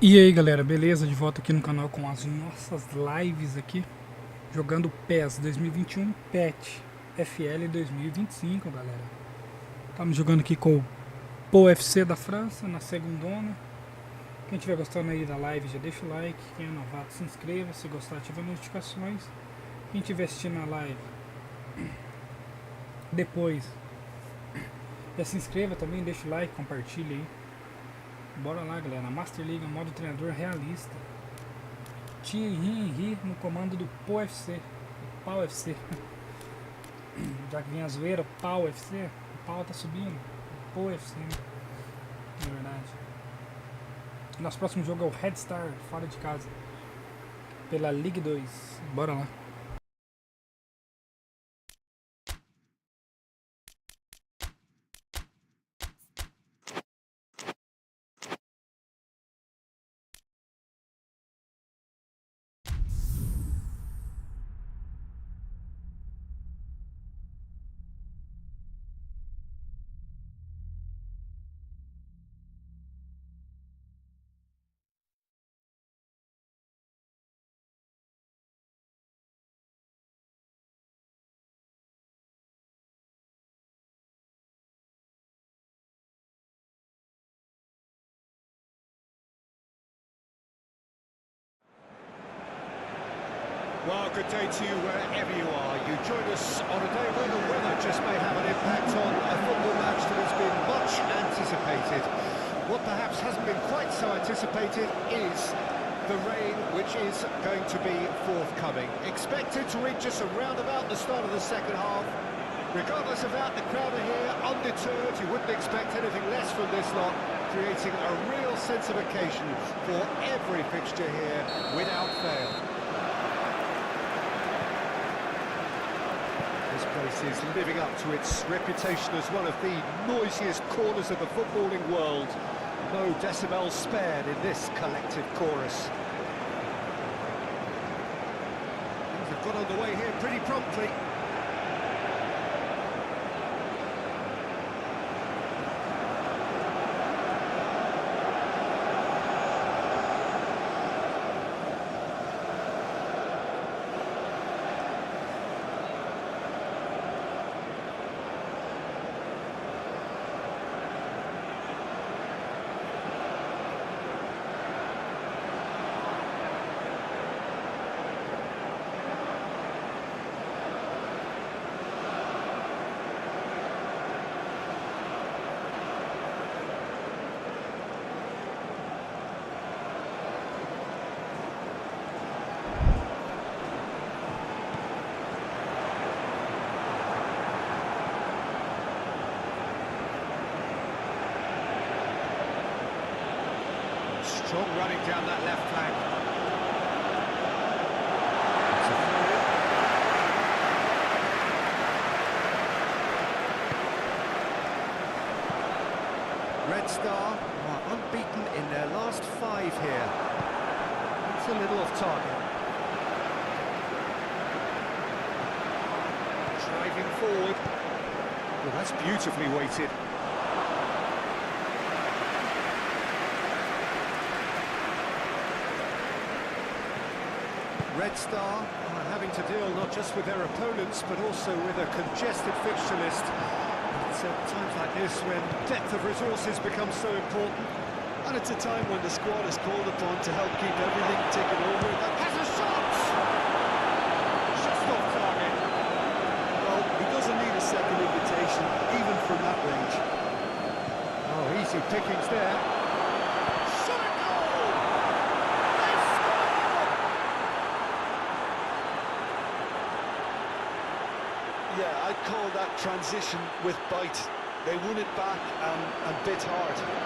E aí galera, beleza? De volta aqui no canal com as nossas lives aqui, jogando PES 2021 PET FL 2025, galera. Estamos jogando aqui com o PO FC da França, na segundona. Quem estiver gostando aí da live já deixa o like, quem é novato se inscreva, se gostar ativa as notificações. Quem estiver assistindo a live depois, já se inscreva também, deixa o like, compartilha aí. Bora lá galera, Master Liga, modo treinador realista. Thierry Henry no comando do PO FC, Pau FC. Já que vem a zoeira, Pau FC, o pau tá subindo, PO FC, né? Na verdade. Nosso próximo jogo é o Red Star, fora de casa, pela Liga 2. Bora lá. Well, good day to you wherever you are. You join us on a day when the weather just may have an impact on a football match that has been much anticipated. What perhaps hasn't been quite so anticipated is the rain, which is going to be forthcoming. Expected to reach us around about the start of the second half. Regardless of that, the crowd are here, undeterred. You wouldn't expect anything less from this lot, creating a real sense of occasion for every fixture here, without fail. This place is living up to its reputation as one of the noisiest corners of the footballing world. No decibels spared in this collective chorus. Things have got underway here pretty promptly. Strong running down that left flank. Red Star are unbeaten in their last 5 here. It's a little off target. Driving forward. Well, that's beautifully weighted. Red Star are having to deal not just with their opponents, but also with a congested fixture list. It's at times like this when depth of resources becomes so important. And it's a time when the squad is called upon to help keep everything ticking over. That has a shot! Just off target. Well, he doesn't need a second invitation, even from that range. Oh, easy pickings there. Yeah, I'd call that transition with bite. They won it back and bit hard.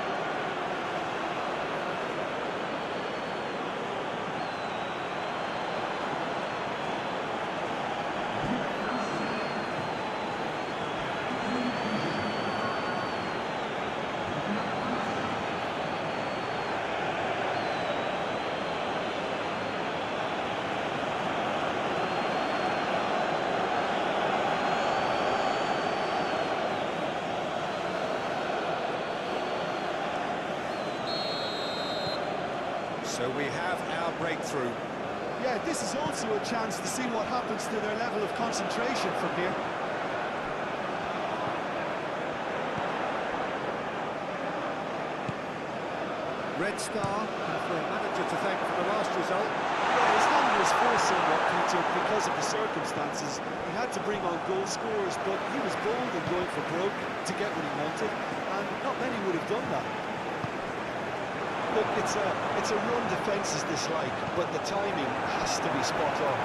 So we have our breakthrough. Yeah, this is also a chance to see what happens to their level of concentration from here. Red Star, and for a manager to thank for the last result. Yeah, his hand was forced somewhat, Peter, because of the circumstances. He had to bring on goal scorers, but he was bold in going for broke to get what he wanted, and not many would have done that. Look, it's a run defence is dislike, but the timing has to be spot on.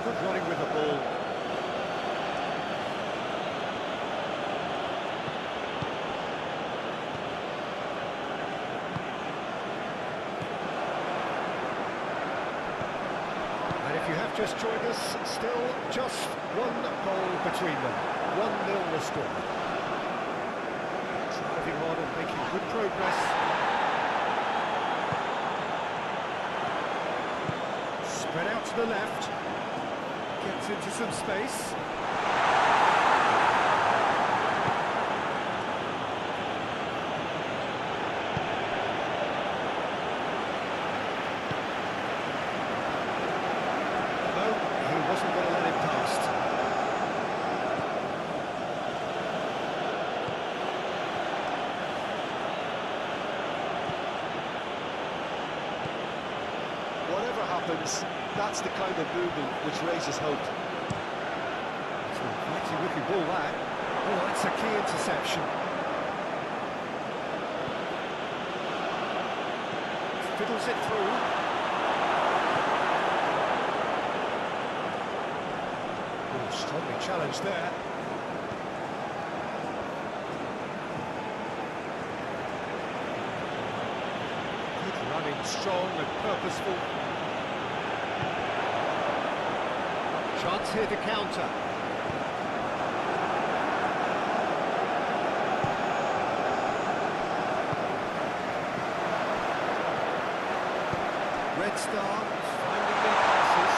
Good running with the ball. And if you have just joined us, still just one goal between them. 1-0 the score. Driving on and making good progress. Spread out to the left. Gets into some space. No, he wasn't going to let it past. Whatever happens, that's the kind of movement which raises hope. It's a mighty looking ball, that. Oh, that's a key interception. Fiddles it through. Oh, strongly challenged there. Good running, strong and purposeful. Chance here to counter. Red Star finding their passes.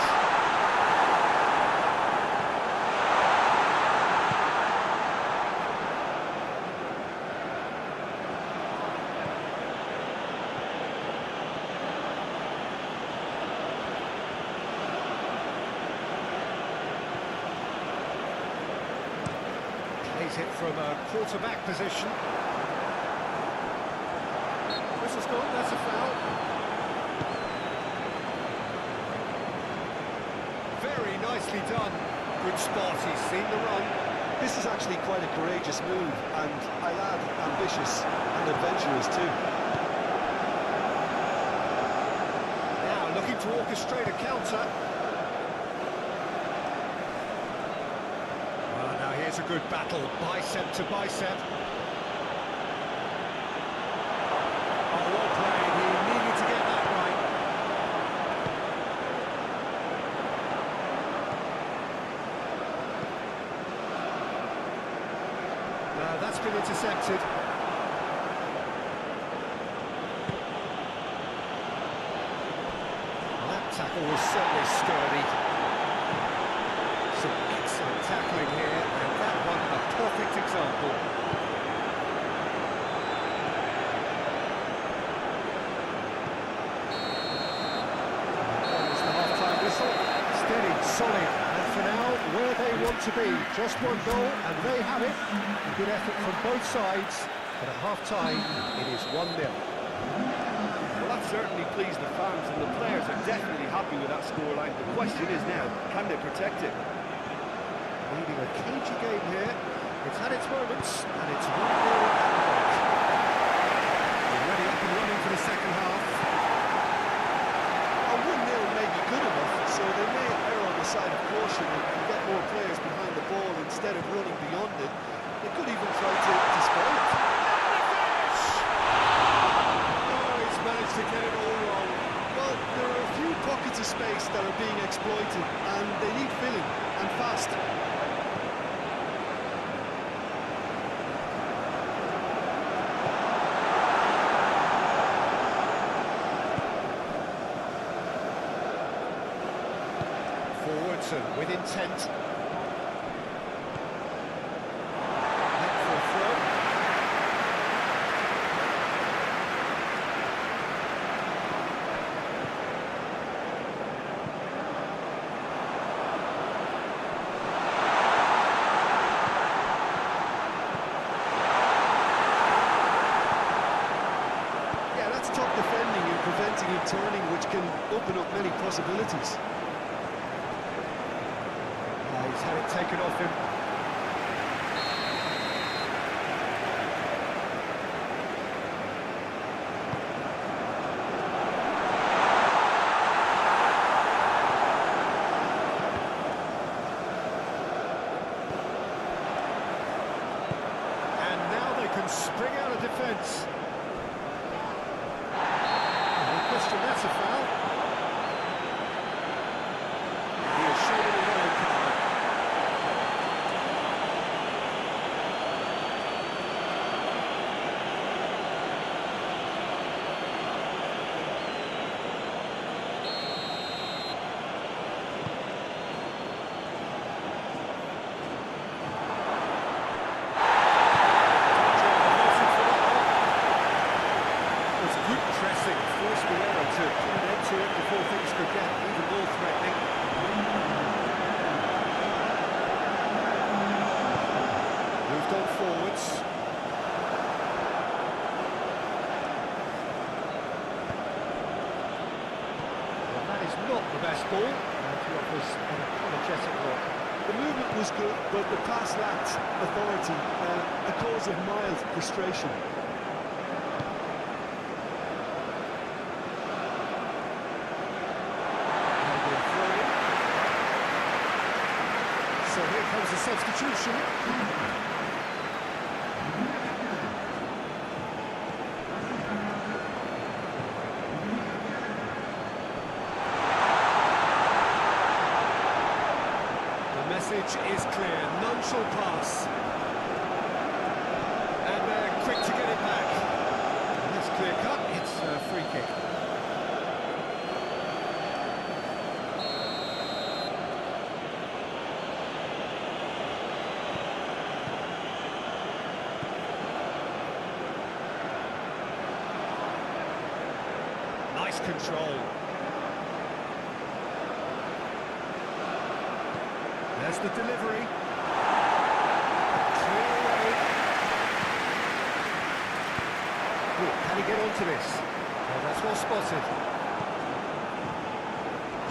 Plays it from a quarterback position. Whistle's gone, that's a foul. Very nicely done. Good spot, he's seen the run. This is actually quite a courageous move, and I'll add ambitious and adventurous too. Now looking to orchestrate a counter. Well, now here's a good battle, bicep to bicep. Oh, well played, he needed to get that right. That's been intercepted. That tackle was certainly sturdy. Some excellent tackling here, and that one a perfect example. There's the half-time whistle. Steady, solid, and for now, where they want to be. Just one goal, and they have it. Good effort from both sides, but at half-time, it is 1-0. Well, that certainly pleased the fans, and the players are definitely happy with that scoreline. The question is now, can they protect it? Leading a cagey game here. It's had its moments, and it's 1-0 at the moment. Already up and running for the second half. A 1-0 may be good enough, so they may err on the side of caution and get more players behind the ball instead of running beyond it. They could even try to spoil it. Oh, he's managed to get it all wrong. Well, there are a few pockets of space that are being exploited, and they need filling, and fast. Forwards Johnson with intent. For a throw. Yeah, that's top defending and preventing him turning, which can open up many possibilities. He's had it taken off him. And now they can spring out of defence. No question, that's a foul. He has shown him a yellow card. Before things could get even more threatening. Moved on forwards. Well, that is not the best ball. He offers an apologetic look. The movement was good, but the pass lacked authority, a cause of mild frustration. So here comes the substitution. The message is clear, none shall pass. And they're quick to get it back. And that's clear cut, it's a free kick. Nice control. There's the delivery. Clear away. Ooh, can he get onto this? Oh, that's well spotted.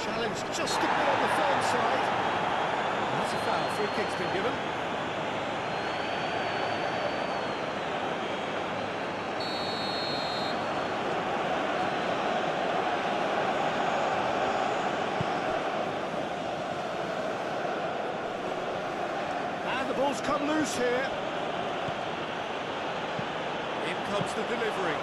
Challenge just a bit on the firm side. That's a foul. Free kick's been given. The ball's come loose here. In comes the delivery.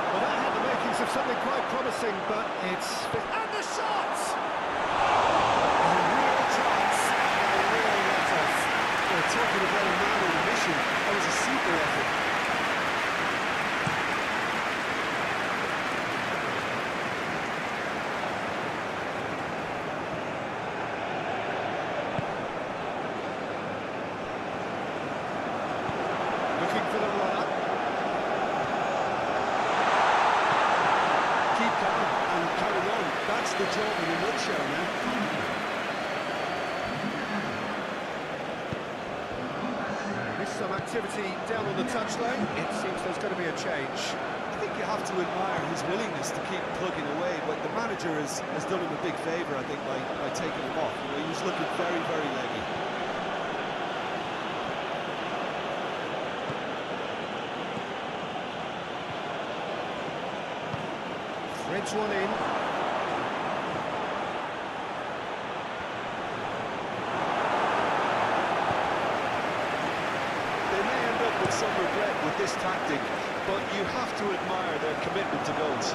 Well, that had the makings of something quite promising, but it's... And the shot! A real chance and a real let-off. We're talking about a man on a mission. That was a super effort. For the runner. Keep calm and carry on. That's the job in a nutshell now. There's some activity down on the touchline. It seems there's going to be a change. I think you have to admire his willingness to keep plugging away, but the manager has done him a big favour, I think, by taking him off. You know, he was looking very, very leggy. Threads one in. They may end up with some regret with this tactic, but you have to admire their commitment to goals.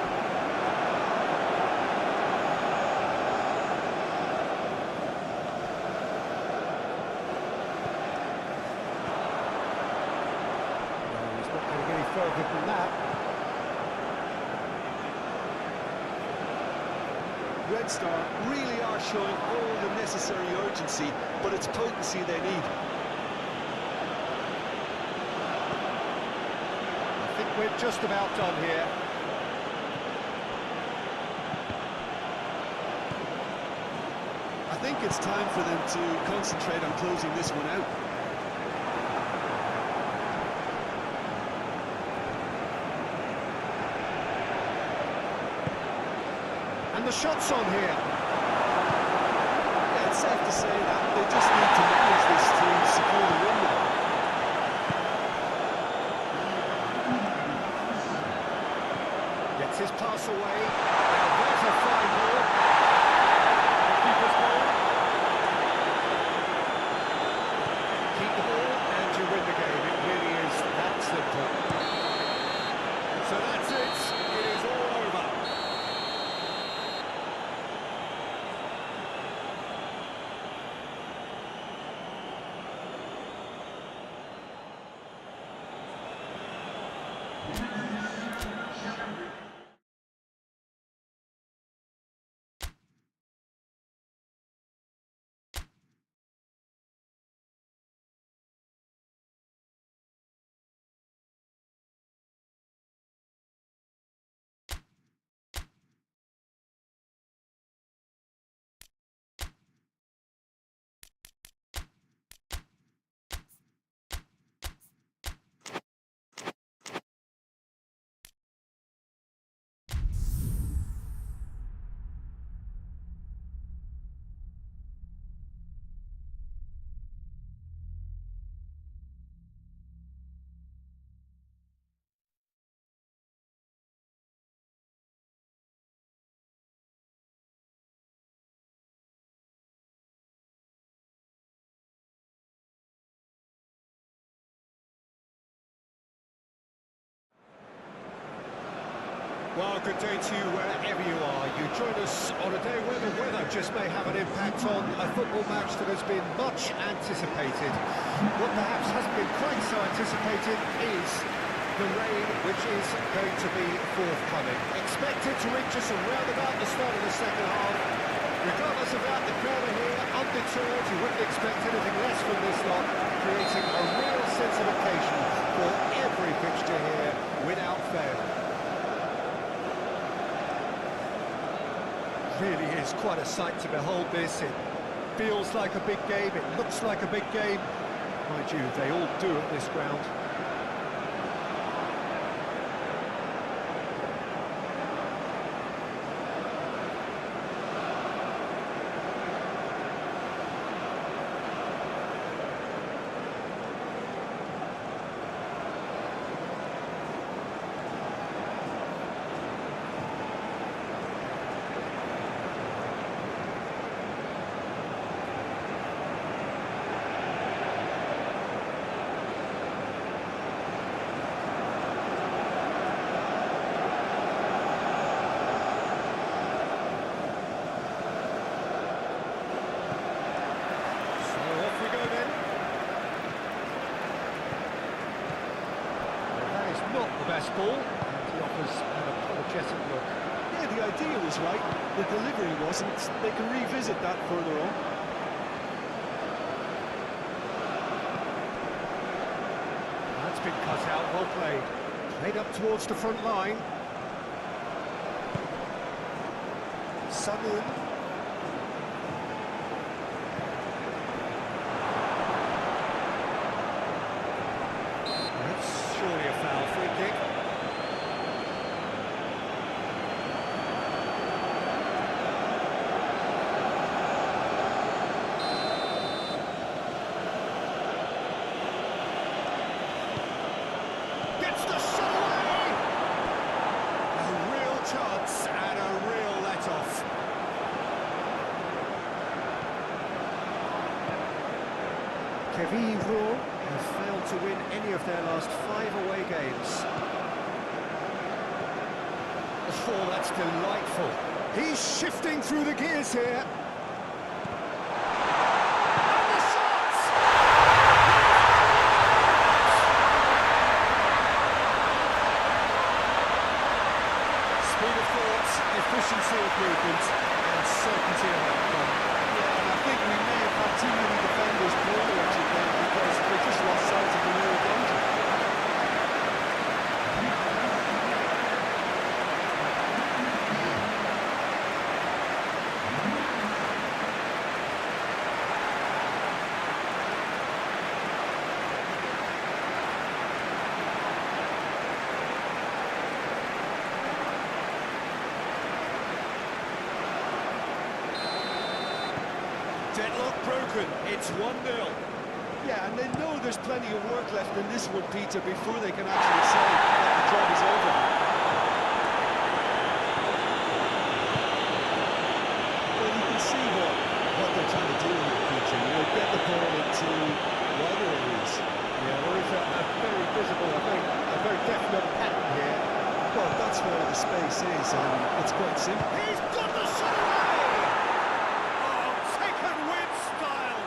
He's not going to get further than that. Red Star really are showing all the necessary urgency, but it's potency they need. I think we're just about done here. I think it's time for them to concentrate on closing this one out. And the shot's on here. Yeah, it's safe to say that they just need to manage this to secure the win now. Gets his pass away. Now there's a fine ball. Keeper's ball. Keep the ball and you win the game. It really is that simple. So that's it. It is all over. Well, good day to you wherever you are. You join us on a day where the weather just may have an impact on a football match that has been much anticipated. What perhaps hasn't been quite so anticipated is the rain, which is going to be forthcoming. Expected to reach us around about the start of the second half. Regardless of that, the crowd are here, undeterred. You wouldn't expect anything less from this lot, creating a real sense of occasion for every fixture here without fail. Really is quite a sight to behold this. It feels like a big game, it looks like a big game. Mind you, they all do at this ground. Best ball, and he offers an apologetic look. Yeah, the idea was right, the delivery wasn't. They can revisit that further on. That's been cut out, well played. Played up towards the front line. Sunun. That's surely a foul, free kick. Gets the shot away! A real chance and a real let-off. Vivo have failed to win any of their last 5 away games. Oh, that's delightful. He's shifting through the gears here. And the shot! movement and certainty of outcome. Yeah, and I think we may have had too many defenders cornered there because they just lost sight of the real danger. Deadlock broken, it's 1-0. Yeah, and they know there's plenty of work left in this one, Peter, before they can actually say that the job is over. Well, you can see what they're trying to do here, Peter. You know, get the ball into wider areas. Yeah, there is a very visible, I think, a very definite pattern here. Well, that's where the space is, and it's quite simple. He's got the shot away! Oh, taken with style!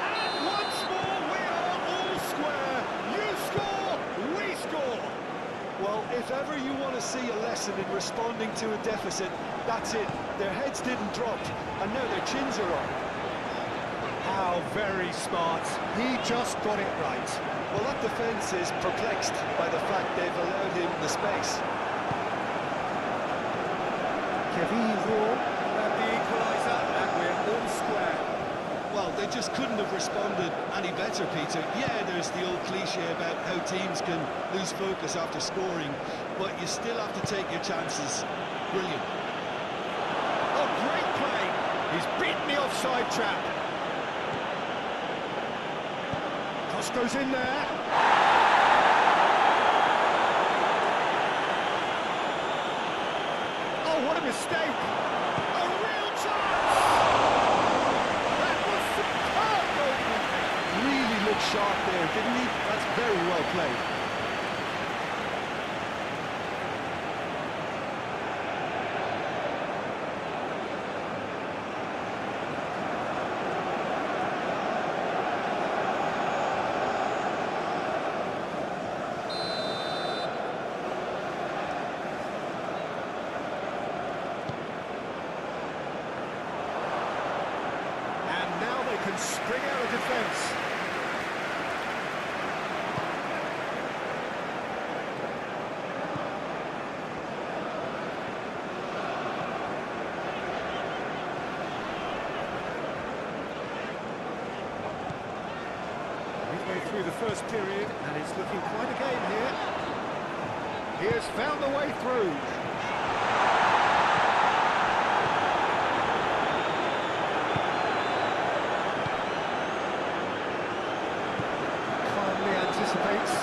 And once more we are all square. You score, we score! Well, if ever you want to see a lesson in responding to a deficit, that's it. Their heads didn't drop, and now their chins are up. How very smart. He just got it right. Well, that defence is perplexed by the fact they've allowed him the space. Vivo at the equaliser, and we're all square. Well, they just couldn't have responded any better, Peter. Yeah, there's the old cliche about how teams can lose focus after scoring, but you still have to take your chances. Brilliant. Oh, great play. He's beaten the offside trap. Cross goes in there. Oh, what a mistake. A real chance. That was superb goalkeeping. Really looked sharp there, didn't he? That's very well played. Can spring out of defence. Midway through the first period, and it's looking quite a game here. He has found the way through. Anticipates.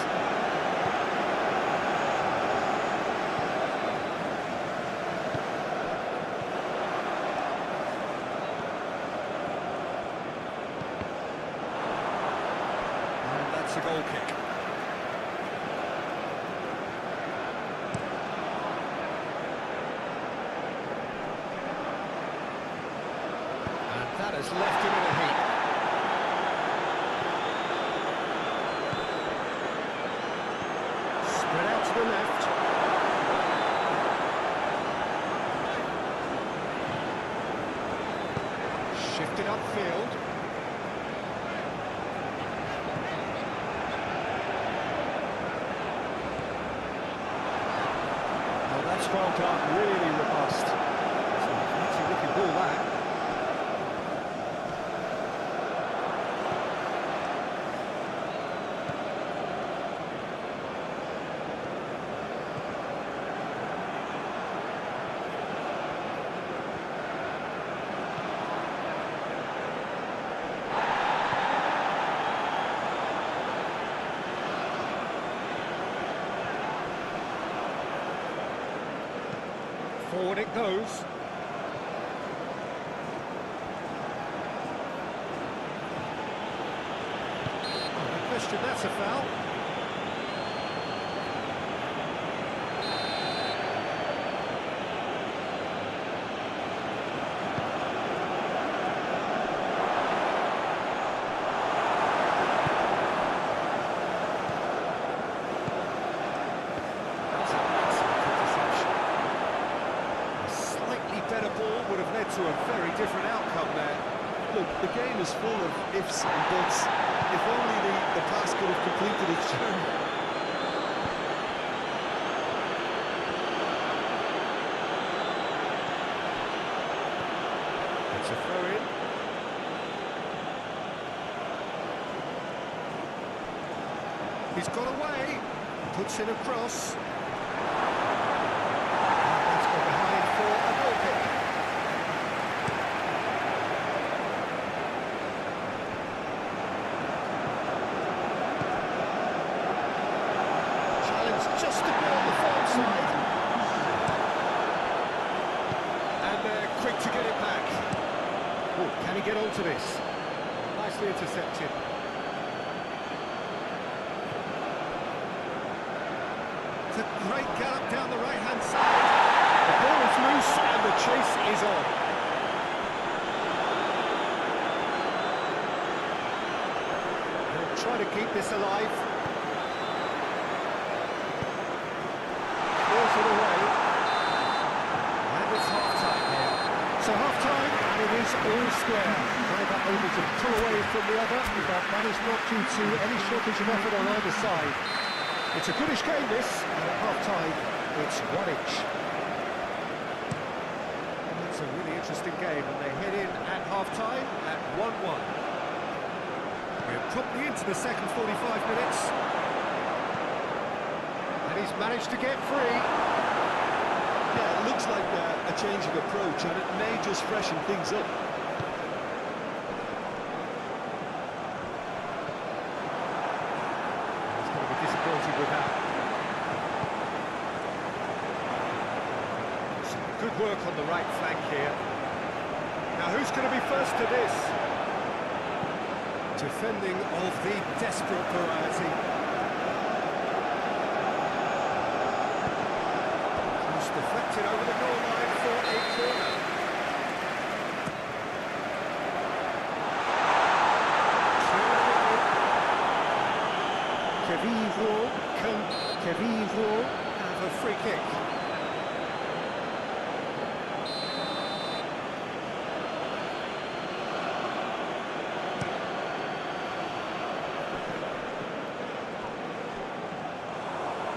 And that's a goal kick. And that has left him in a heap. Spread out to the left. Shifted upfield. Oh, that's well done, really robust. It's a pretty looking ball, that. Forward it goes. No question, that's a foul. That's an excellent interception. A slightly very different outcome there. Look, the game is full of ifs and buts. If only the pass could have completed its journey. It's a throw-in. He's got away, puts in a cross. And that's gone behind for a goal kick. Challenge just to be on the far side. And they're quick to get it back. Oh, can he get onto this? Nicely intercepted. It's a great gallop down the right-hand side. The ball is loose and the chase is on. They'll try to keep this alive. Clears it away. And it's half-time here. So half-time, and it is all square. Neither able to pull away from the other, but that is not due to any shortage of effort on either side. It's a goodish game, this, and at half-time, it's 1-1. And it's a really interesting game, and they head in at half-time at 1-1. We're promptly into the second 45 minutes. And he's managed to get free. Yeah, it looks like a change of approach, and it may just freshen things up. He's going to be disappointed with that. Some good work on the right flank here. Now who's going to be first to this? Defending of the desperate variety. Deflected over the goal line for a corner. Vivo have a free kick.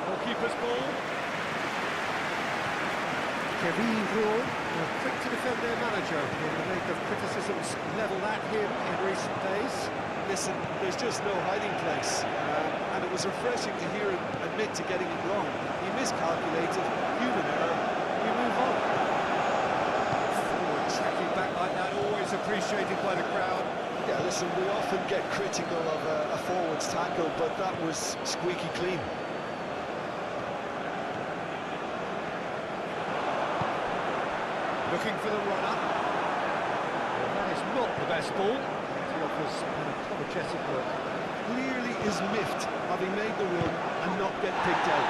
Goalkeeper's ball. Vivo were quick to defend their manager in the wake of criticisms levelled at him in recent days. Listen, there's just no hiding place, and it was refreshing to hear him admit to getting it wrong. He miscalculated, human error, we move on. Forward tracking back like that, always appreciated by the crowd. Yeah, listen, we often get critical of a forward's tackle, but that was squeaky clean. Looking for the runner. Well, that is not the best ball. He offers an apologetic look. Clearly is miffed, having made the run and not get picked out.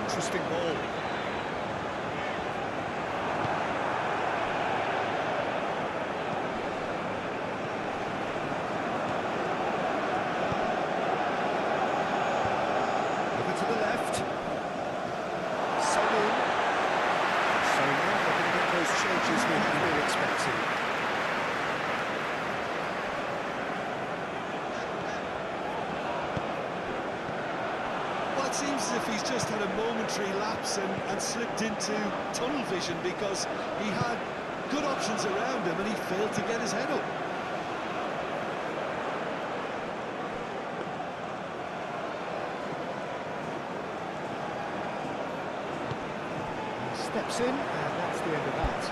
Interesting ball. To the left. So in. So now they're going to get those changes we have been expecting. Well, it seems as if he's just had a momentary lapse and slipped into tunnel vision, because he had good options around him and he failed to get his head up. Steps in, and that's the end of that.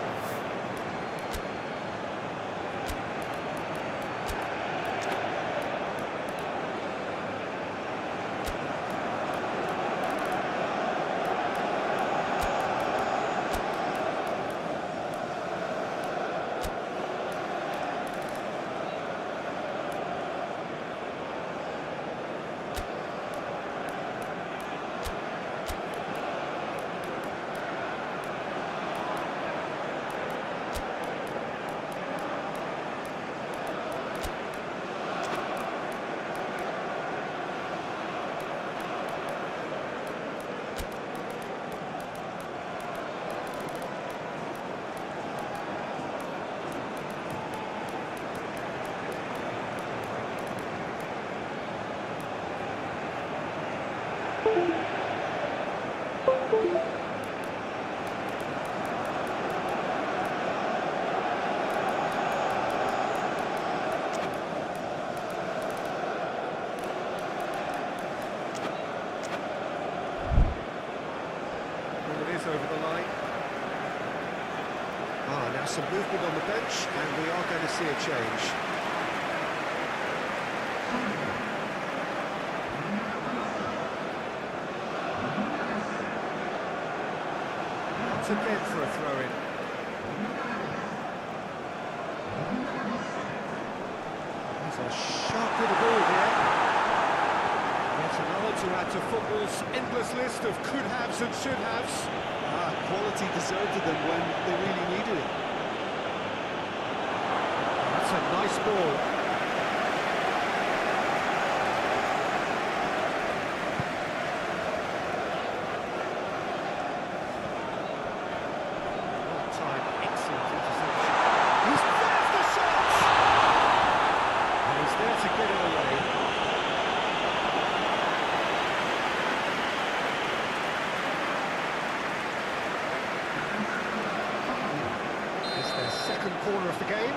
Over the line. Now some movement on the bench, and we are going to see a change. Once again for a throw-in. There's a sharp bit of ball here. Yet another to add to football's endless list of could-haves and should-haves. Quality deserted them when they really needed it. That's a nice ball. Well-timed, excellent interception. He's there's the shot! And he's there to get it away. Second corner of the game.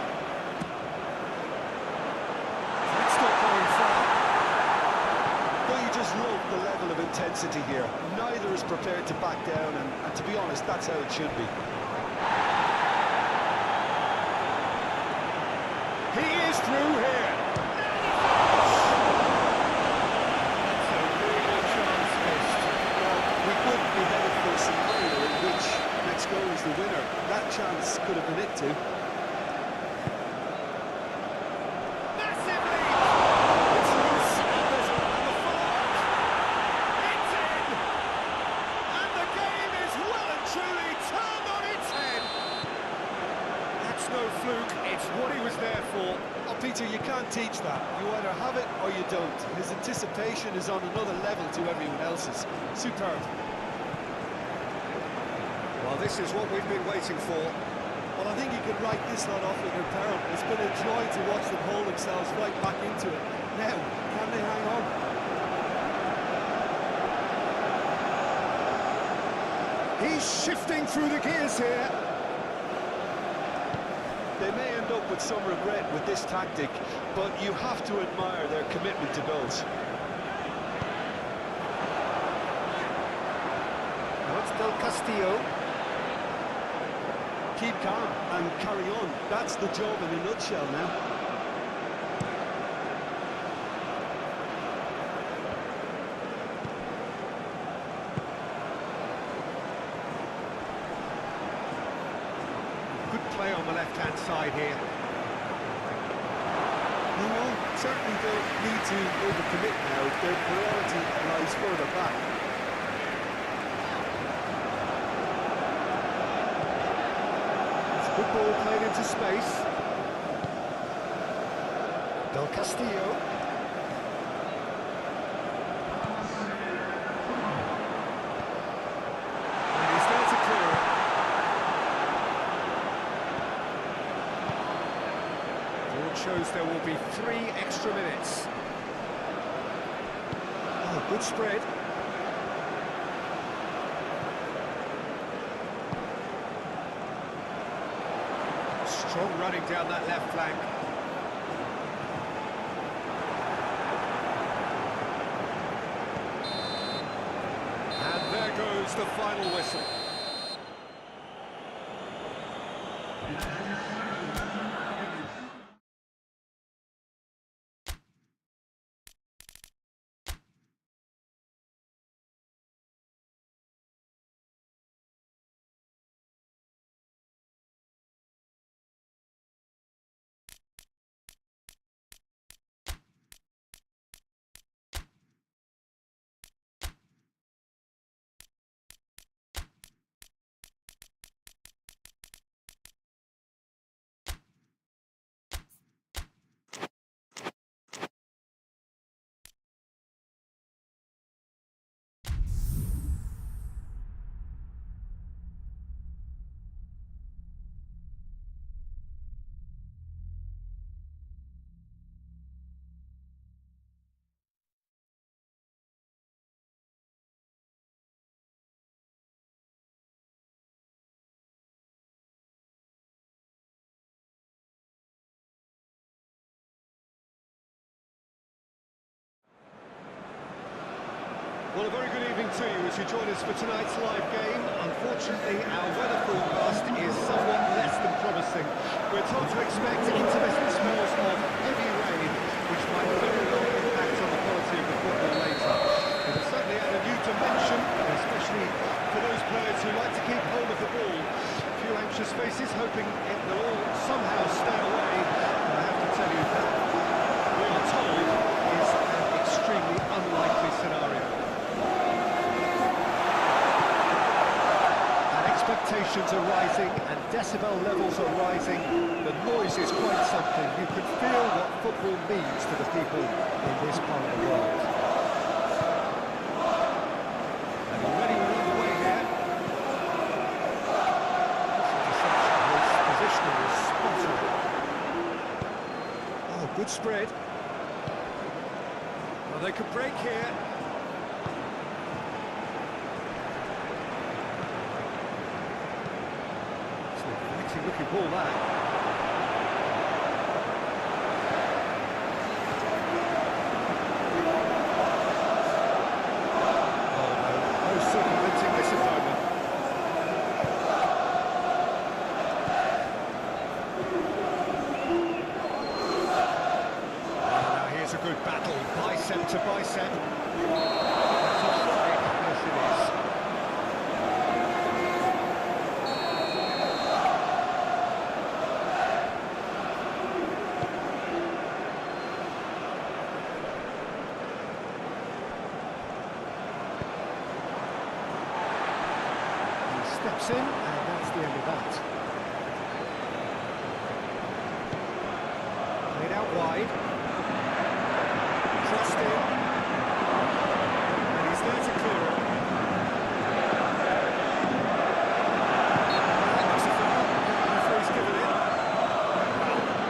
It's not going far. Don't you just love the level of intensity here? Neither is prepared to back down, and to be honest, that's how it should be. He is through here. That's a real chance missed. Well, we couldn't be headed for a scenario in which next goal is the winner. That chance could have been it too. Massively! It's loose, and there's a run the forward. It's in! And the game is well and truly turned on its head. That's no fluke, it's what he was there for. Oh, Peter, you can't teach that. You either have it or you don't. His anticipation is on another level to everyone else's. Superb. Well, this is what we've been waiting for. Well, I think you could write this lot off with their parent. It's been a joy to watch them hold themselves right back into it. Now, can they hang on? He's shifting through the gears here. They may end up with some regret with this tactic, but you have to admire their commitment to goals. Now it's Del Castillo. Keep calm and carry on. That's the job in a nutshell now. Good play on the left-hand side here. No, certainly don't need to overcommit now. Their priority lies further back. Good ball played into space. Del Castillo. And he's there to clear it. Board shows there will be 3 extra minutes. Oh, good spread. Strong running down that left flank. And there goes the final whistle. Well, a very good evening to you as you join us for tonight's live game. Unfortunately, our weather forecast is somewhat less than promising. We're told to expect intermittent spells of heavy rain, which might very well impact on the quality of the football later. It will certainly add a new dimension, especially for those players who like to keep hold of the ball. A few anxious faces hoping it will all somehow stay away. But I have to tell you that we are told is an extremely unlikely scenario. Expectations are rising and decibel levels are rising. The noise is quite something. You can feel what football means to the people in this part of the world. And already we're underway here. His positioning is spot on. Oh, good spread. Well, they could break here. Looking ball that. Oh no, no circumventing this opponent. Now here's a good battle, bicep to bicep. That's offside, yes it is. Steps in, and that's the end of that. Played out wide. Crossed in. And he's there to clear it. That's a foul. The referee's given it.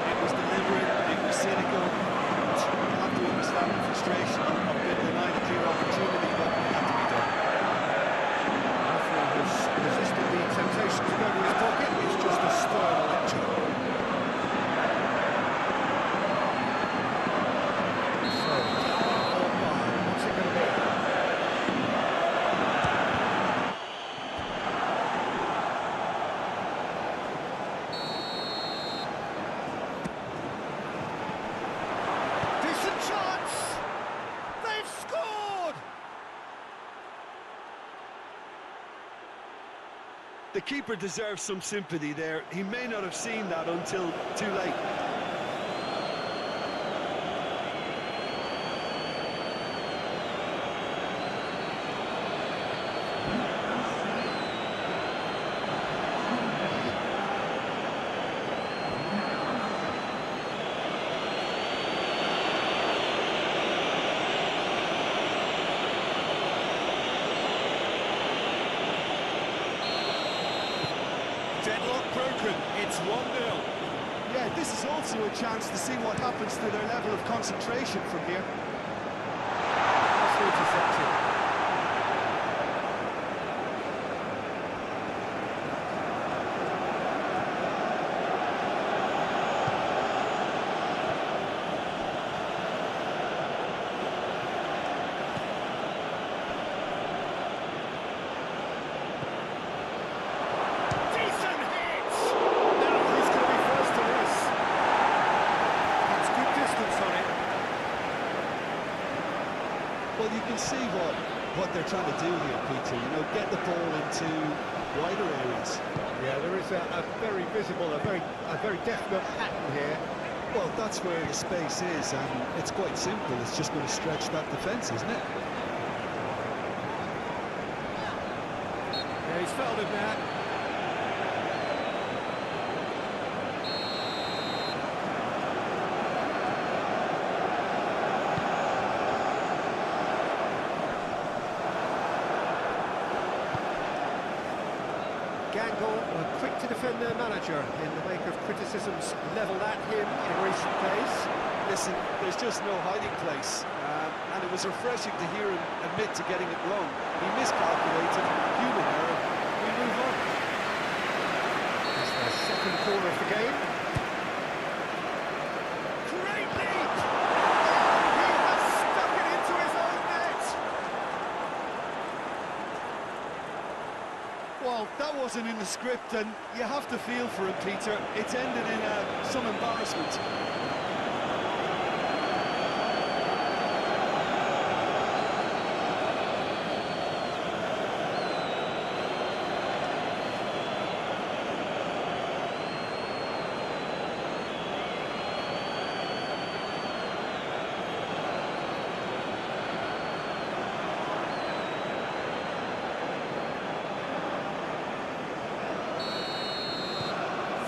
It was deliberate, it was cynical. You have to understand the frustration of being denied a clear opportunity, but it had to be done. Resisting the temptation to go to his pocket, it's just a stern lecture. So, what's it going to be? Decent chance! They've scored! The keeper deserves some sympathy there. He may not have seen that until too late. Deadlock broken, it's 1-0. Yeah, this is also a chance to see what happens to their level of concentration from here. That's intercepted. Well, you can see what they're trying to do here, Peter. You know, get the ball into wider areas. Yeah, there is a very visible, a very definite pattern here. Well, that's where the space is, and it's quite simple. It's just going to stretch that defence, isn't it? Yeah, he's fouled him there. Gangle were quick to defend their manager in the wake of criticisms levelled at him in recent days. Listen, there's just no hiding place, and it was refreshing to hear him admit to getting it wrong. He miscalculated, human error, we move on. That's their second corner of the game. Great lead! He has stuck it into his own net! Well, that wasn't in the script, and you have to feel for him, Peter. It's ended in some embarrassment.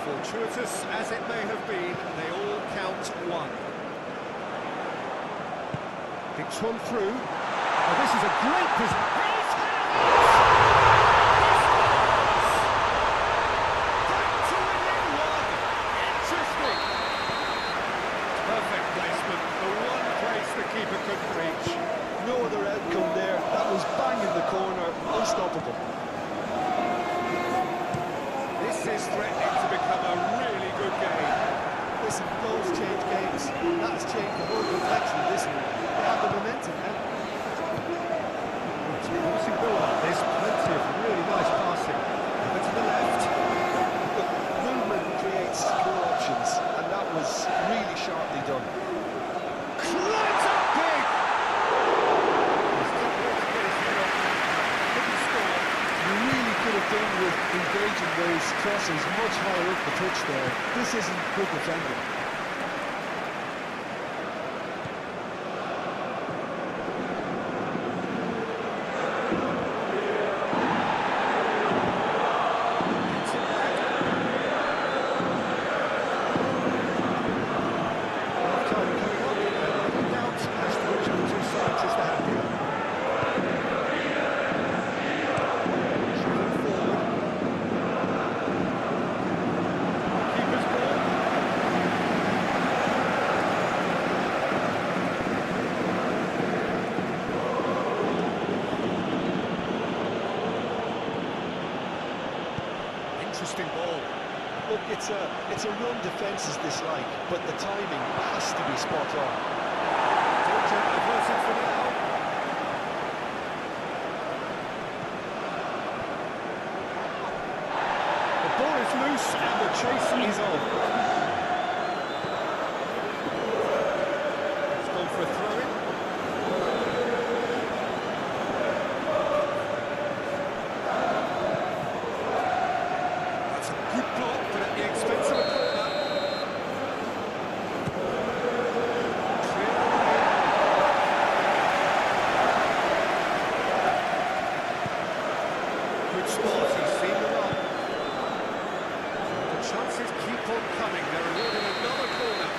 Fortuitous as it may have been, they all count one. Thinks one through. Oh, this is a great position. To within one. Interesting. Perfect placement. The one place the keeper couldn't reach. No other outcome there. That was bang in the corner, unstoppable. This is threatening to become a really good game. Listen, goals change games. That has changed the whole complexion of this one. They have the momentum now. It's a promising build-up. There's plenty of really nice passing. Over to the left. Look, movement creates more options, and that was really sharply done. Climbs up big! He's got more to get his head up. Couldn't score. You really could have done with engaging those crosses much higher up the pitch there. This isn't good defending. Half-time coming up, and no doubt as to which of the two sides is the happier. Shooting forward. Keeper's ball. Interesting ball. Look, it's a run defences dislike, but the timing has to be spot on. Danger averted for now. The ball is loose and the chase is on. It's gone for a throw-in. That's a good block, but at the expense of a corner. Good spot, he's seen the run. The chances keep on coming, they're awarded another corner.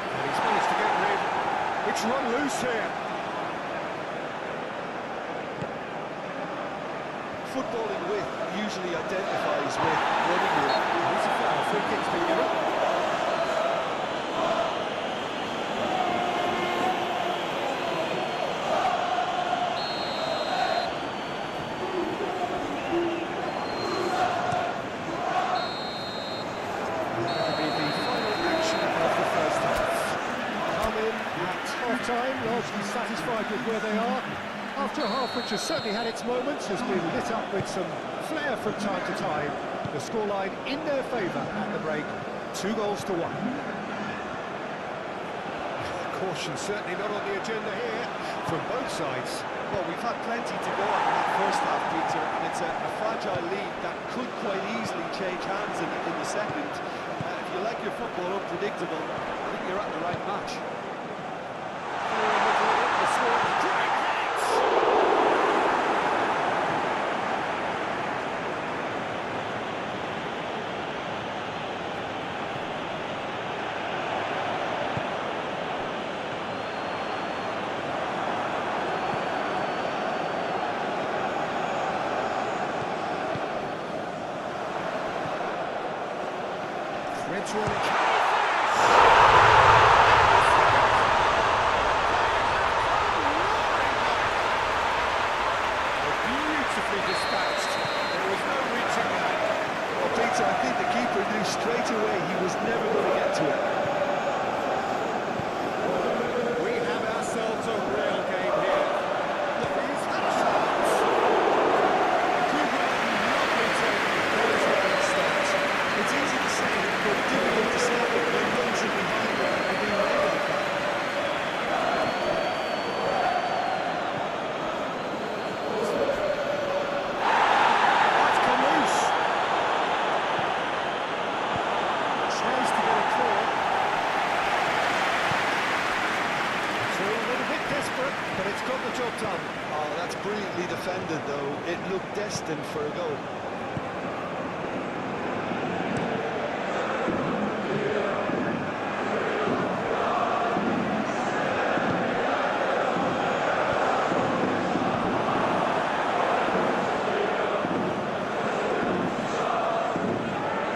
And he's managed to get rid. It's run loose here. Footballing width usually identifies with running width. It's a foul, free kick's been given. That'll be the final action of the first half. Come in at half-time, largely satisfied with where they are. After a half which has certainly had its moments, has been lit up with some flair from time to time. The scoreline in their favour at the break, 2-1. Caution certainly not on the agenda here from both sides. Well, we've had plenty to go on in that first half, Peter, and it's a fragile lead that could quite easily change hands in the second. If you like your football unpredictable, I think you're at the right match. Red's running. Beautifully dispatched. There was no reaching that. Well, Peter, I think the keeper knew straight away he was never going to get to it. We have ourselves a real game here. Look, he's had a chance. got the job done. Oh, that's brilliantly defended, though. It looked destined for a goal.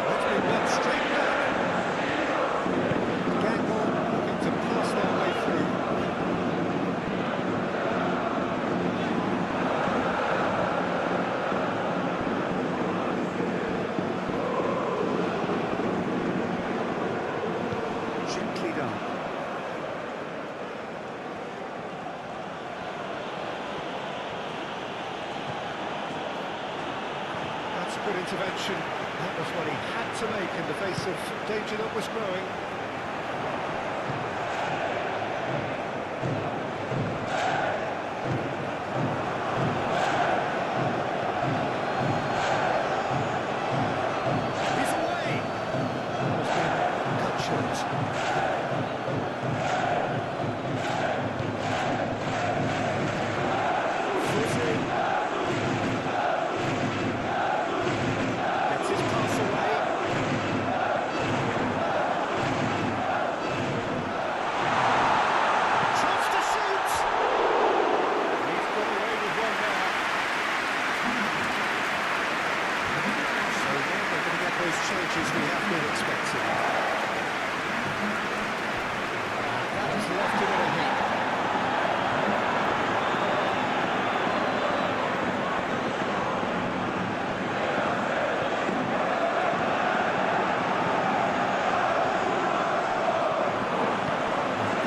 That's been done straight back. Gangle looking to pass their way through. Gently done. That's a good intervention. That was what he had to make in the face of danger that was growing. He's away! That has been cut short. Footing. Gets his pass away. Tries to shoot! He's got away with one there. So now they're going to get those changes we have been expecting. That has left him in a heap.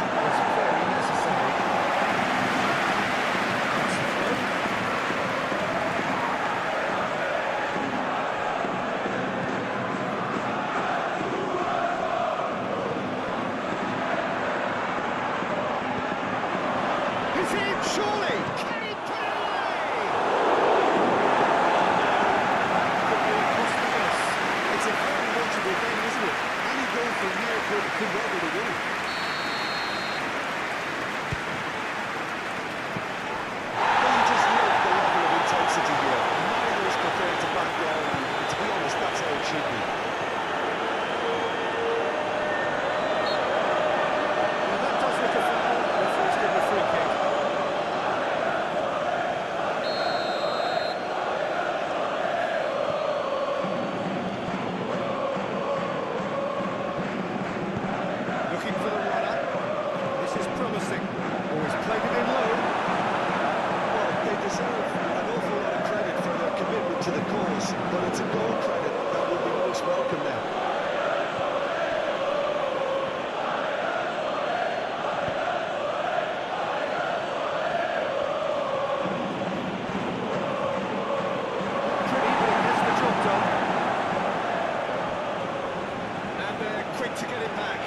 That was very necessary. That's the throw. He's in, surely! Can he put it away? Could be a costly miss. It's a very watchable game, isn't it? Any goal from here could well be the winner. Well, you just love the level of intensity here. Neither is prepared to back down, and to be honest, that's how it should be. Well, that does look a foul. Referee's given a free kick. Looking for the runner. This is promising. Oh, he's played it in low. Well, they deserve an awful lot of credit for their commitment to the cause, but it's a goal credit that will be most welcome now. Pretty, but it gets the job done. And they're quick to get it back.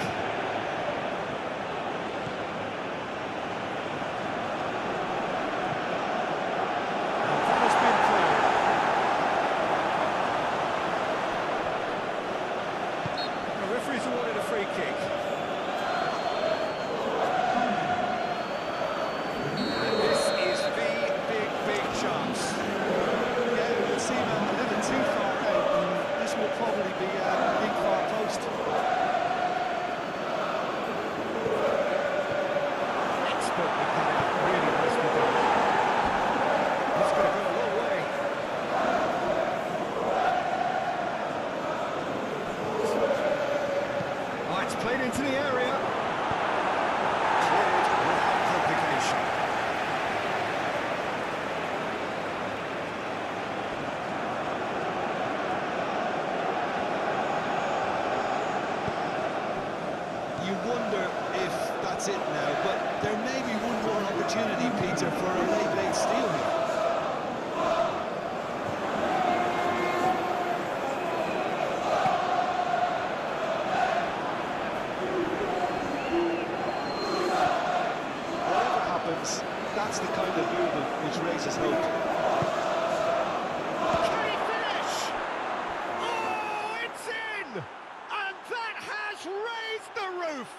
And that has been cleared. The referee's awarded a free kick. And this is the big chance. Yeah, it would seem a little too far out, and this will probably be a big far post. Expertly cut out, really nicely done. That's going to go a long way. Oh, it's played into the area. Cleared without complication. You wonder if that's it now, but there may be one more opportunity, Peter, for a late steal here. Whatever happens, that's the kind of movement which raises hope. Can he finish? Oh, it's in! And that has raised the roof!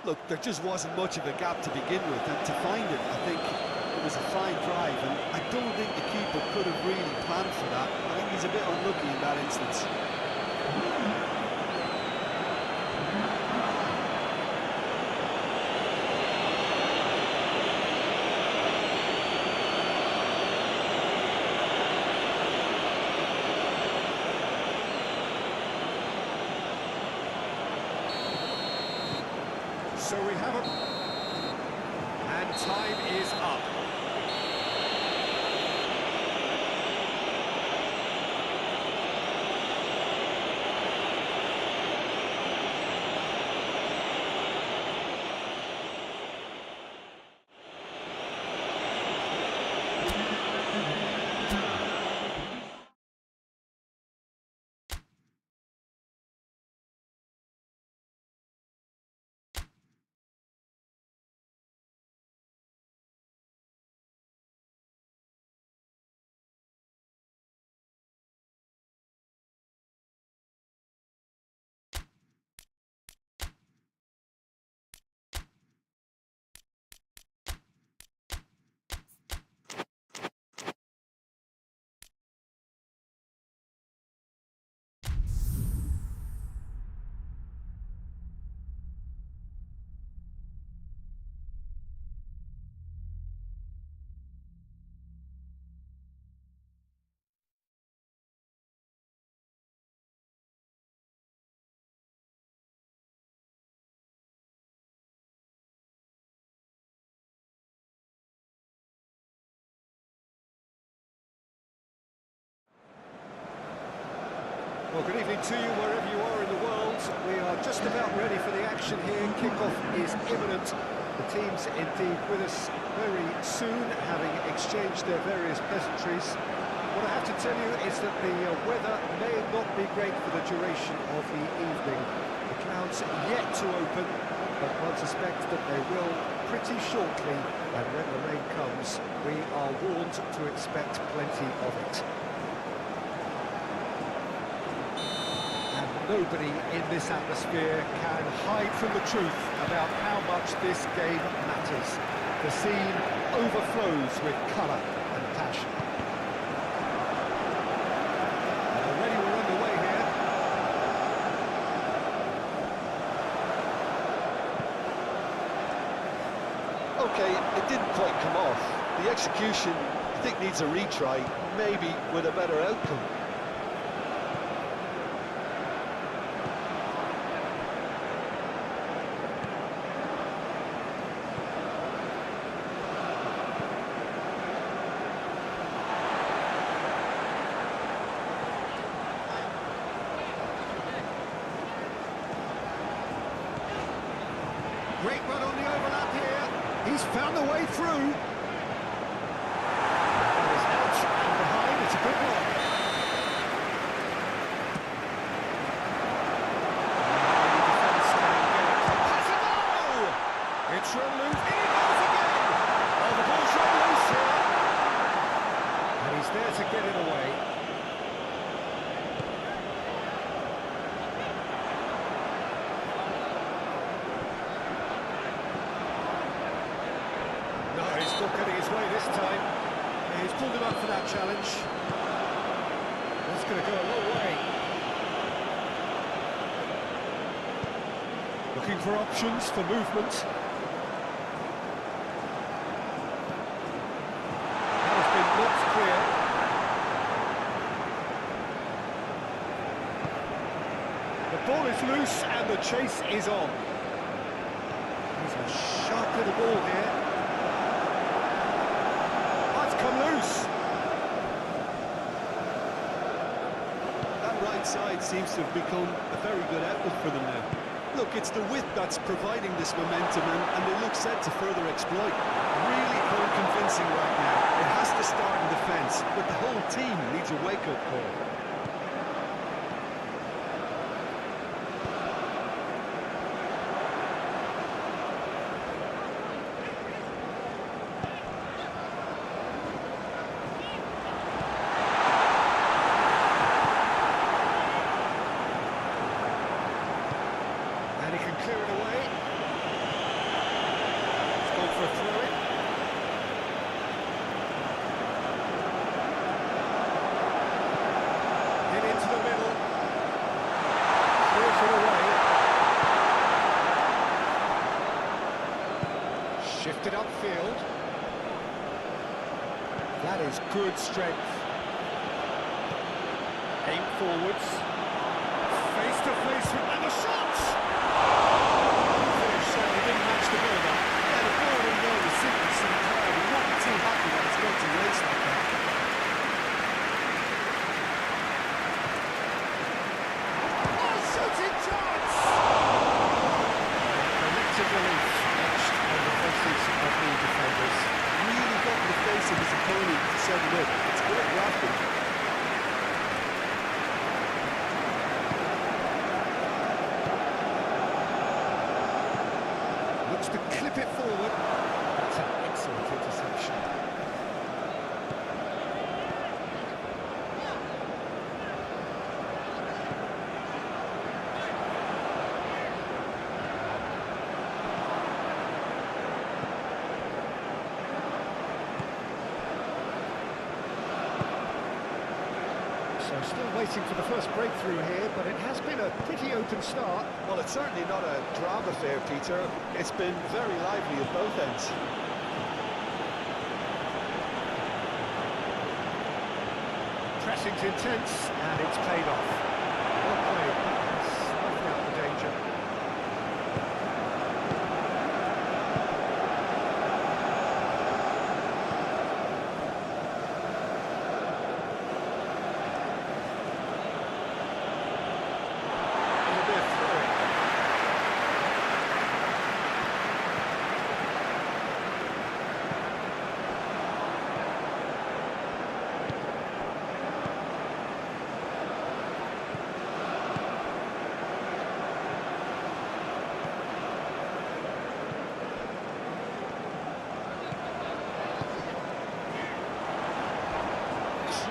Look, there just wasn't much of a gap to begin with, and to find it, I think it was a fine drive, and I don't think the keeper could have really planned for that. I think he's a bit unlucky in that instance. So we have a... And time is up. Well, good evening to you wherever you are in the world. We are just about ready for the action here. Kickoff is imminent. The teams indeed with us very soon, having exchanged their various pleasantries. What I have to tell you is that the weather may not be great for the duration of the evening. The clouds yet to open, but one suspects that they will pretty shortly. And when the rain comes, we are warned to expect plenty of it. Nobody in this atmosphere can hide from the truth about how much this game matters. The scene overflows with colour and passion. And already we're underway here. Okay, it didn't quite come off. The execution, I think, needs a retry, maybe with a better outcome. Great run on the overlap here. He's found the way through. That is out and behind. It's a good block. It's run loose. In he goes again. Oh, the ball's run loose here. And he's there to get it away. No, he's not getting his way this time. He's pulled him up for that challenge. That's going to go a long way. Looking for options for movement. That has been knocked clear. The ball is loose and the chase is on. He's a sharp little ball here. Come loose. That right side seems to have become a very good outlet for them now. Look, it's the width that's providing this momentum, and they look set to further exploit. Really unconvincing right now. It has to start in defence, but the whole team needs a wake-up call. And he can clear it away. for a throw-in. In into the middle. Clears it away. Shifted upfield. That is good strength. Aim forwards. Face to face with and the shots! Finish certainly didn't match the build-up. Yeah, the ball in there was simply superb. You won't be too happy that it's going to race like that. Oh, shooting chance! Collective relief etched on the faces of the defenders. Really got in the face of his opponent to set it up. It's great drafting. Looks to clip it forward. That's an excellent interception. So still waiting for the first breakthrough here, but it has been a pretty open start. Well, it's certainly not a drama affair, Peter. It's been very lively at both ends. Pressing's intense, and it's paid off. Well played. Snuffing out the danger. It'll be a throw-in.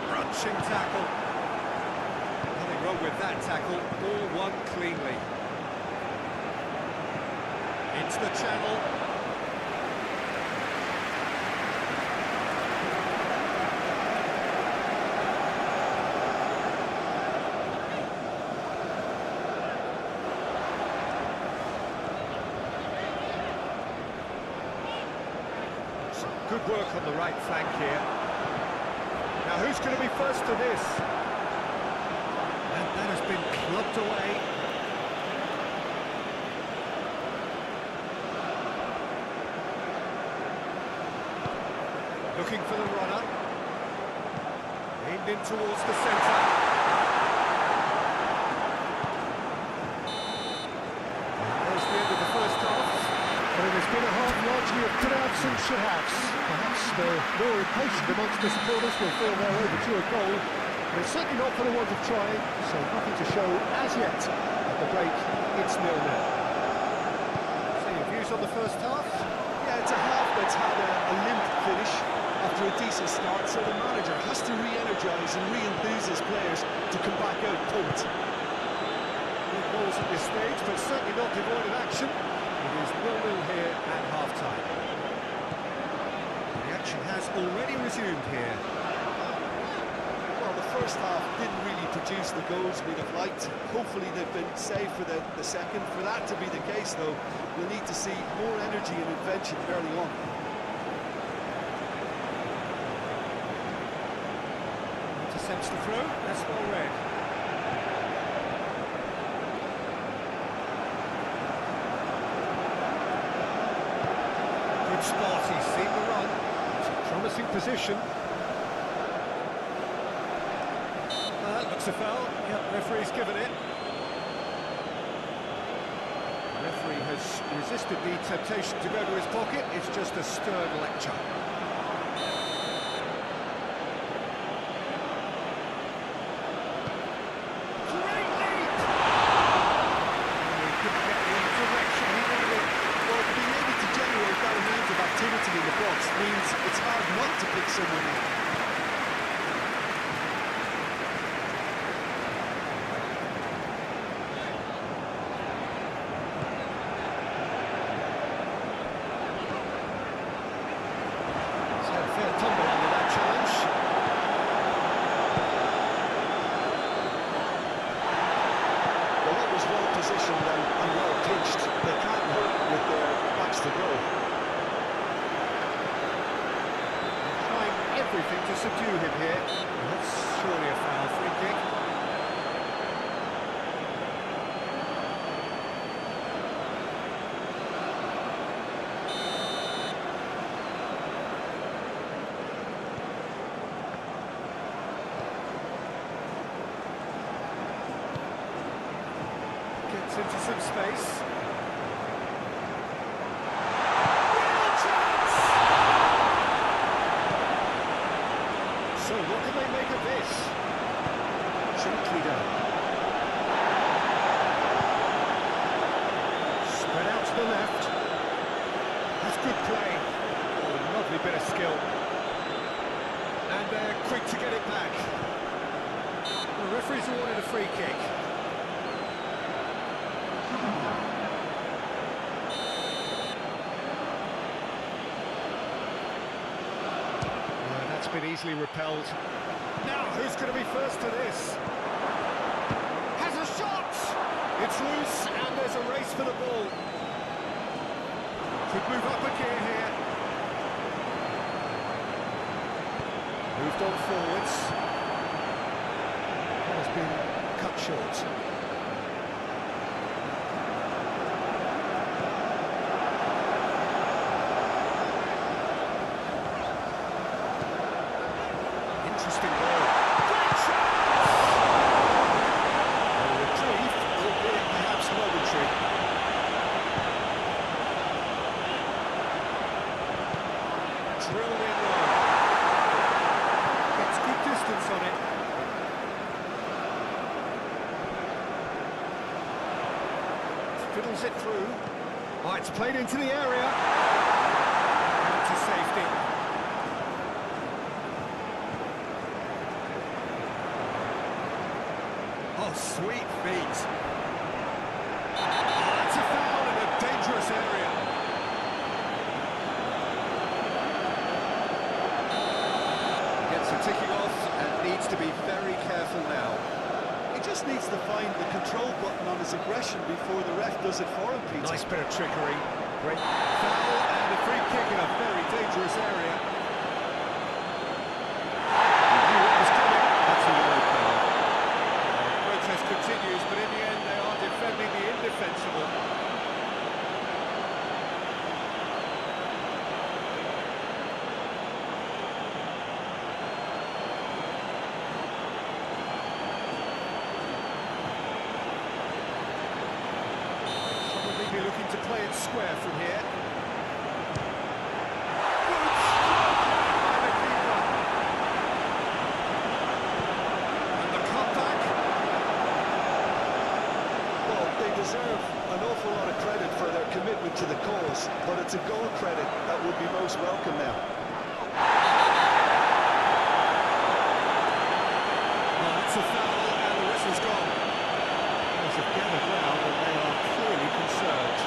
Crunching tackle. Nothing wrong with that tackle. Ball won cleanly. Into the channel. Some good work on the right flank here. Now who's going to be first to this? And that has been clubbed away. Looking for the runner. Aimed in towards the centre. There's the end of the first half. Well, it has been a half largely of could-haves and should-haves. Perhaps the more impatient amongst the supporters will feel they're overdue a goal, but it's certainly not for the want of trying, so nothing to show as yet. At the break, it's 0-0. So your views on the first half? Yeah, it's a half that's had a limp finish after a decent start, so the manager has to re-energise and re-enthuse his players to come back out pumped. Good balls at this stage, but certainly not devoid of action. It is 0-0 here at half-time. The action has already resumed here. Well, the first half didn't really produce the goals we'd have liked. Hopefully they've been saved for the second. For that to be the case, though, we'll need to see more energy and invention early on. Intercepts the throw, that's well read. Good spot, he's seen the run. It's a promising position. Looks a foul. Yep, referee's given it. The referee has resisted the temptation to go to his pocket. It's just a stern lecture. Great leap! He couldn't get the direction he needed. Well, being able to generate that amount of activity in the box means it's hard not to pick someone out. subdue him here. That's surely a foul. Free kick. Gets into some space. Real chance! So what can they make of this? Gently done. Spread out to the left. That's good play. Oh, lovely bit of skill. And they're quick to get it back. The referee's awarded a free kick. That's been easily repelled. Now, who's going to be first to this? Has a shot! It's loose, and there's a race for the ball. Could move up a gear here. Moved on forwards. That has been cut short. Interesting ball. Great chance! A retrieve, albeit perhaps momentary. Drilled in low. Gets good distance on it. Fiddles it through. Oh, it's played into the area. Out to safety. Oh, sweet feet. That's a foul in a dangerous area. Gets a ticking off and needs to be very careful now. He just needs to find the control button on his aggression before the ref does it for him, Peter. Nice bit of trickery. Great foul and a free kick in a very dangerous area. He knew it was coming. That's a yellow card. Protest continues, but in the end they are defending the indefensible. Probably be looking to play it square from here. Good strike by the keeper. And the cutback. Well, they deserve an awful lot of credit for their commitment to the cause, but it's a goal credit that would be most welcome now. Well, that's a foul, and the whistle's gone. Players have gathered round, and they are clearly concerned.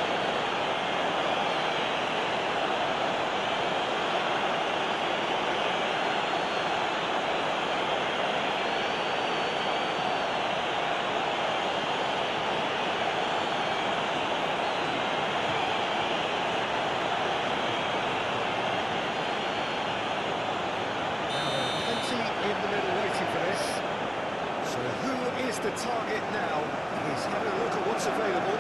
Plenty in the middle waiting for this. So who is the target now? He's having a look at what's available.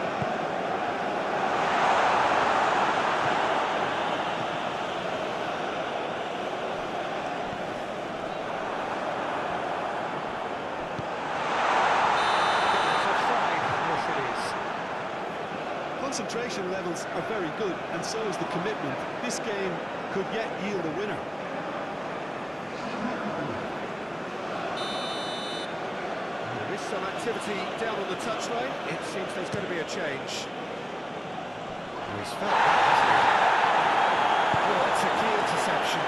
It's offside. Yes, it is. Concentration levels are very good, and so is the commitment. This game could yet yield a winner. There is some activity down on the touchline. It seems there's going to be a change. He's felt that, hasn't he? Well, that's a key interception.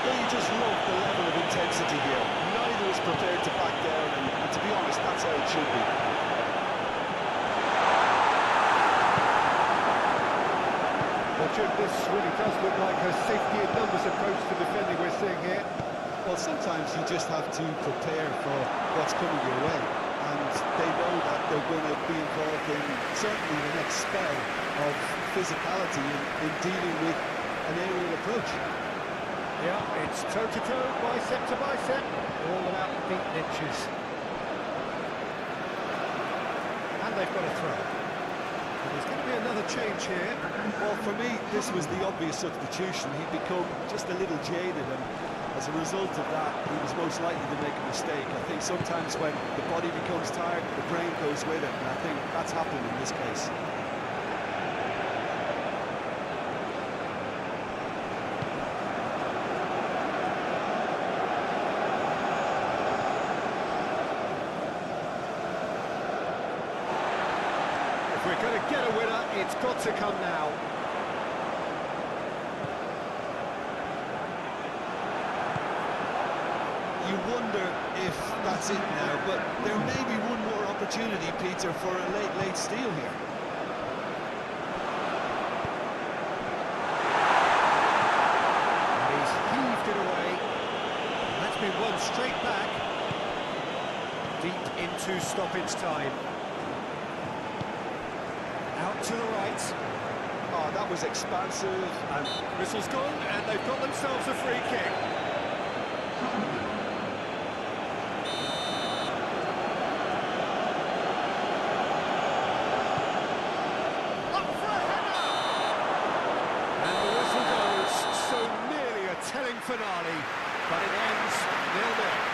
Well, you just love the level of intensity here. Neither is prepared to back down, and to be honest, that's how it should be. Well, Jim, this really does look like a safety in numbers approach to defending we're seeing here. Well, sometimes you just have to prepare for what's coming your way, and they know that they're going to be involved in certainly the next spell of physicality in dealing with an aerial approach. Yeah, it's toe-to-toe, bicep to bicep, all about the feet and inches. And they've got a throw. And there's going to be another change here. Well, for me, this was the obvious substitution. He'd become just a little jaded, and as a result of that, he was most likely to make a mistake. I think sometimes when the body becomes tired, the brain goes with it, and I think that's happened in this case. If we're going to get a winner, it's got to come now. You wonder if that's it now, but there may be one more opportunity, Peter, for a late steal here. And he's heaved it away. And that's been won straight back. Deep into stoppage time. Out to the right. Oh, that was expansive. And whistle's gone, and they've got themselves a free kick. Up for a header! And the whistle goes, so nearly a telling finale, but it ends 0-0.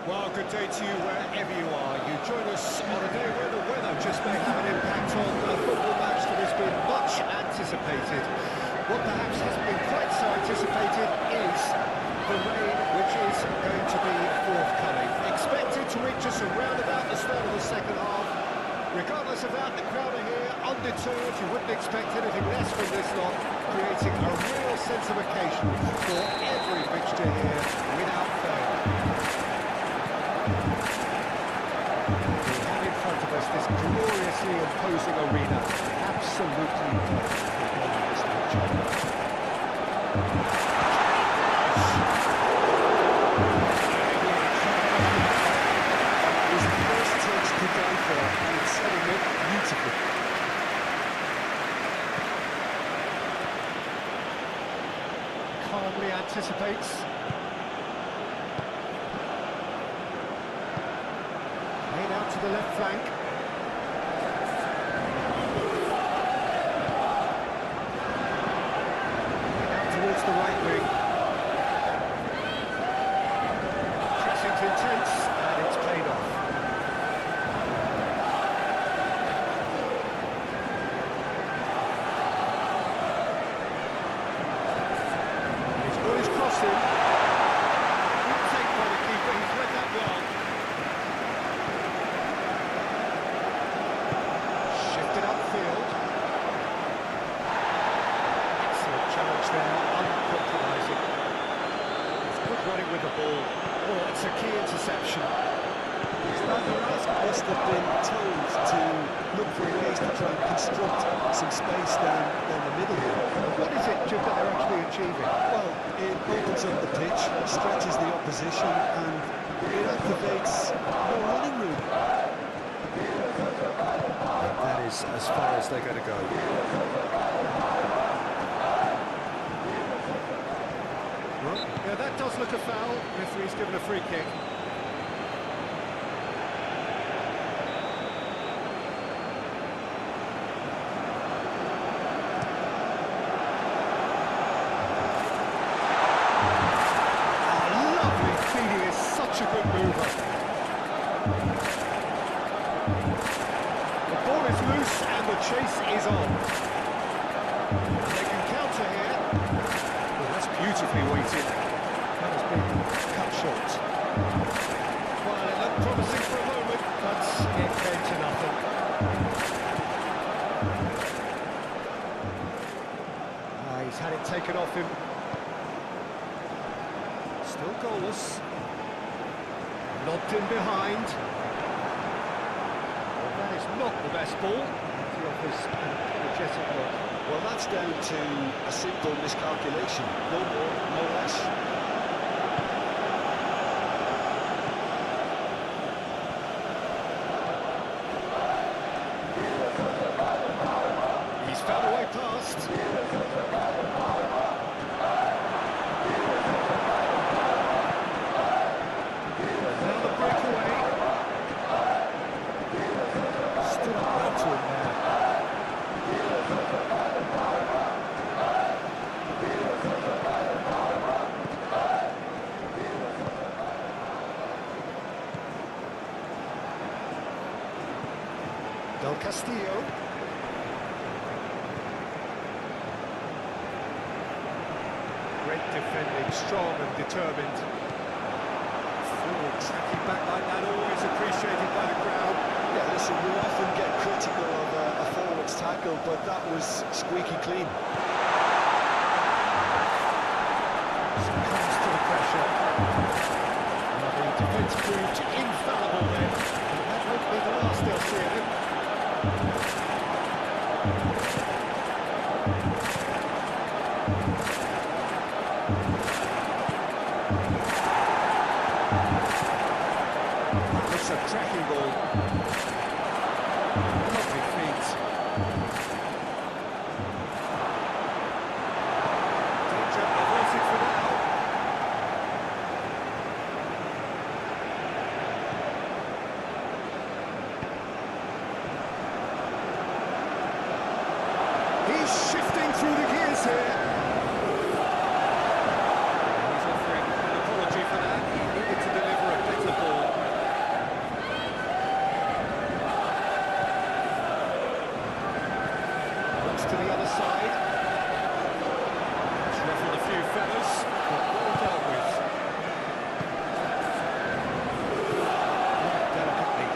Well, good day to you wherever you are. You join us on a day where the weather just may have an impact on a football match that has been much anticipated. What perhaps hasn't been quite so anticipated is the rain, which is going to be forthcoming. Expected to reach us around about the start of the second half. Regardless of that, the crowd are here, undeterred. You wouldn't expect anything less from this lot, creating a real sense of occasion for every fixture here without fail. We have in front of us this gloriously imposing arena, absolutely His first touch to go for, and it's setting up beautifully. calmly anticipates. Played out to the left flank. Played out towards the right wing. Pressing's intense, and it's played off. He's got his cross in. Good take by the keeper, he's read that well. Shifted upfield. Excellent challenge there, uncompromising. It's good running with the ball. Oh, it's a key interception. Standardized must have been told to look for ways to try and construct some space down the middle here. What is it, Jim, that they're actually achieving? Well, it opens up the pitch, stretches the opposition, and it activates more running room. That is as far as they're going to go. Yeah, that does look a foul. Referee's given a free kick. The ball is loose and the chase is on. And they can counter here. Well, that's beautifully weighted. That has been cut short. Well, it looked promising for a moment, but it came to nothing. He's had it taken off him. Still goalless. Lobbed in behind. Well, that is not the best ball. He offers an apologetic look. Well, that's down to a simple miscalculation. No more, no less. He's found a way past. Now the breakaway. Stood up well to him there. Del Castillo. Great defending, strong and determined. Forward tracking back like that, always appreciated by the crowd. Yeah, listen, we often get critical of a forward's tackle, but that was squeaky clean. Succumbs to the pressure. Well, the defence proved infallible then. And that won't be the last they'll see of him. It's a tracking ball. Lovely feet. Danger averted for now. He's shifting through the gears here. He's offering an apology for that. He needed to deliver a better ball. Looks to the other side. It's ruffled a few feathers, but well dealt with. Delicately.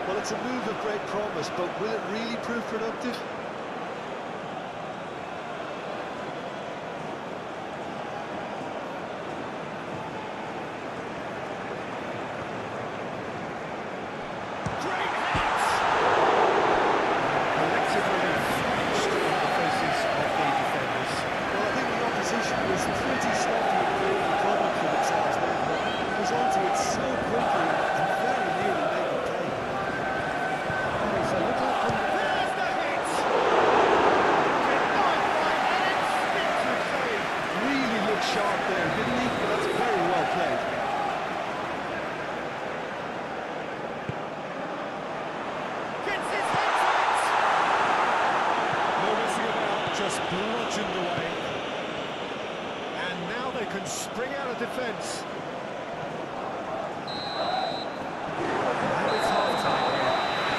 Well, it's a move of great promise, but will it really prove productive? Great hits! Collective relief struck the faces of the defenders. Well, I think the opposition was pretty sloppy in creating a problem for themselves there, but it was onto it so quickly and very nearly made them pay. There's a little... There's the hit! Denied by an instinctive save. Really looked sharp there, didn't he? But that's very well played. Gets his head to it! No messing about, just bludgeoned away. And now they can spring out of defence. And it's half-time here.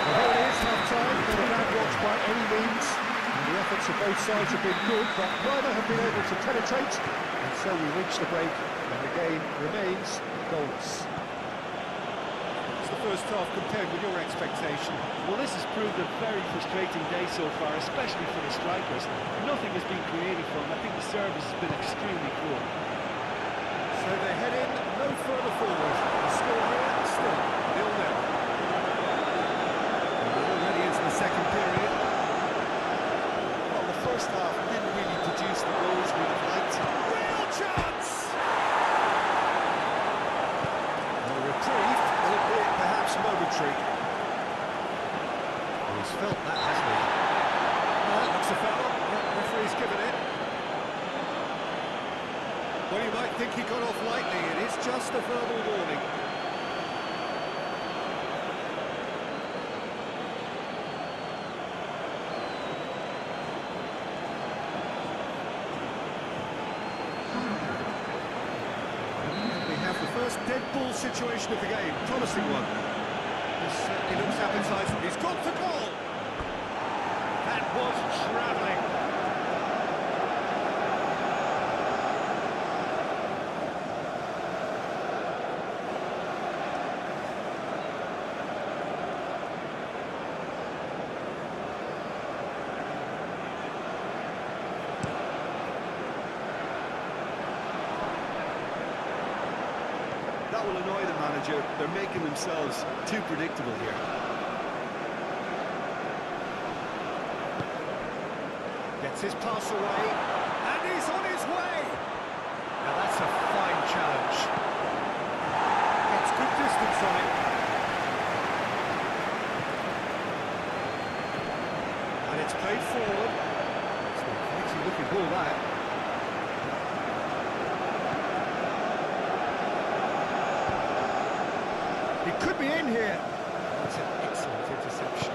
Well, here it is, half-time. Not a bad watch by any means. And the efforts of both sides have been good, but neither have been able to penetrate. And so we reach the break, and the game remains goalless. What's the first half compared with your expectation? Well, this has proved a very frustrating day so far, especially for the strikers. Nothing has been created for them. I think the service has been extremely poor. So they head in no further forward. The score here still 0-0. And we're already into the second period. Well, the first half didn't really produce the goals we'd have liked. Real chance! A reprieve, albeit perhaps momentary. Well, he's felt that, hasn't he? No, that looks a foul. Yeah, referee's given it. Well, you might think he got off lightly. It is just a verbal warning. And we have the first dead ball situation of the game. Promising one. certainly looks appetising. He's gone for goal. That was travelling. That will annoy the manager. They're making themselves too predictable here. Gets his pass away, and he's on his way. Now that's a fine challenge. Gets good distance on it. And it's played forward. It's a quite looking ball, that. He could be in here. That's an excellent interception.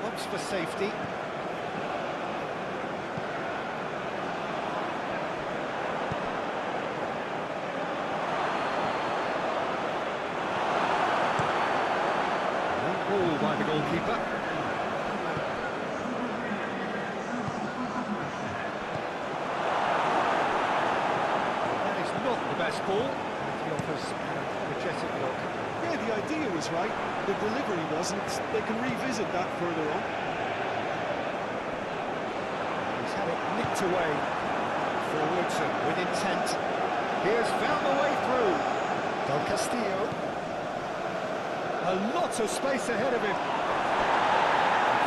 Opts for safety. Long ball by the goalkeeper. Best ball, he offers an apologetic look. Yeah, the idea was right. The delivery wasn't. They can revisit that further on. He's had it nicked away. Forwards and with intent. He has found the way through. Del Castillo. A lot of space ahead of him.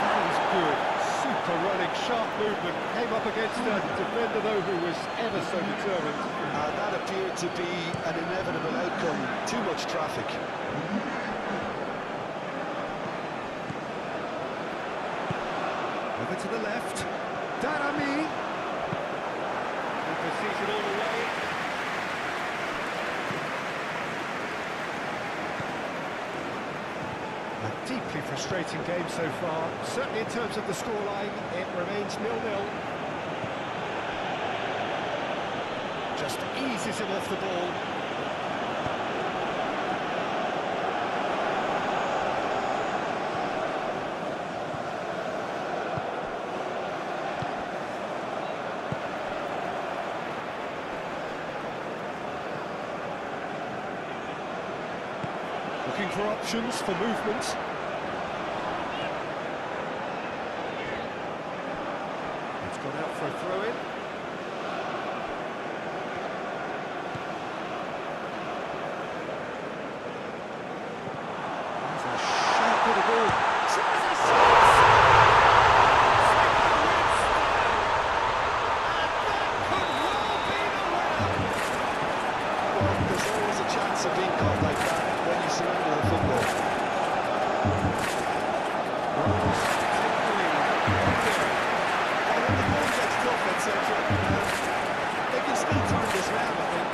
That was good. Super running, sharp movement. Came up against a defender though who was ever so determined. That appeared to be an inevitable outcome. Too much traffic. Over to the left. Darami. He proceeds it all the way. A deeply frustrating game so far. Certainly in terms of the scoreline, it remains 0-0. Just eases him off the ball. Looking for options for movement. It's gone out for a throw-in. Of being caught like that when you surrender the football. And when the ball gets tough, etc., they can still turn this round, I think.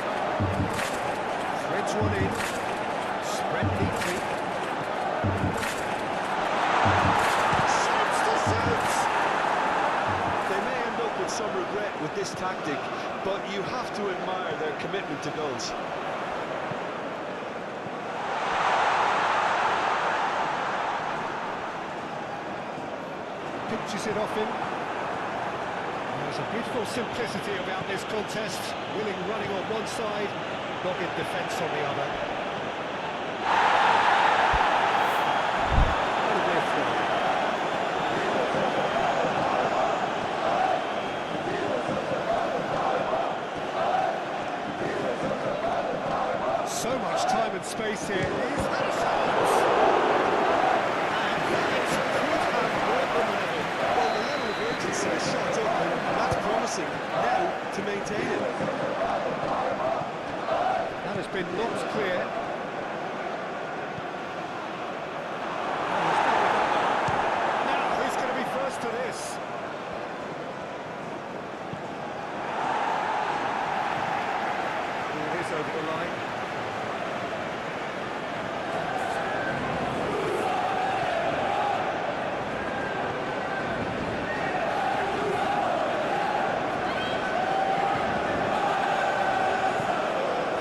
Threads one in. Spread neatly. Shoots to shoots! They may end up with some regret with this tactic, but you have to admire their commitment to goals. Pitches it off him. There's a beautiful simplicity about this contest. Willing running on one side, dogged defence on the other. That'll be a throw. So much time and space here. Is that a chance? Shot up, and that's promising now to maintain it. That has been lots clear. Now, who's going to be first to this? It is over the line.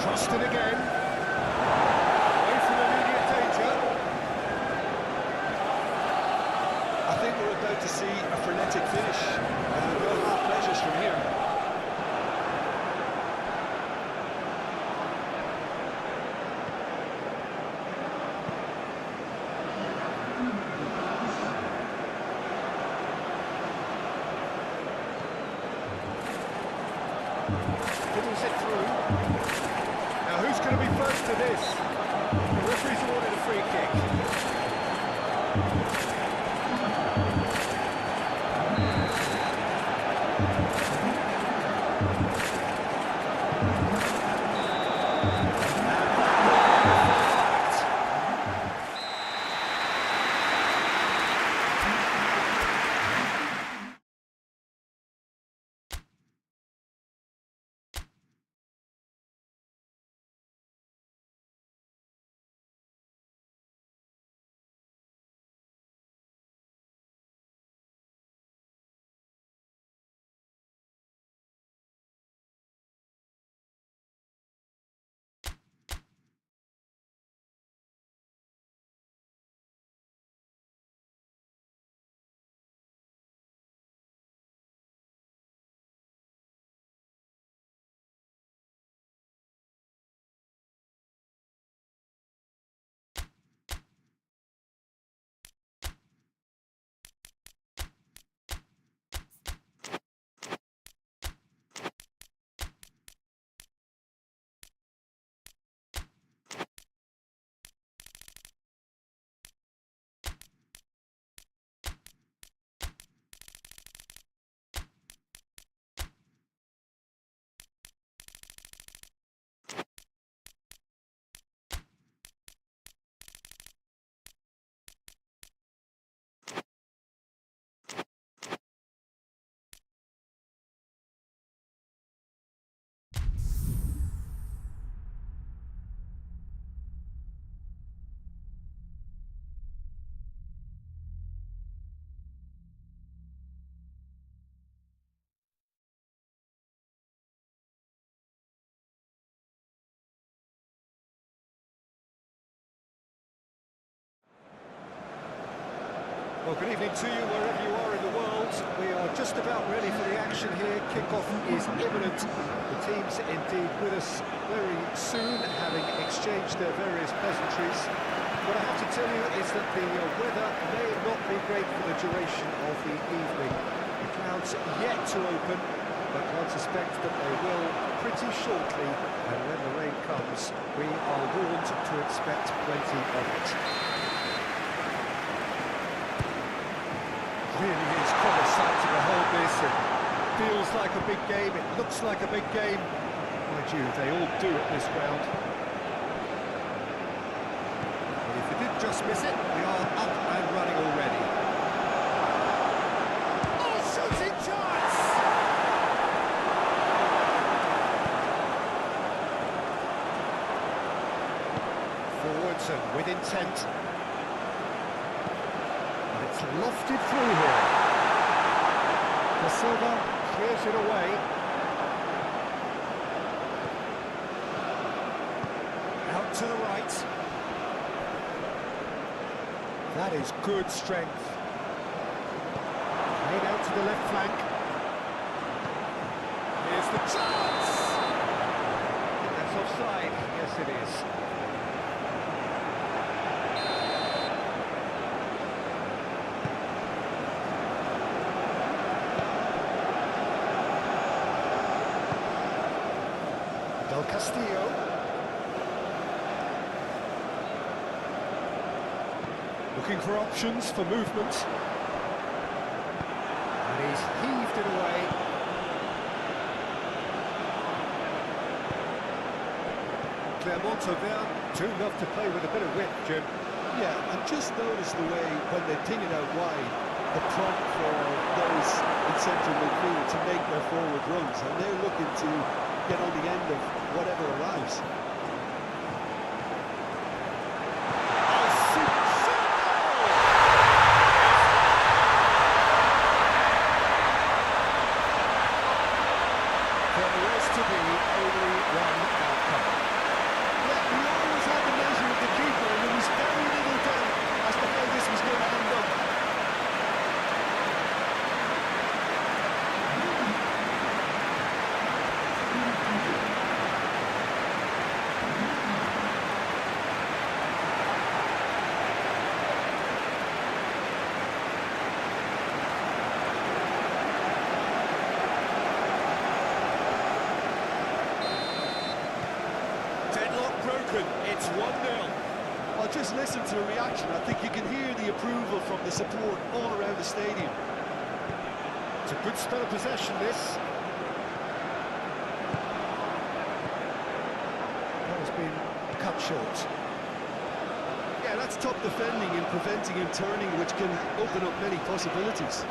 Crossed in again. Away from immediate danger. I think we're about to see a frenetic finish, and we'll have pleasures from here. Dribbles it through. Now who's going to be first to this? The referee's awarded a free kick. Well, good evening to you wherever you are in the world. We are just about ready for the action here. Kickoff is imminent. The teams indeed with us very soon, having exchanged their various pleasantries. What I have to tell you is that the weather may not be great for the duration of the evening. The clouds yet to open, but one suspects that they will pretty shortly. And when the rain comes, we are warned to expect plenty of it. Really is quite exciting to hold this. It feels like a big game, it looks like a big game. Mind you, they all do at this ground. But if you did just miss it, we are up and running already. Oh, shooting chance! Forwards and with intent. Lofted through here. Da Silva clears it away. Out to the right. That is good strength. Played out to the left flank. Here's the chance! That's offside. Yes, it is. Castillo. Looking for options for movement. And he's heaved it away. Clermont-Auvergne, too enough to play with a bit of width, Jim. Yeah, and just notice the way when they ting it out wide, the prompt for those in central midfield to make their forward runs, and they're looking to get on the end of whatever arrives. There was to be only one outcome. broken. It's 1-0. Well, just listen to the reaction. I think you can hear the approval from the support all around the stadium. It's a good spell of possession, this. That has been cut short. Yeah, that's top defending and preventing him turning, which can open up many possibilities.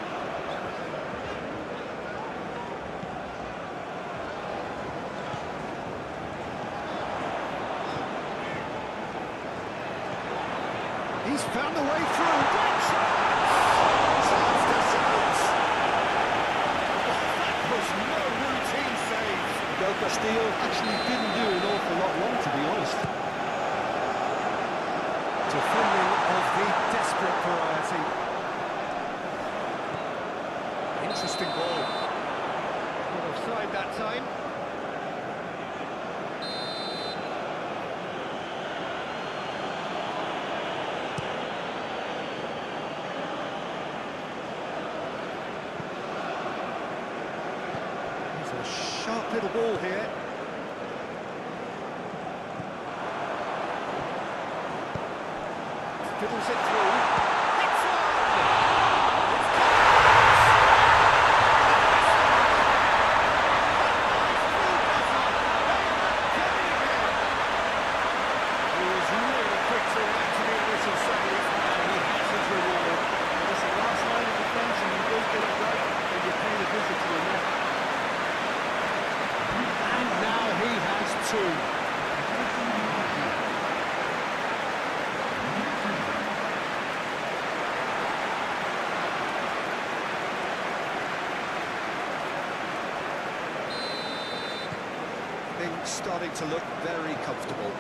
He's found the way through. Great chance! Chance to shoot! That was no routine save. Del Castillo actually didn't do an awful lot wrong, to be honest. Defending of the desperate variety. Interesting ball. Not offside that time. It's a sharp little ball here. Fiddles it through. It's on! It's he was really quick to react to the initial save, and he has his reward. It's the last line of defence, and you don't get it right, and you're paying a visit to your net. And now he has two. Things starting to look very comfortable.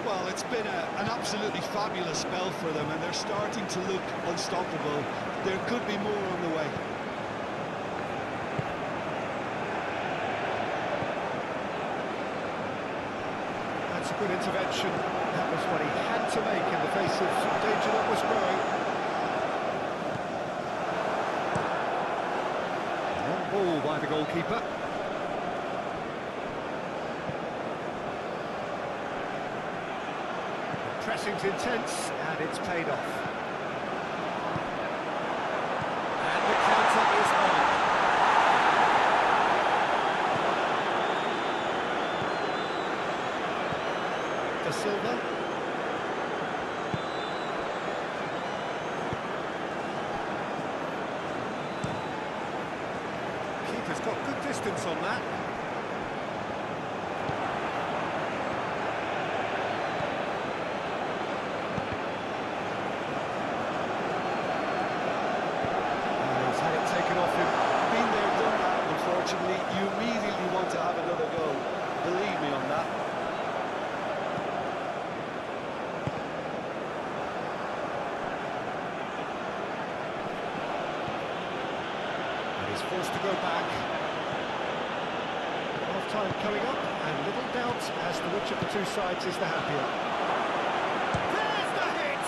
Well, it's been an absolutely fabulous spell for them, and they're starting to look unstoppable. There could be more on the way. That's a good intervention. That was what he had to make in the face of danger that was growing. Long ball by the goalkeeper. The pressing's intense, and it's paid off. And the counter is on. Da Silva. Keeper's got good distance on that. He's had it taken off him. Been there, done that, unfortunately. You immediately want to have another go. Believe me on that. He's forced to go back. Half-time coming up, and little doubt as to which of the two sides is the happier. There's the hit!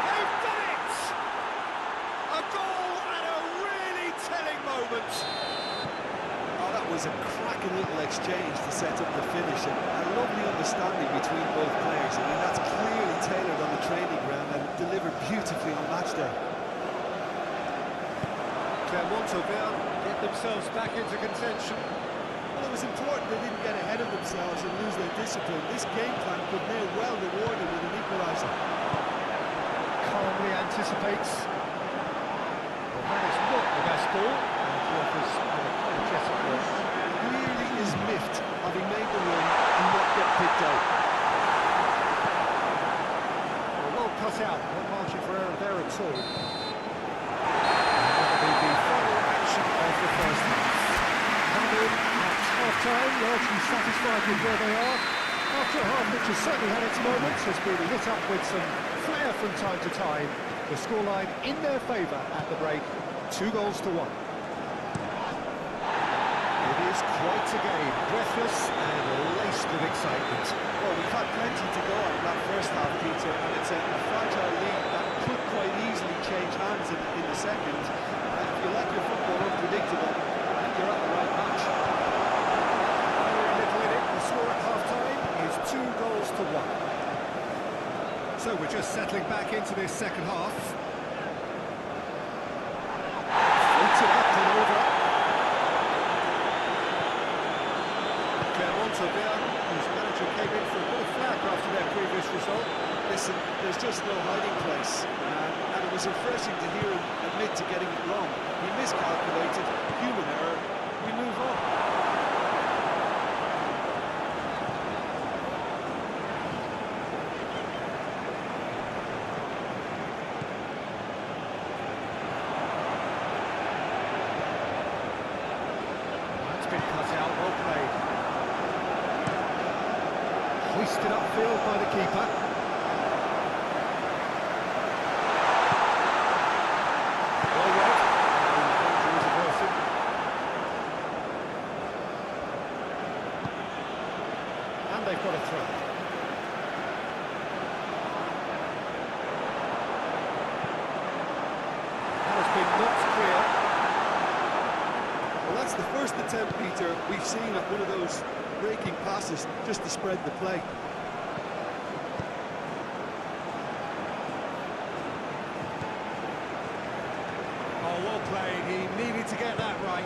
They've done it! A goal at a really telling moment. Oh, that was a cracking little exchange to set up the finish, and a lovely understanding between both players. I mean, that's clearly tailored on the training ground and delivered beautifully on match day. Clermont get themselves back into contention. Well, it was important they didn't get ahead of themselves and lose their discipline. This game plan could now well reward them with an equaliser. Calmly anticipates. Well, that is not the best ball, and he offers an apologetic one. Really is miffed having made the run and not get picked out. Well cut out, no margin for error there at all. The final action of the first half. Come in at half-time, largely satisfied with where they are. After a half which has certainly had its moments, has been lit up with some flair from time to time. The scoreline in their favour at the break, 2-1. It is quite a game, breathless and laced with excitement. Well, we've had plenty to go on in that first half, Peter, and it's a fragile league that could quite easily change hands in the second. If you like your football unpredictable, I think you're at the right match. Very little in it. The score at half-time is 2-1. So we're just settling back into this second half. Floats it up and over. Clermont there, whose manager came in for a bit of flack after their previous result. Listen, there's just no hiding place, and it was refreshing to hear him admit to getting it wrong. He miscalculated, human error, we move on. That's been cut out, well played. Hoisted upfield by the keeper. And they've got a throw. That has been knocked clear. Well, that's the first attempt, Peter, we've seen at one of those breaking passes just to spread the play. Oh, well played. He needed to get that right.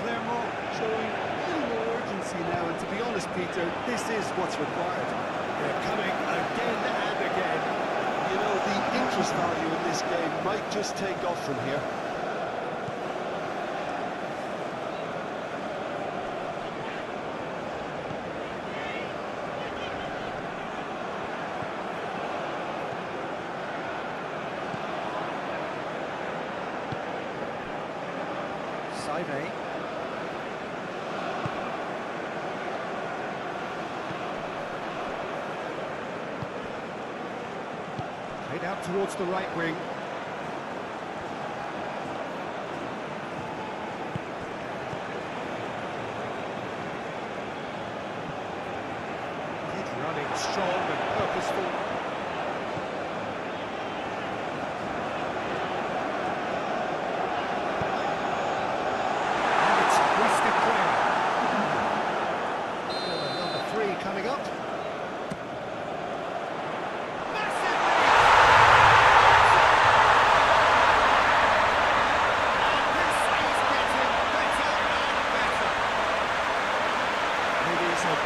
Clermont showing a little more urgency now, and to be honest, Peter, this is what's required. They're coming again and again. You know, the interest value in this game might just take off from here. Saive. Played out towards the right wing. Good running, strong and purposeful. Coming up.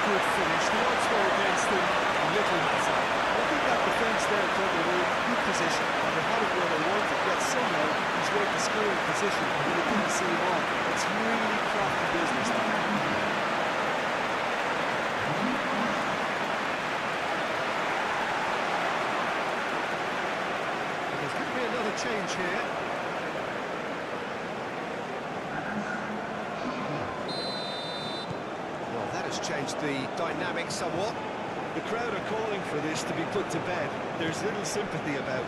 Good finish. The odds were against them a little matter. I think that defence there from the road, good position. They had it where they wanted, yet somehow he's right to scoring position, and it didn't see him on. It's really crafty business now. There's going to be another change here. Well, that has changed the dynamic somewhat. The crowd are calling for this to be put to bed. There's little sympathy about.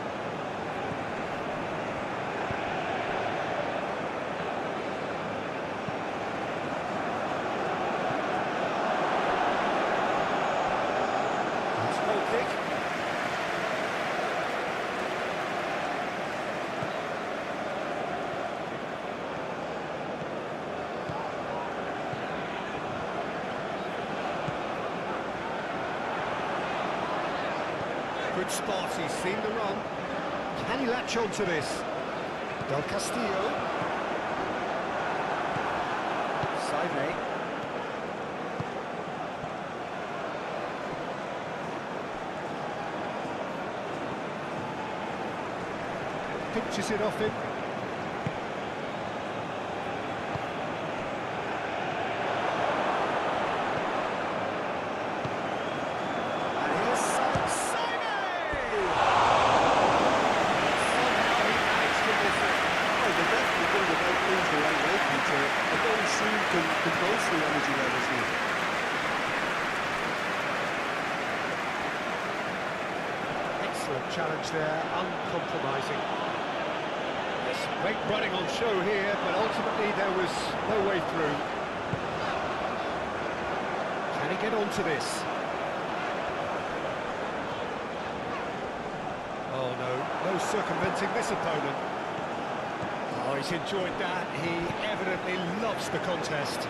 It's a goal kick. Good spot, he's seen the run. Can he latch on to this? Del Castillo. Saive. Pinches it off him. Excellent challenge there, uncompromising. There's some great running on show here, but ultimately there was no way through. Can he get onto this? Oh no, no circumventing this opponent. Oh, he's enjoyed that. He evidently loves the contest.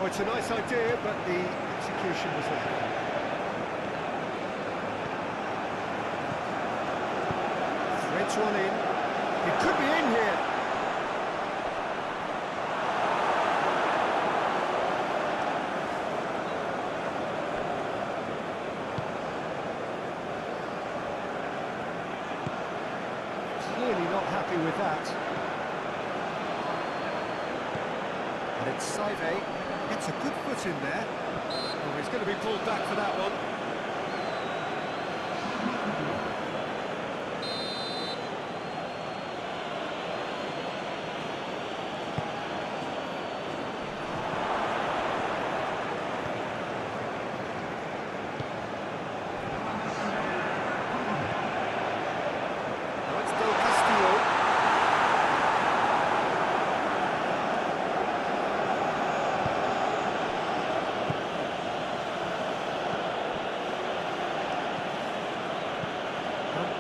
Oh, it's a nice idea, but the execution was there. gets one in. It could be in here. Clearly not happy with that. And it's Saive. Gets a good foot in there. Oh, he's going to be pulled back for that one.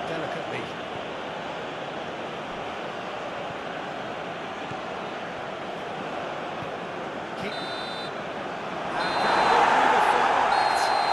Delicately. Keep. And that will be the final act.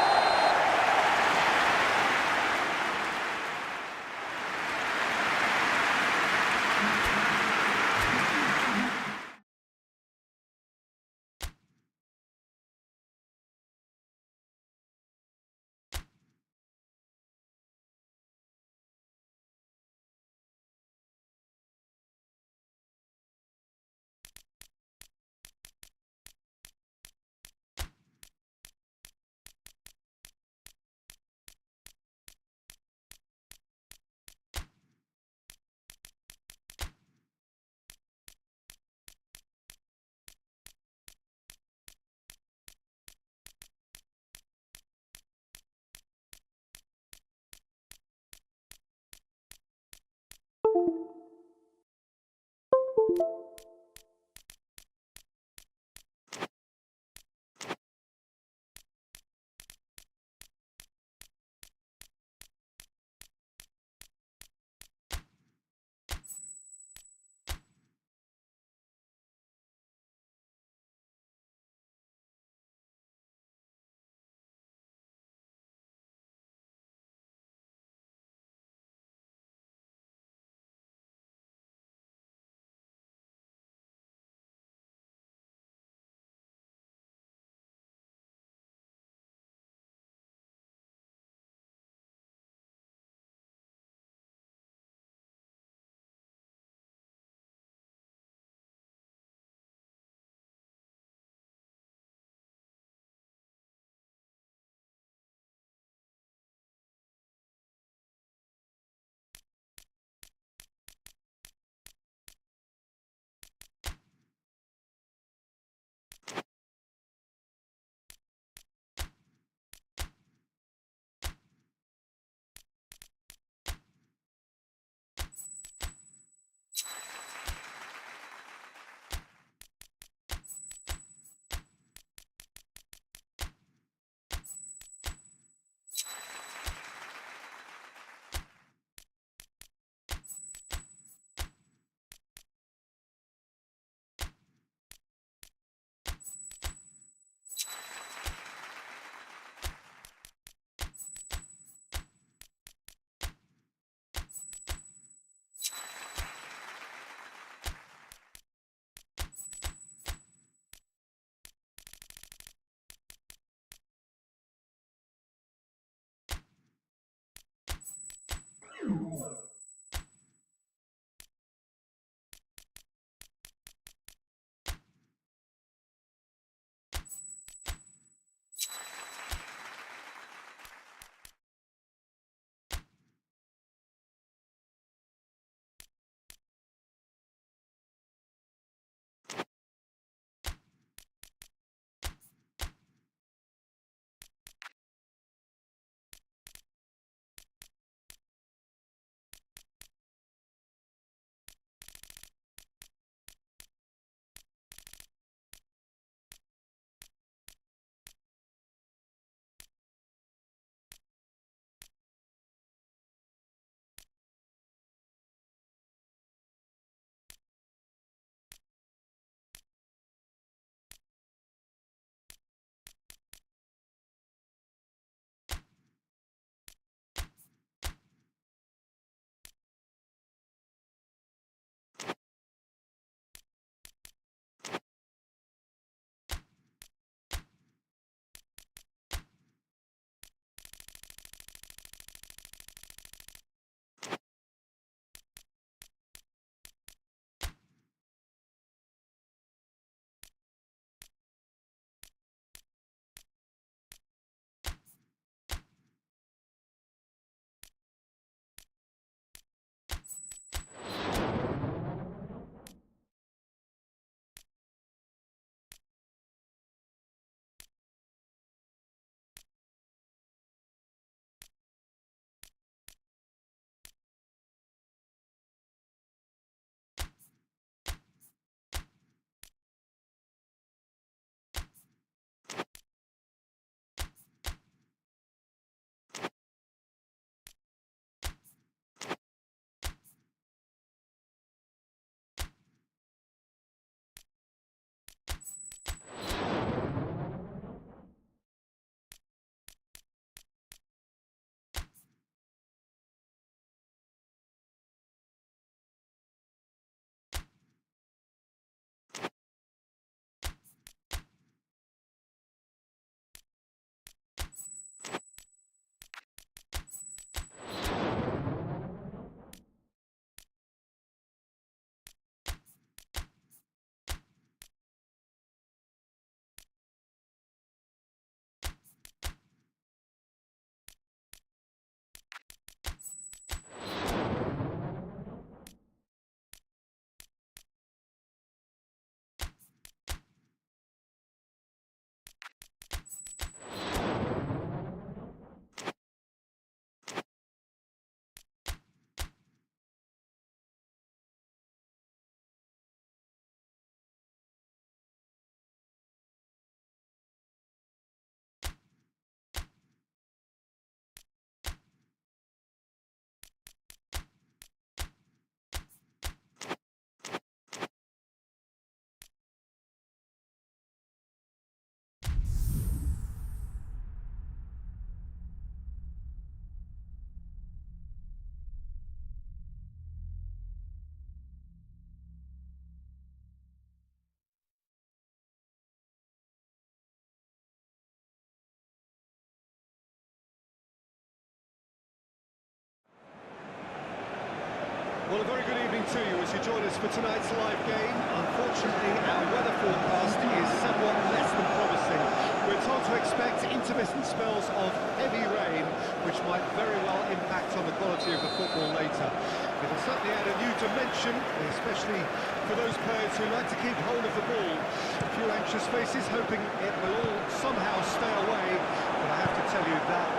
Well, a very good evening to you as you join us for tonight's live game. Unfortunately, our weather forecast is somewhat less than promising. We're told to expect intermittent spells of heavy rain, which might very well impact on the quality of the football later. It'll certainly add a new dimension, especially for those players who like to keep hold of the ball. A few anxious faces hoping it will all somehow stay away, but I have to tell you that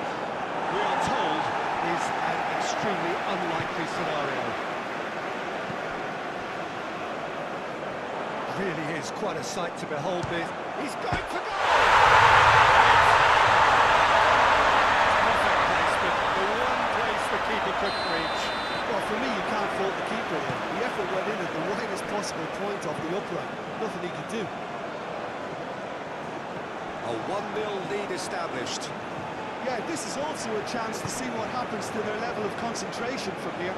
we are told is an extremely unlikely scenario. Really is quite a sight to behold this. He's going to go! Perfect placement, the one place the keeper couldn't reach. Well, for me, you can't fault the keeper there. The effort went in at the widest possible point off the upright. Nothing he could do. A 1-0 lead established. Yeah, this is also a chance to see what happens to their level of concentration from here.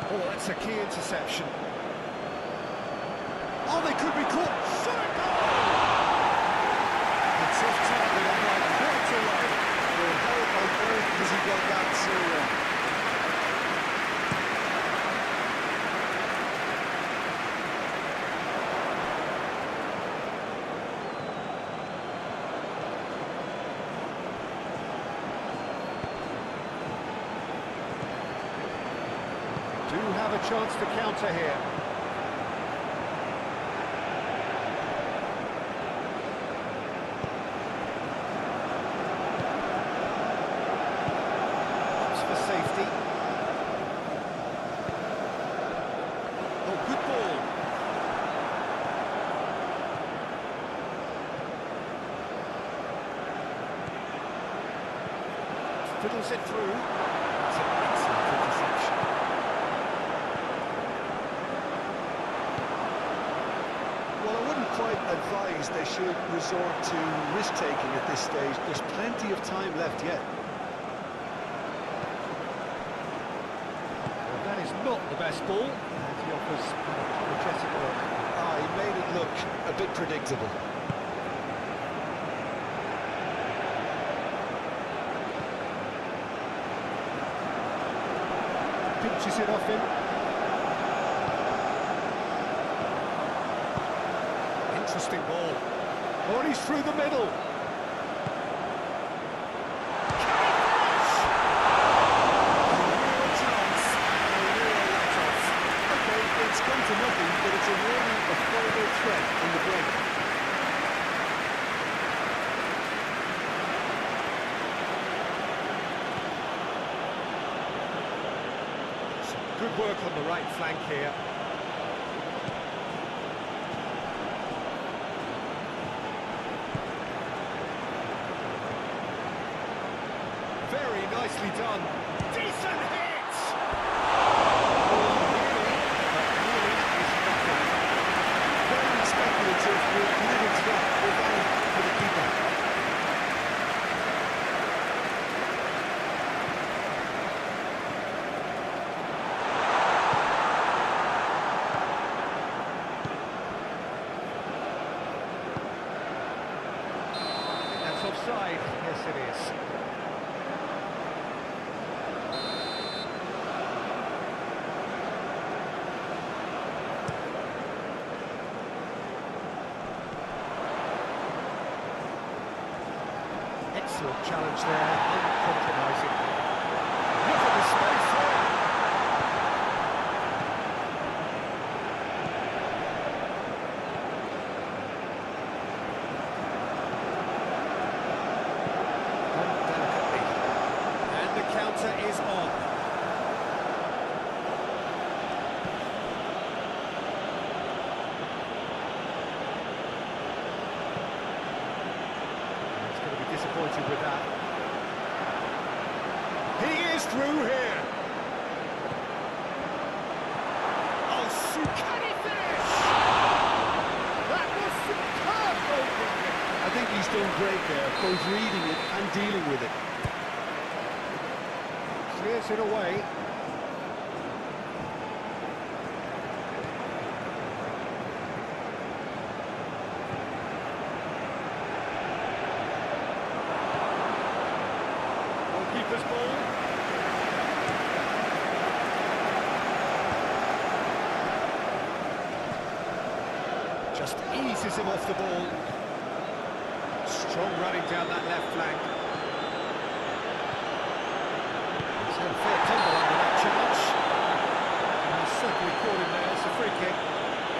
Oh, that's a key interception. Oh, they could be caught. Shot it goal! It's off target and like quite away. Well, how on earth has he got that so wrong? Do have a chance to counter here. Ups for safety. Oh, good ball. Fiddles it through. That's an excellent interception. Quite advised they should resort to risk-taking at this stage. There's plenty of time left yet. Well, that is not the best ball, and he offers an apologetic look. He made it look a bit predictable. Pinches it off him. Interesting ball. Oh, and he's through the middle. Okay, it's come to nothing, but it's a warning of further threat in the break. Good work on the right flank here. Very nicely done. Decent hit! Really is nothing. Very speculative with little threat, if any, for the keeper. That's offside. Yes, it is. Excellent challenge there, uncompromising. Look at the space there. Done delicately. And the counter is on. Disappointed with that. He is through here. Oh, can he finish? That was superb goalkeeping. I think he's done great there, both reading it and dealing with it. clears it away. Goalkeeper's ball. Just eases him off the ball. Strong running down that left flank. He's had a fair tumble under that charge. And he's certainly caught him there. It's a free kick.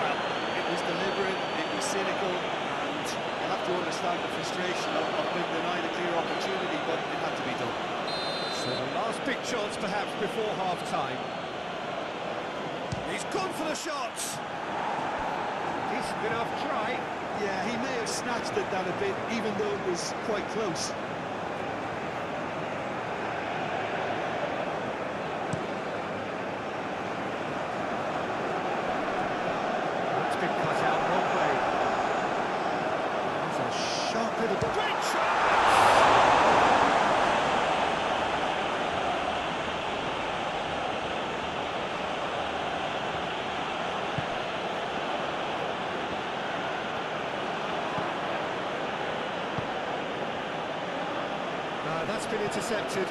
Well, it was deliberate, it was cynical, and you have to understand the frustration of being denied a clear opportunity, but it had to be done. So the last big chance perhaps before half-time. He's gone for the shots. Decent enough try. Yeah, he may have snatched at that a bit, even though it was quite close. It's been cut out wrong way. That's a sharp little great shot. That's been intercepted.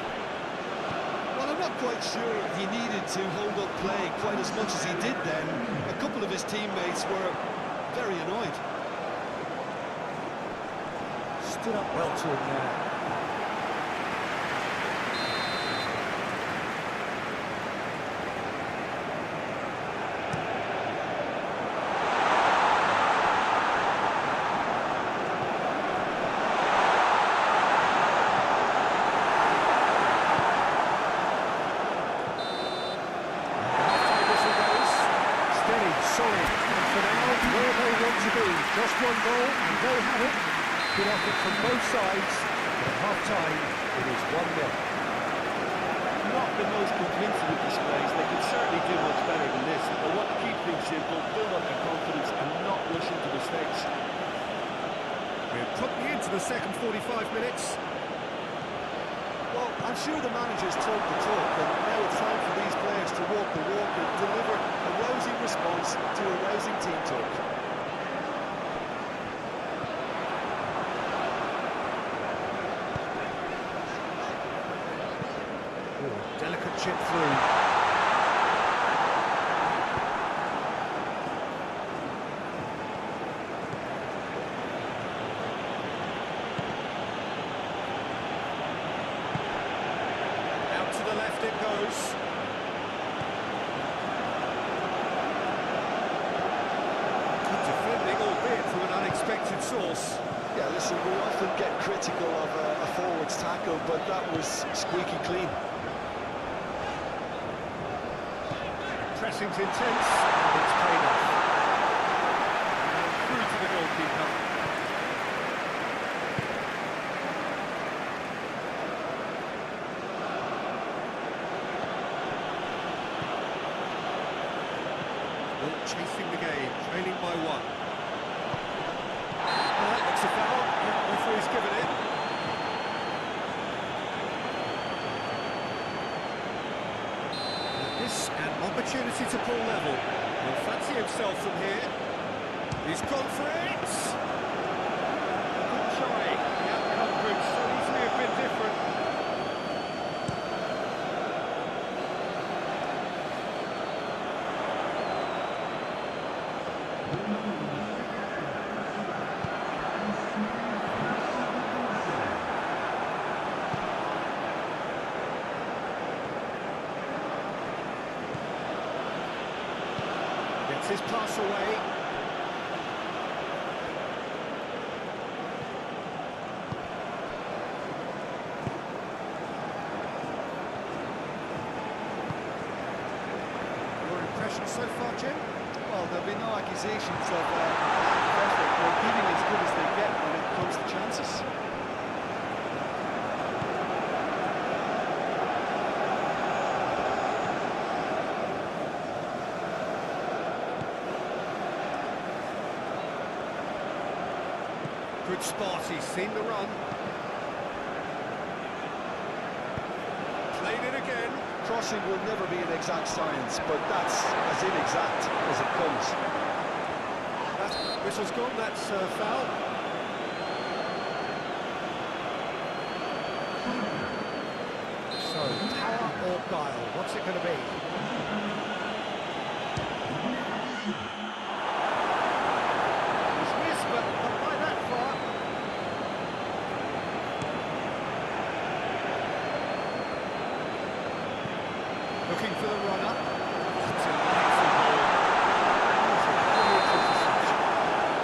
Well, I'm not quite sure he needed to hold up play quite as much as he did then. A couple of his teammates were very annoyed. Stood up well to him there. Solid, and for now, where they want to be. Just one goal, and they have it. Good effort from both sides, but at half-time, it is 1-0. Not the most convincing of displays. They could certainly do much better than this. They want to keep things simple, build up their confidence, and not rush into mistakes. We're probably into the second 45 minutes. Well, I'm sure the manager's talked the talk, and now it's time for these players to walk the walk and deliver a rousing response to a rousing team talk. Oh, delicate chip through. Left it goes. Good defending, albeit from an unexpected source. Yeah, listen, we often get critical of a forward's tackle, but that was squeaky clean. Pressing's intense, and it's paid off. And through to the goalkeeper. Chasing the game, trailing by 1. Well, that looks a foul. Referee's given it. This an opportunity to pull level. He'll fancy himself from here. He's gone for it. Good try. The outcome could so easily have been different. Gets his pass away. Your impression so far, Jim? Well, there'll be no accusations of lack of effort. They're giving as good as they get when it comes to chances. Good spot, he's seen the run. Played it again. Crossing will never be an exact science, but that's as inexact as it comes. That whistle's gone, that's foul. So, power or guile, what's it going to be? He's missed, but not by that far. Looking for the runner. It's a beautiful ball. It's a brilliant interception.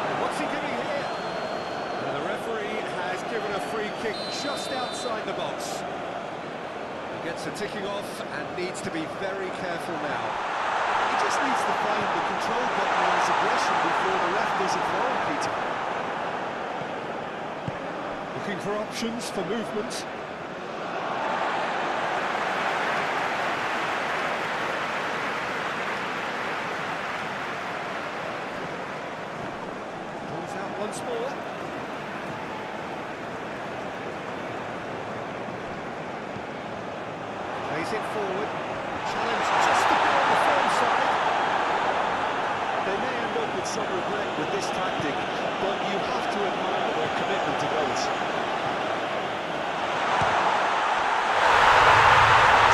And what's he doing here? And the referee has given a free kick just outside the box. He gets the ticking off and needs to be very careful now. He just needs to find the control button on his aggression before the ref does it for him, Peter. Looking for options for movement. Pulls out once more. Plays it forward. Challenge just to be on the firm side. They may end up with some regret with this tactic, but you have to admire their commitment to goals.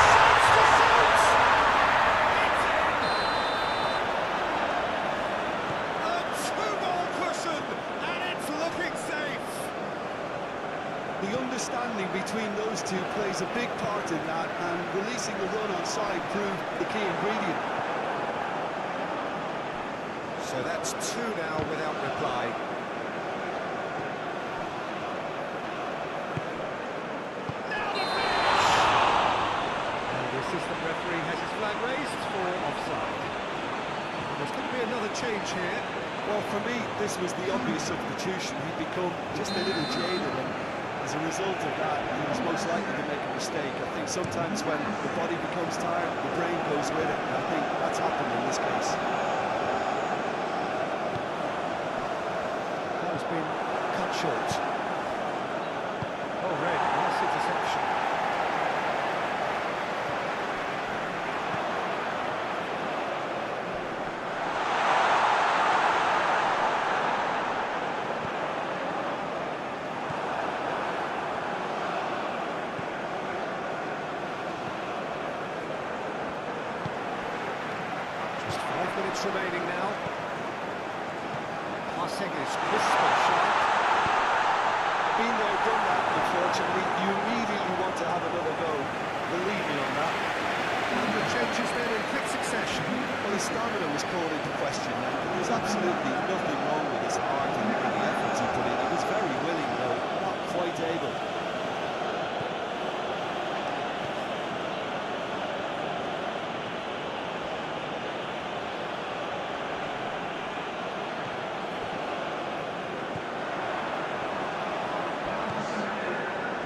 Shoots to shoot! It's in! A two-goal cushion, and it's looking safe. The understanding between those two plays a big part in that, and releasing the run on side proved the key ingredient. So that's two now without reply. Now the finish! And the assistant referee has his flag raised for offside. There's going to be another change here. Well, for me, this was the obvious substitution. He'd become just a little jaded, and as a result of that, he was most likely to make a mistake. I think sometimes when the body becomes tired, the brain goes with it, and I think that's happened in this case. That has been cut short. Oh, red, nice interception. Just 5 minutes remaining now. Passing is crisp and sharp. Been there, done that, unfortunately. You immediately want to have another go. Believe me on that. And the changes then in quick succession. Well, his stamina was called into question, and there's absolutely nothing wrong with his heart and the efforts he put in. He was very willing, though, not quite able.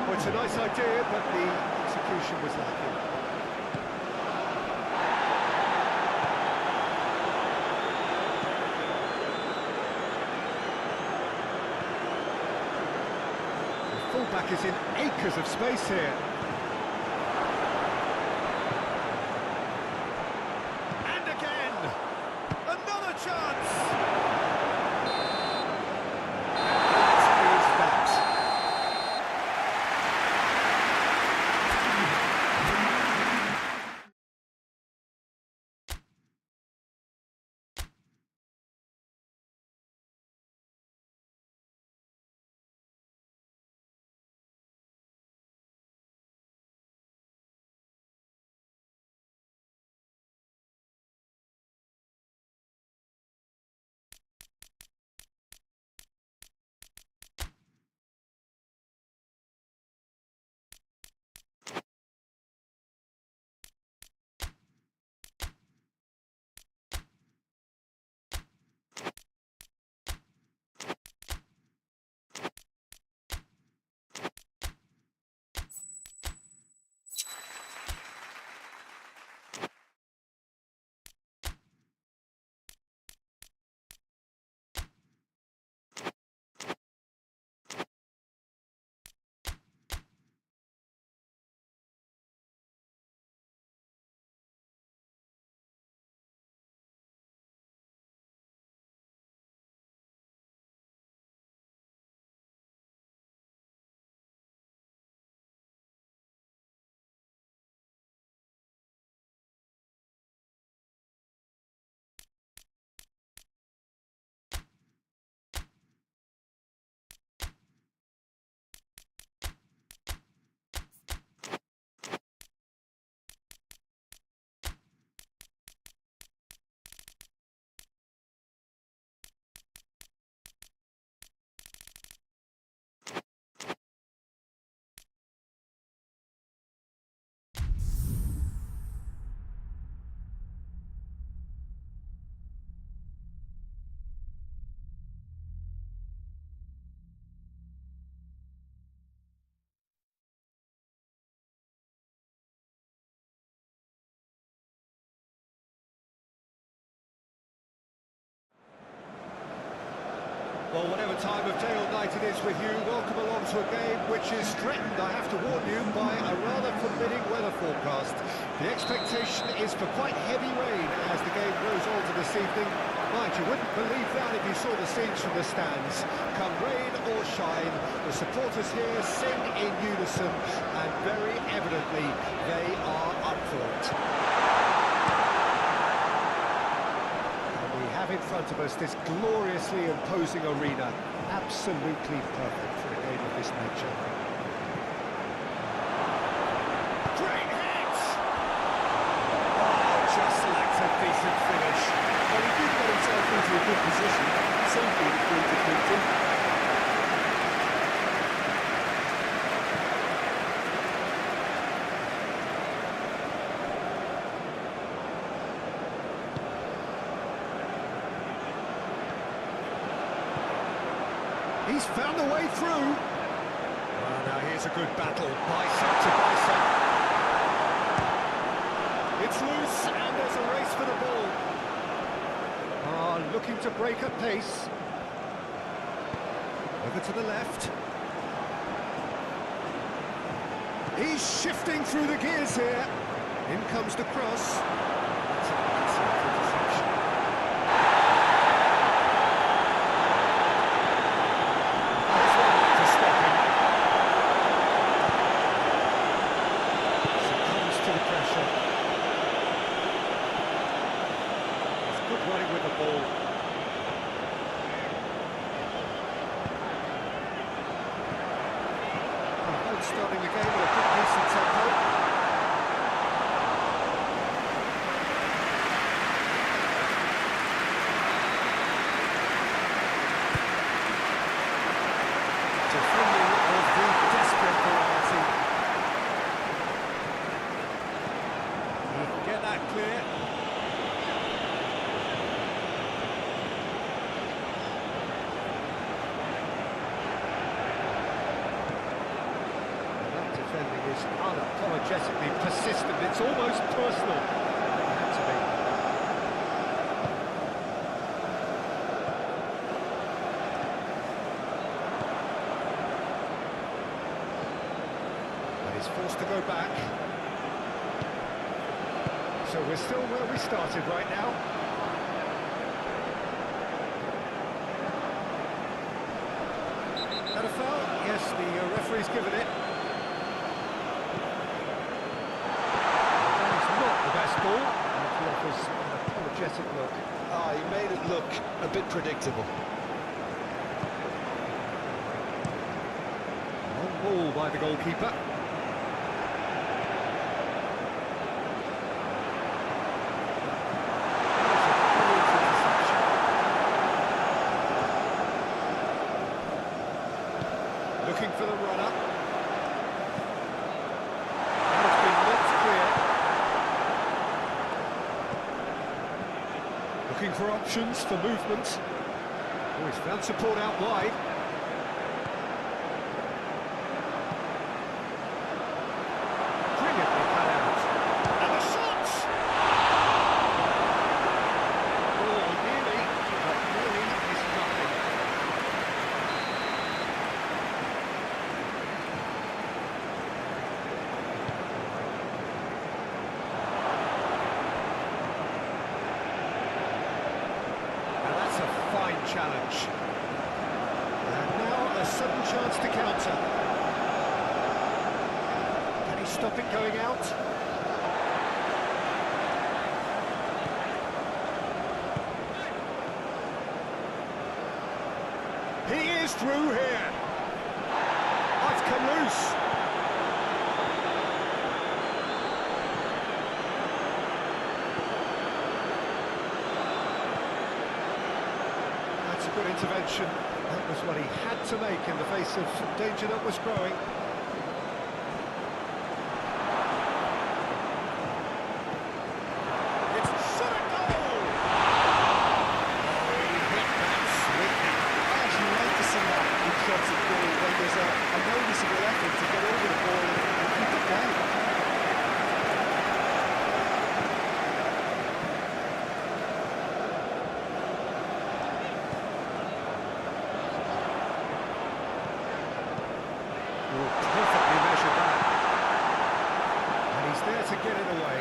Well, it's a nice idea, but the execution was lacking. The fullback is in acres of space here. Well, whatever time of day or night it is with you, welcome along to a game which is threatened, I have to warn you, by a rather forbidding weather forecast. The expectation is for quite heavy rain as the game grows on to this evening. Mind, you wouldn't believe that if you saw the scenes from the stands. Come rain or shine, the supporters here sing in unison, and very evidently they are up for it. Have in front of us this gloriously imposing arena, absolutely perfect for a game of this nature. Great hit! Oh, just lacks a decent finish. Well, he did get himself into a good position. Simply the free to keep him. He's found a way through. Well, now here's a good battle, bicep to bicep. It's loose, and there's a race for the ball. Looking to break at pace. Over to the left. He's shifting through the gears here. In comes the cross. That's an excellent interception. Running with the ball. Both starting the game with a pretty decent tempo. Defending of the desperate variety. He can get that clear. Is unapologetically persistent. It's almost personal. It had to be. But he's forced to go back. So we're still where we started right now. That a foul? Yes, the referee's given it. Ball, and he offers an apologetic look. He made it look a bit predictable. Long ball by the goalkeeper. Looking for the runner. Looking for options for movement. Oh, he's found support out wide. Brilliantly cut out. And the shot! Oh, nearly, but nearly is nothing. Challenge. And now a sudden chance to counter. Can he stop it going out? He is through here. Oh, it's come loose. Good intervention. That was what he had to make in the face of some danger that was growing. It's shot a goal! Oh, he hit that sweetly. I actually like to see that in shots of goal when there's a noticeable effort to get over the ball and keep it down. Oh, perfectly measured that. And he's there to get it away.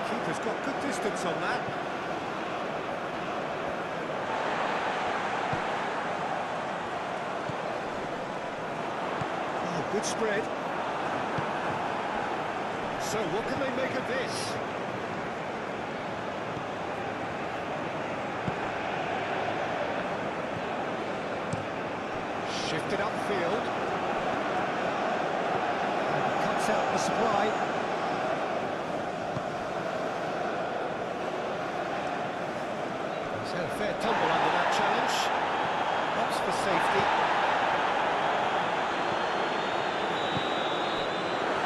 Keeper's got good distance on that. Oh, good spread. So what can they make of this? Shifted upfield. And cuts out the supply. He's had a fair tumble under that challenge. Opts for safety.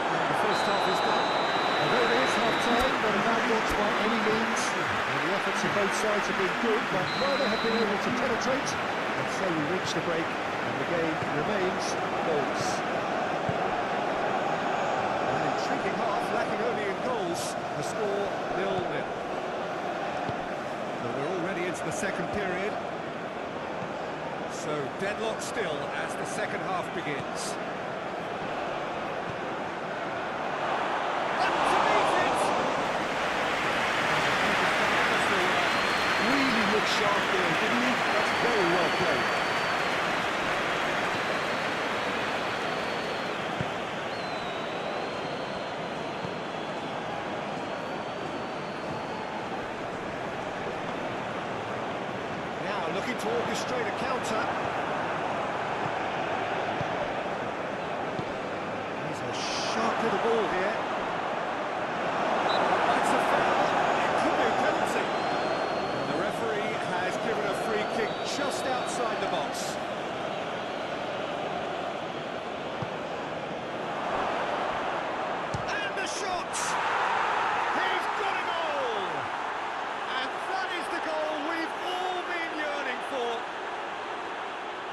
And the first half is done. Although it is half-time, not a bad watch by any means. And the efforts of both sides have been good, but neither have been able to penetrate. And so we reach the break, and the game remains goals. An intriguing half, lacking only in goals. The score 0-0. But we're already into the second period. So deadlock still as the second half begins. Sharp there, didn't he? That's very well played. Now looking to orchestrate a counter. He's a sharp little ball here. That's a foul. It could be a penalty. The referee has given a free kick just outside the box. And the shot! He's got it all! And that is the goal we've all been yearning for.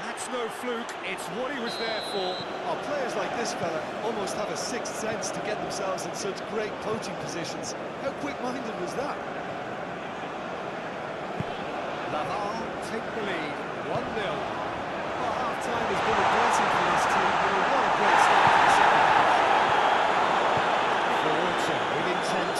That's no fluke, it's what he was there for. Oh, players like this fella almost have a sixth sense to get themselves in such great poaching positions. How quick-minded was that? Laval take the lead, 1-0. Well, half-time has been a blessing for this team. What a great start to the second half. Forwards with intent.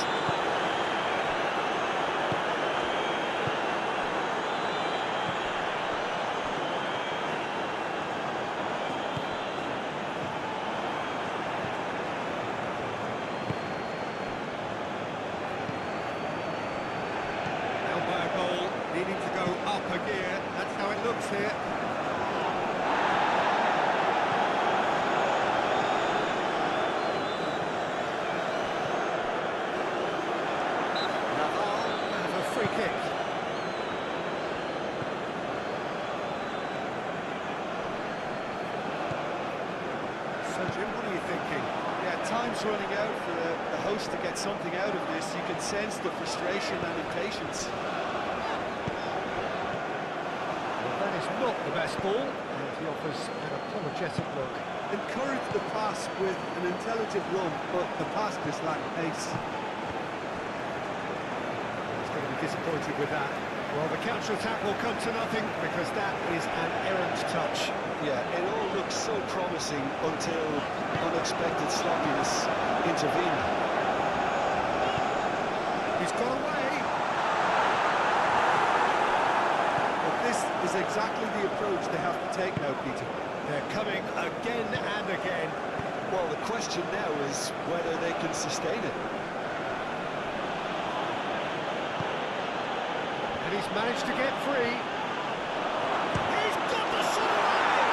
Elbow goal, needing to go up a gear. That's how it looks here. Free kick. So Jim, what are you thinking? Yeah, time's running out for the host to get something out of this. You can sense the frustration and impatience. Well, that is not the best ball, and he offers an apologetic look. Encourage the pass with an intelligent run, but the pass just lacked pace. Disappointed with that. Well, the counter-attack will come to nothing because that is an errant touch. Yeah, it all looked so promising until unexpected sloppiness intervened. He's got away. But this is exactly the approach they have to take now, Peter. They're coming again and again. Well, the question now is whether they can sustain it. He's managed to get free. He's got the shot away!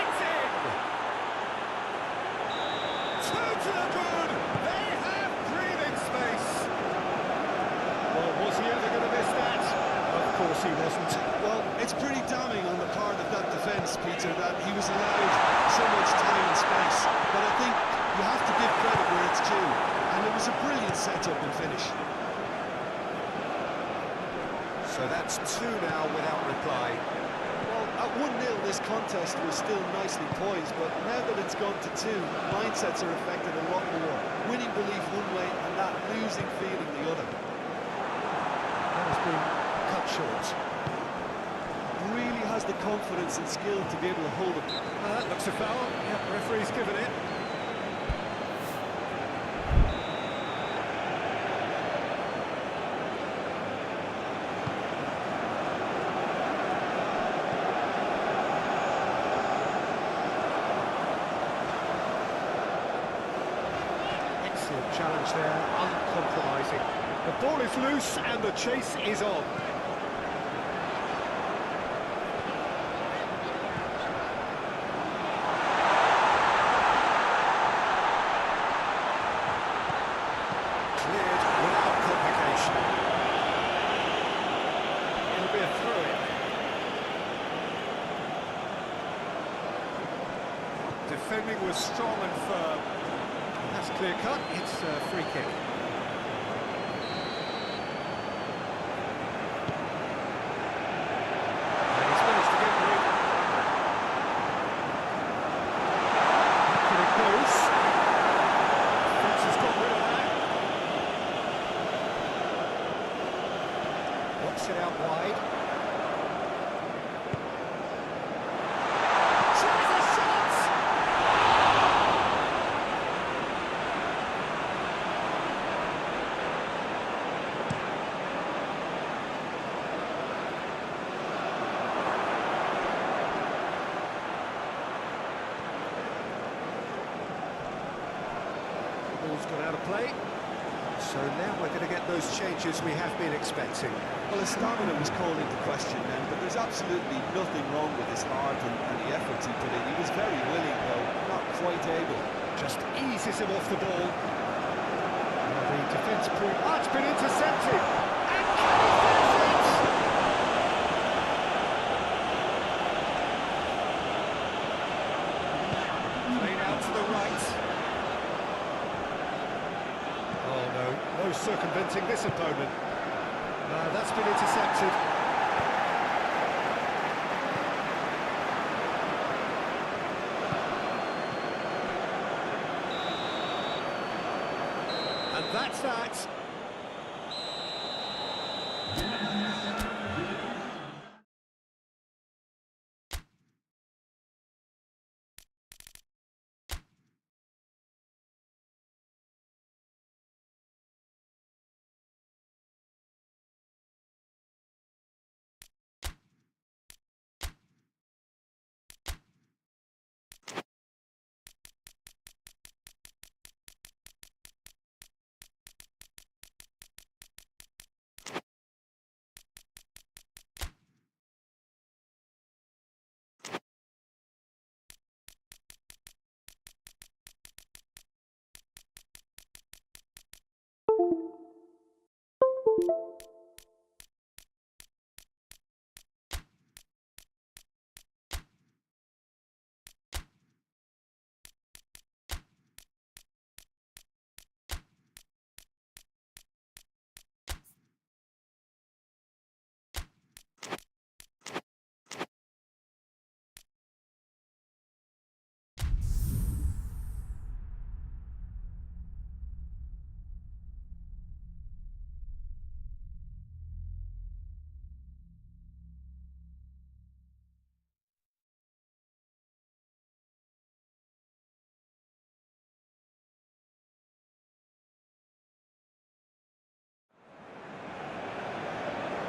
It's in! Two to the good! They have breathing space! Well, was he ever going to miss that? Of course he wasn't. Well, it's pretty damning on the part of that defence, Peter, that he was allowed so much time and space. But I think you have to give credit where it's due. And it was a brilliant setup and finish. So that's two now without reply. Well, at 1-0 this contest was still nicely poised, but now that it's gone to two, mindsets are affected a lot more. Winning belief one way and that losing feeling the other. That was short. Really has the confidence and skill to be able to hold it. That looks a foul. Yeah, the referee's given it. Excellent challenge there, uncompromising. The ball is loose and the chase is on. Cleared without complication. It'll be a throw-in. Defending was strong and firm. That's clear cut, it's a free kick. And he's managed to get rid. Back it goes. France has got rid of that. Watch it out wide. Tries a shot! Ball's gone out of play. So now we're going to get those changes we have been expecting. Well, his stamina was called into question then, but there's absolutely nothing wrong with his heart and the efforts he put in. He was very willing, though, not quite able. Just eases him off the ball. Well, the defence proved... Oh, it's been intercepted! And can he finish it? Played out to the right. Oh, no circumventing this opponent. That's been intercepted. And that's that.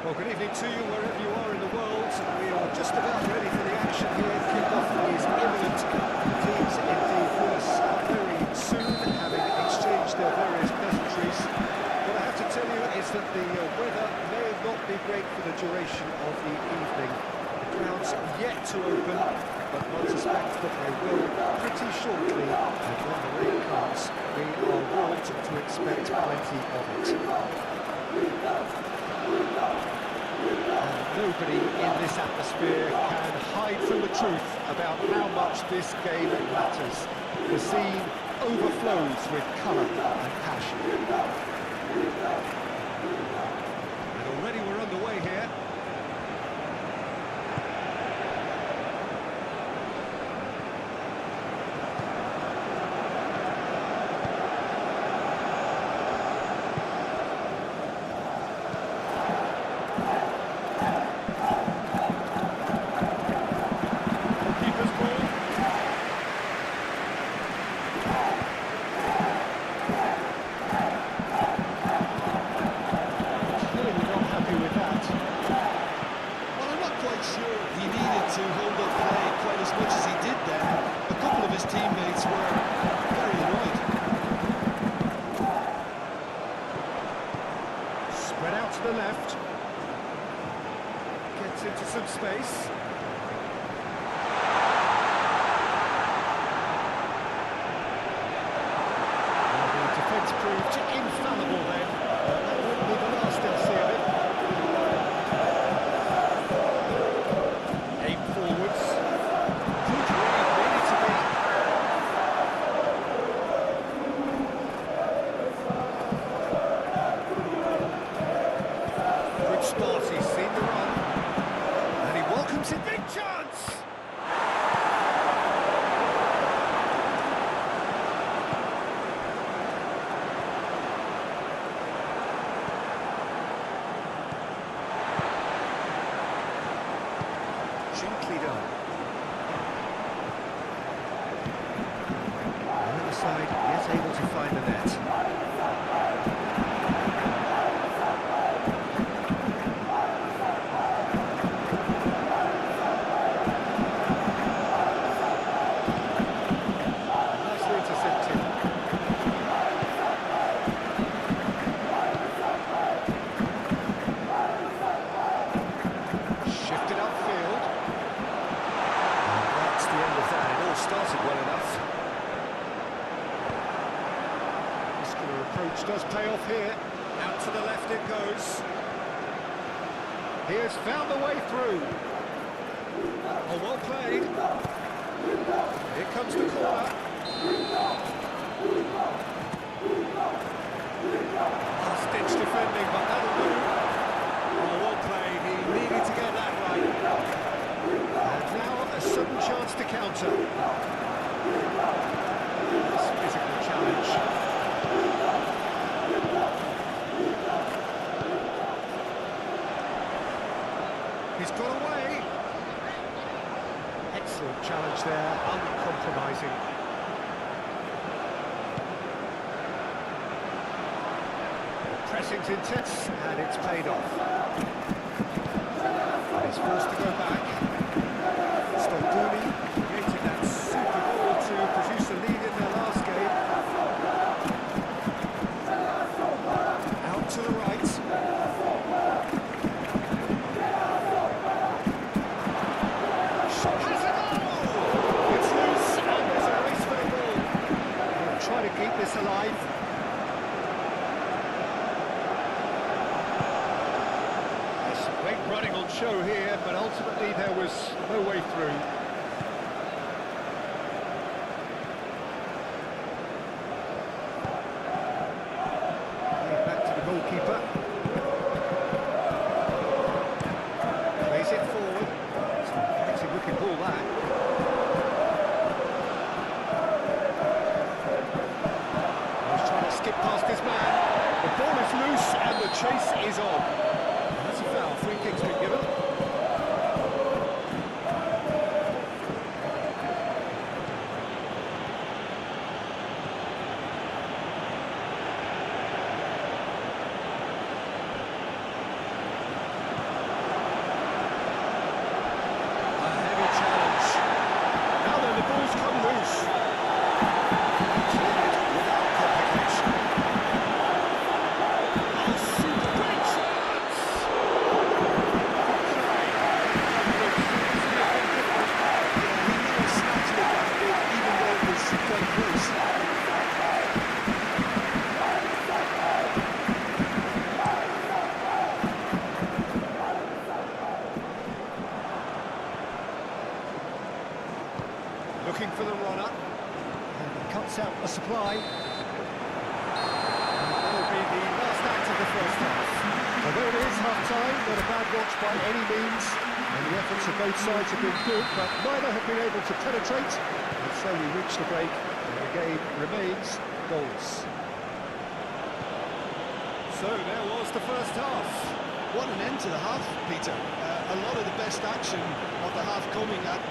Well, good evening to you wherever you are in the world. We are just about ready for the action here. Kick-off is imminent. The teams indeed will us very soon, having exchanged their various pleasantries. What I have to tell you is that the weather may not be great for the duration of the evening. The ground's yet to open, but one suspects that they will pretty shortly. And when the rain comes, we are warned to expect plenty of it. And nobody in this atmosphere can hide from the truth about how much this game matters. The scene overflows with colour and passion. And already we're underway here. Spread out to the left. Gets into some space. Well, the defence proved infallible then. That wouldn't be the last they'll see of it. Aim forwards. Good read, needed to be. Good spot, he's seen the run. And he welcomes it, big chance! Gently done. On the other side, yet able to find the net. Nicely intercepted. Shifted upfield. And that's the end of that. It all started well enough. Muscular approach does pay off here. Out to the left it goes. He has found the way through. Oh, well played. Here comes the corner. Last-ditch defending, but that'll do. Oh, well played. He needed to get that right. And now a sudden chance to counter. This physical challenge. He's got away. Excellent challenge there, uncompromising. Pressing's intense, and it's paid off. And he's forced to go back. Stolduni created that super goal to produce a lead in their last game. Out to the right. Shot has a goal! It's loose, and there's a race for the ball. They'll try to keep this alive. Great running on show here, but ultimately there was no way through. Back to the goalkeeper. Plays it forward. It's a pretty looking ball, that. He's trying to skip past his man. The ball is loose and the chase is on. That's a foul. Free kick's been given. A heavy challenge. Now then, the ball's come loose. Cleared without complication. Oh, super great chance! Looking for the runner, and he cuts out a supply. And that'll be the last act of the first half. Although it is half-time, not a bad watch by any means, and the efforts of both sides have been good, but neither have been able to penetrate, and so we reach the break, and the game remains goals. So there was the first half. What an end to the half, Peter. A lot of the best action of the half coming at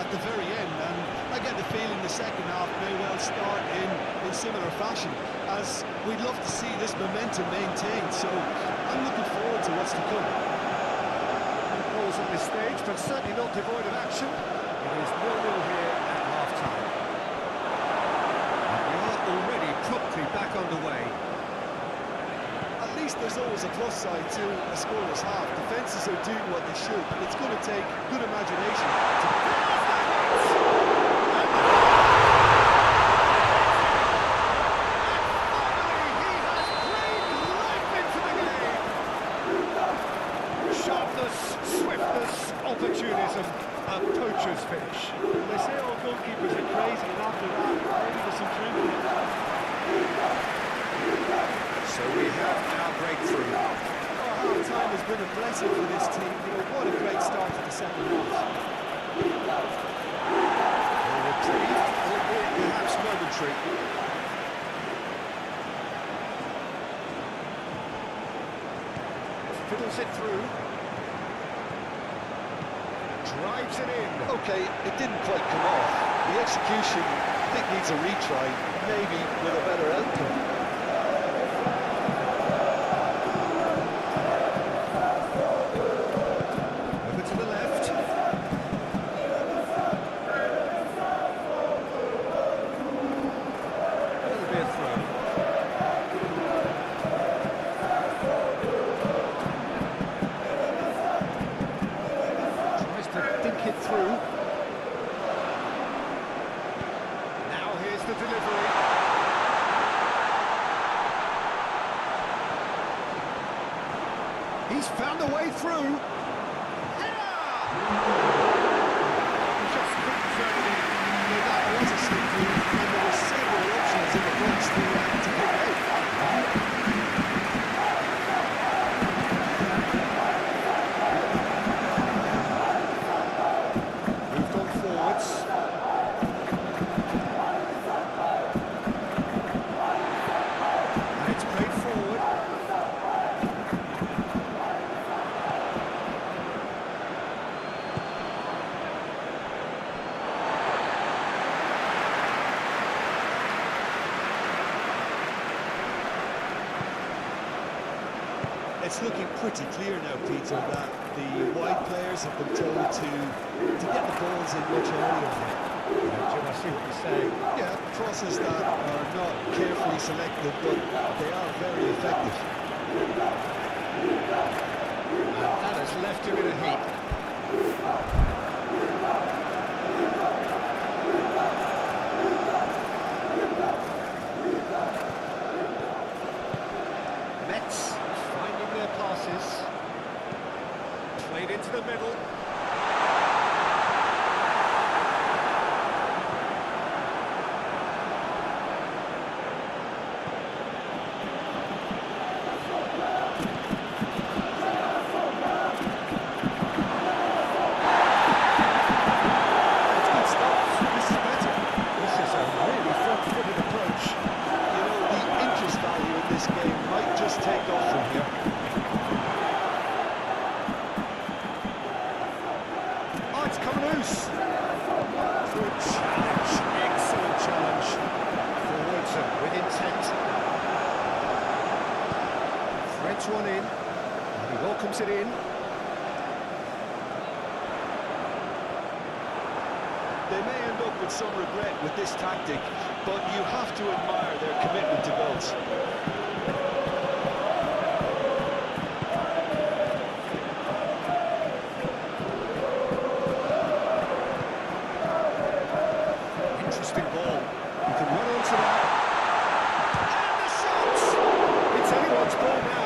the very end, and I get the feeling the second half may well start in similar fashion, as we'd love to see this momentum maintained, so I'm looking forward to what's to come. Goals at this stage, but certainly not devoid of action. It is 0-0 here at half-time. And we are already promptly back underway. A least there's always a plus side to a scoreless half. Defences are doing what they should, but it's going to take good imagination opportunism, a poacher's finish. They say all goalkeepers are crazy, and after that, maybe there's some truth in it. So we have our breakthrough. half-time has been a blessing for this team. You know, what a great start to the second half. A reprieve, albeit perhaps momentary. Fiddles it through. Drives it in. Okay, it didn't quite come off. The execution, I think, needs a retry, maybe with a better outcome. Over to the left. That'll be a throw. Think it through. Now here's the delivery. He's found a way through. Just couldn't turn it in. That was a slip through, and there were several options in the box to pick out. It's looking pretty clear now, Peter, that the wide players have been told to get the balls in much earlier. Jim, I see what you're saying. Yeah, crosses that are not carefully selected, but they are very effective. And that has left him in a heap. Mets finding their passes. Played into the middle. One in, and he welcomes it in. They may end up with some regret with this tactic, but you have to admire their commitment to goals. Interesting ball. You can run onto that. And the shot! It's anyone's ball now.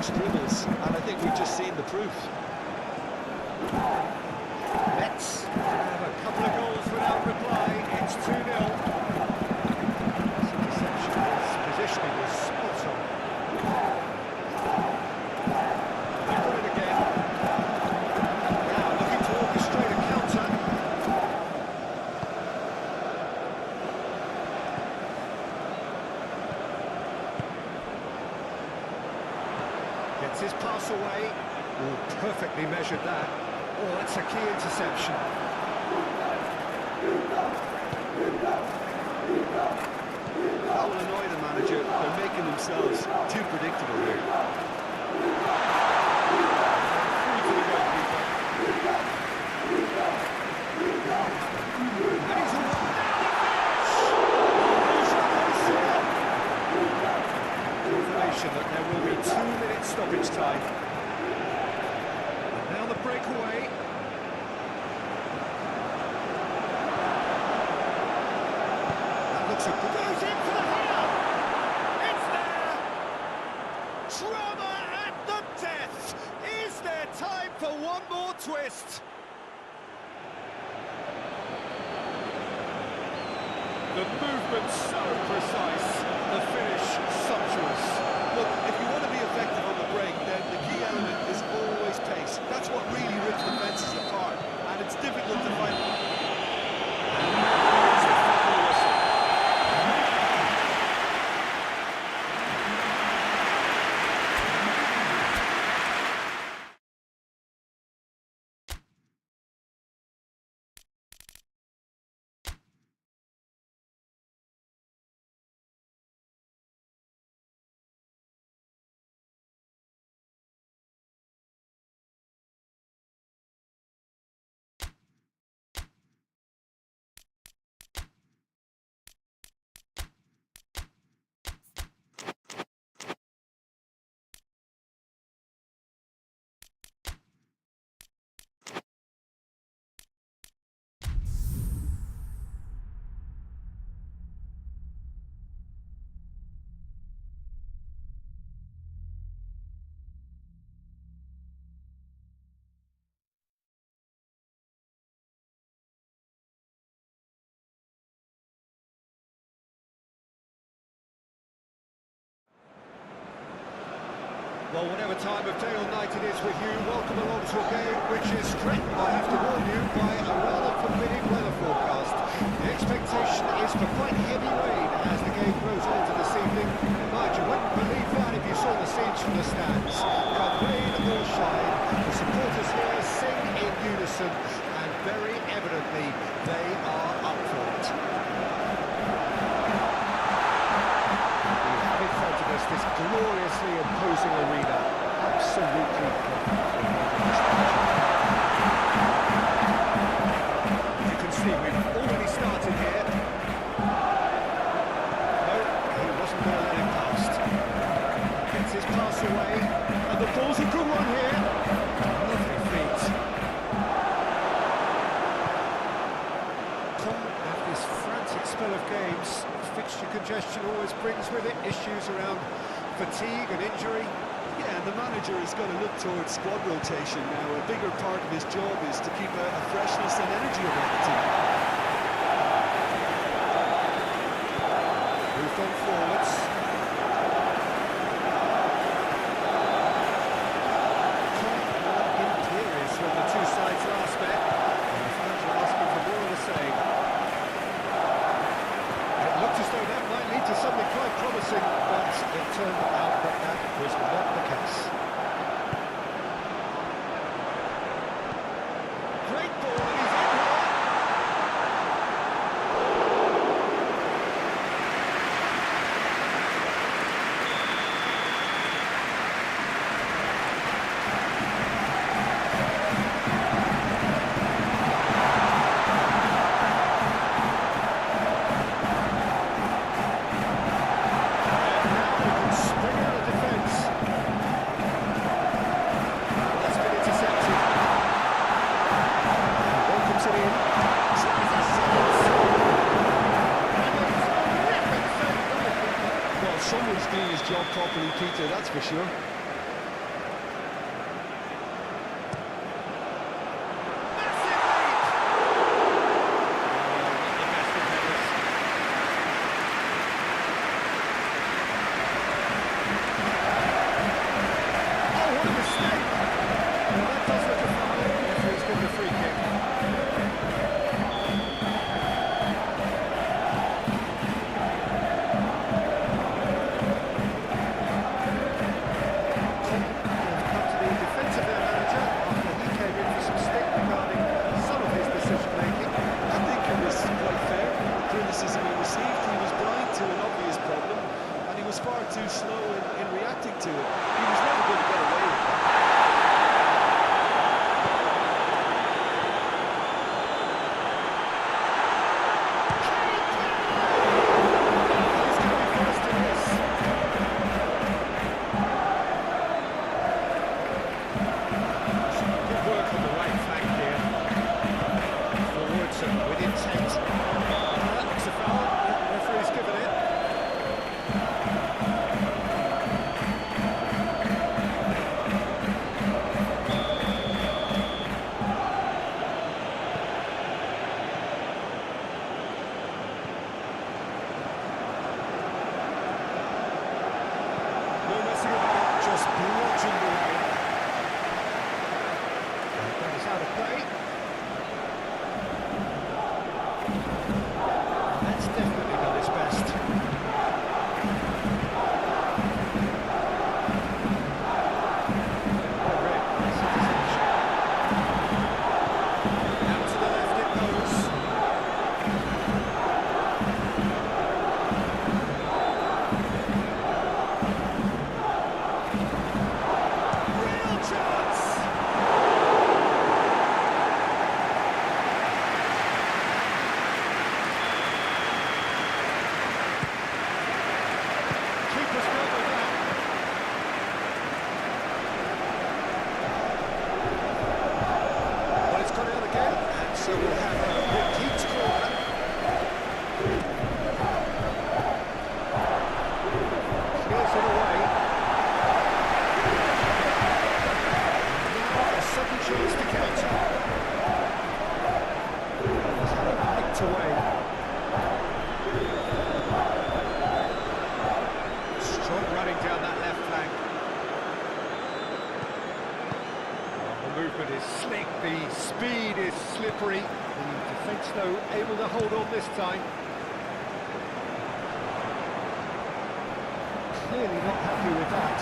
Dribbles, and I think we've just seen the proof. Mets have a couple of goals without reply. It's 2-0. Interception, his positioning was spot on. They've got it again. Now looking to orchestrate a counter. Gets his pass away. Oh, perfectly measured that. Oh, that's a key interception. making themselves too predictable here. Confirmation that there will be 2 minutes stoppage time. And now the breakaway. That looks a good. Goes in for the header. It's there. Drama at the death. Is there time for one more twist? The movement so precise, the finish sumptuous. Look, if you want to be effective on the break, then the key element is always pace. That's what really rips defences apart, and it's difficult to find. Well, whatever time of day or night it is with you, welcome along to a game which is threatened, I have to warn you, by a rather forbidding weather forecast. The expectation is for quite heavy rain as the game grows older this evening. Mind you wouldn't believe that if you saw the scenes from the stands. Come rain or shine, the supporters here sing in unison, and very evidently they are up for it. In front of us, this gloriously imposing arena, absolutely perfect. You can see we've already started here. No, he wasn't going to let it past. Gets his pass away, and the ball's a good one here. Lovely feet. Come at this frantic spell of games. Fixture congestion always brings with it issues around fatigue and injury. Yeah, and the manager is going to look towards squad rotation now. A bigger part of his job is to keep a freshness and energy about the team. Moved on forwards. Imperious when the two sides last met. And the fans are asking for more of the same. It looked as though that might lead to something quite promising, but it turned out that that was not the case. Great ball, and he's in here. Someone's doing his job properly, Peter, that's for sure. away. Strong running down that left flank. The movement is slick, the speed is slippery. The defence, though, able to hold on this time. Clearly not happy with that.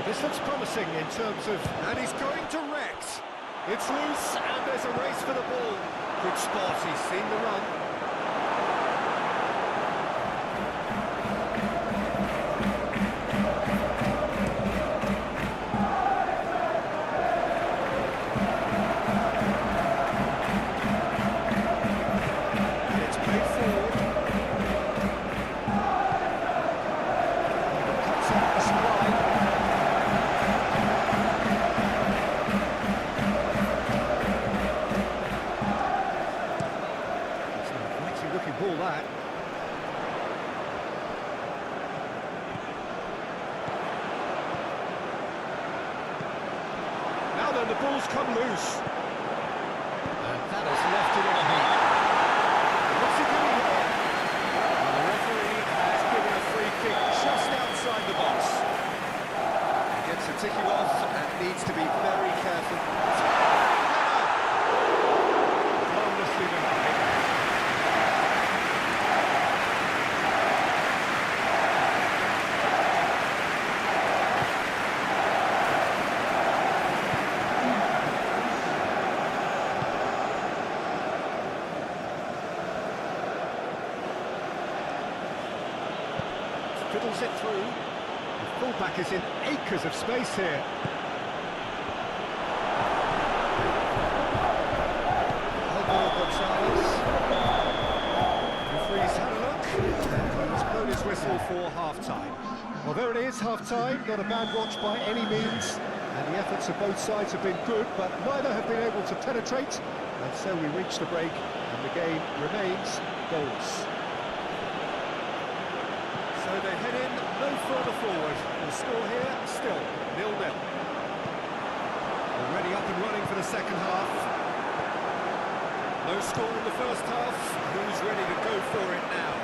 This looks promising in terms of... And he's going direct. It's loose, and there's a race for the ball. Good spot, he's seen the run. And it's played forward. Cuts out the supply. Ball that. Now then, the ball's come loose. And that has left it in a heap. What's he doing here? And the referee has given a free kick just outside the box. He gets the ticking off and needs to be very careful. Harmlessly done. Fiddles it through. The fullback is in acres of space here. Gonzalez. Referee's had a look. And he's blown his whistle for half-time. Well, there it is, half-time. Not a bad watch by any means. And the efforts of both sides have been good, but neither have been able to penetrate. And so we reach the break, and the game remains goalless. So they head in no further forward. The score here, still 0-0. Already up and running for the second half. No score in the first half. Who's ready to go for it now?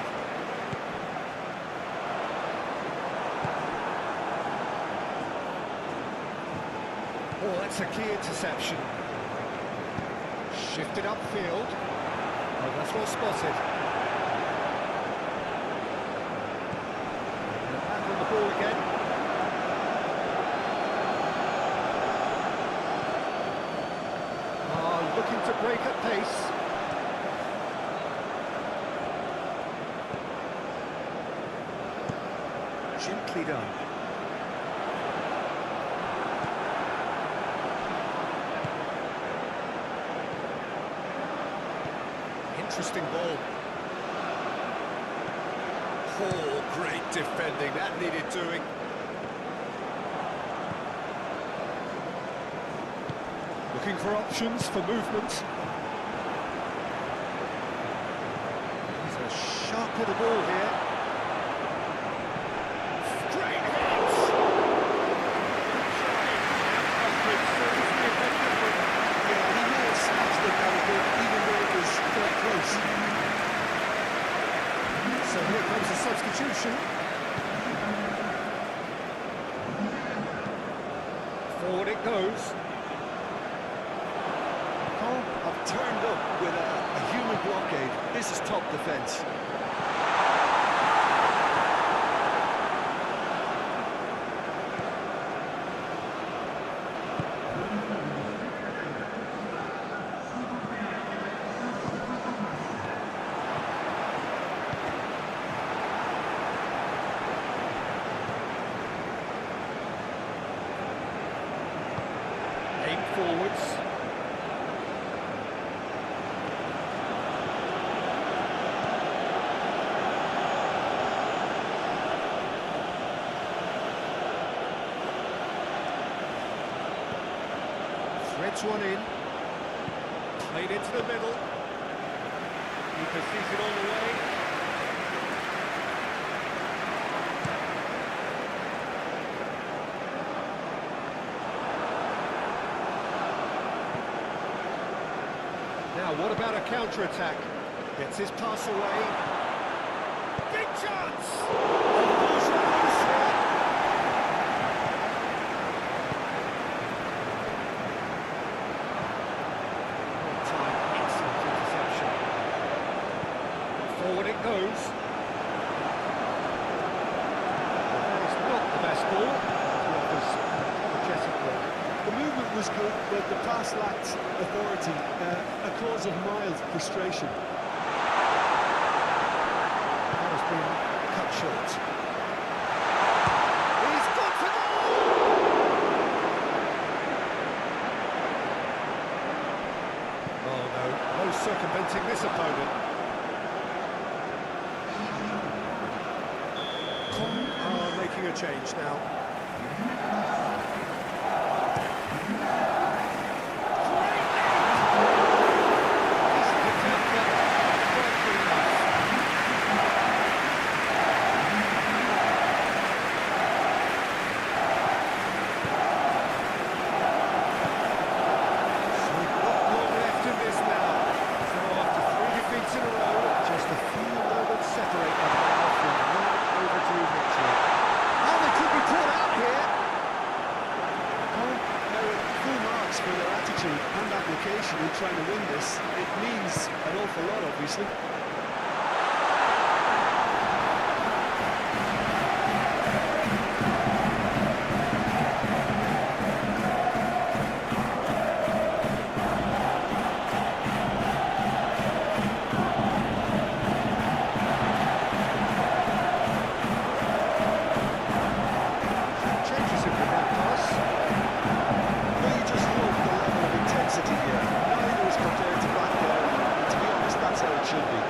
Oh, that's a key interception. Shifted upfield. Oh, that's well spotted. The ball again. Looking to break at pace. Gently done. Interesting ball. Oh, great defending, that needed doing. Looking for options for movement. He's a sharp little ball here. Straight hits! Yeah, he may have snatched the ball, even though it was quite close. So here comes the substitution. Forward it goes. I've turned up with a human blockade. This is top defence. Forwards. Heads one in. Played into the middle. Keeper sees it all the way. Now, what about a counter-attack? Gets his pass away. Big chance! Goes loose here. Time, excellent interception. Forward it goes. Well, it's not the best ball. He offers apologetically. The movement was good, but the pass lacked authority, a cause of mild frustration. That has been cut short. He's got to go! Oh no, no circumventing this opponent. Are making a change now. And application in trying to win this, it means an awful lot, obviously. Changes it with that pass. Well, you just love the level of intensity here. Neither is prepared to back down. And to be honest, that's how it should be.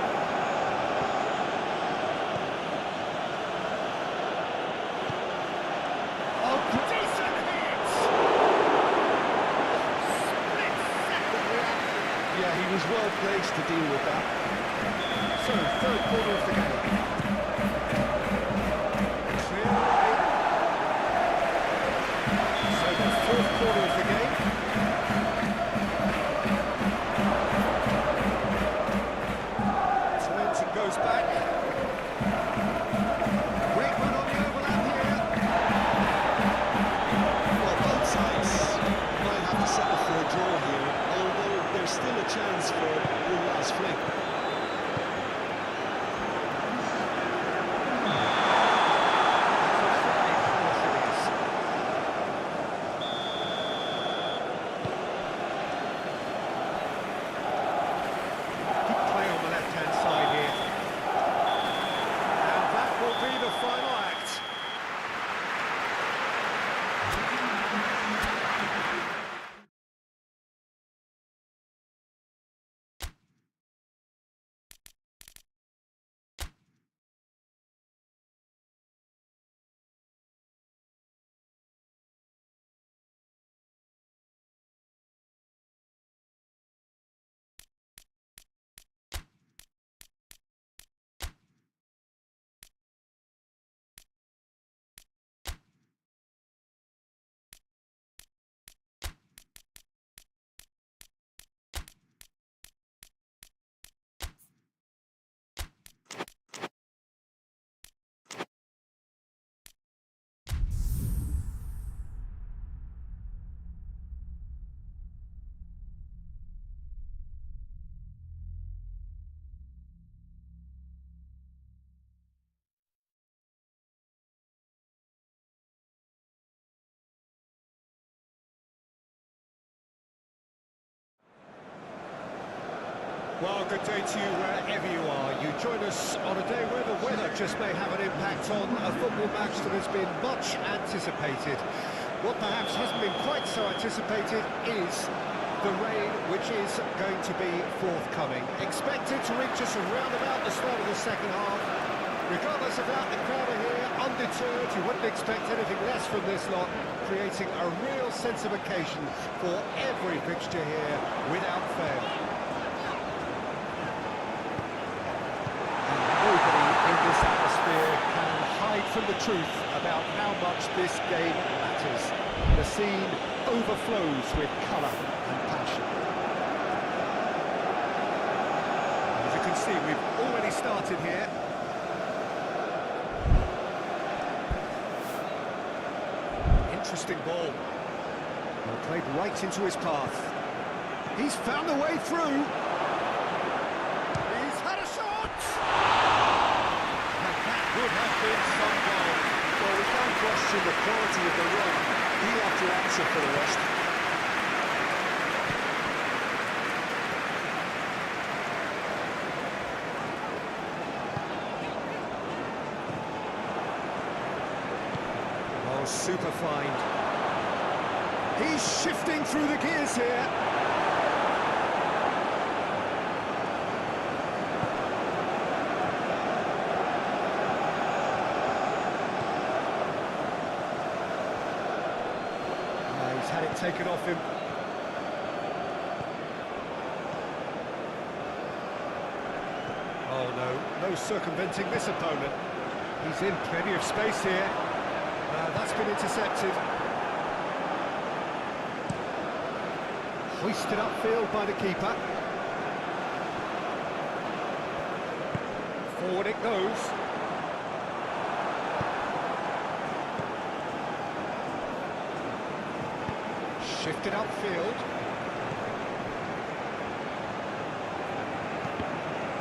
Oh, decent hit! Split second reaction. Yeah, he was well placed to deal with that. So, third quarter of the game. Clear away. So, the fourth quarter of the game. Turns and goes back. Great run on the overlap here. Well, both sides might have to settle for a draw here, although there's still a chance for one last flick. Good play on the left-hand side here. And that will be the final act. Well, good day to you wherever you are. You join us on a day where the weather just may have an impact on a football match that has been much anticipated. What perhaps hasn't been quite so anticipated is the rain, which is going to be forthcoming. Expected to reach us around about the start of the second half. Regardless of that, the crowd are here, undeterred. You wouldn't expect anything less from this lot, creating a real sense of occasion for every fixture here, without fail. And nobody in this atmosphere can hide from the truth about how much this game matters. The scene overflows with colour and passion. As you can see, we've already started here. Interesting ball. Well, played right into his path. He's found a way through. He's had a shot! And that would have been some goal. Well, we can't question the quality of the run. He'll have to answer for the rest. Oh, super find. He's shifting through the gears here. He's had it taken off him. Oh no, no circumventing this opponent. He's in plenty of space here. That's been intercepted. Hoisted upfield by the keeper. Forward it goes. Shifted upfield.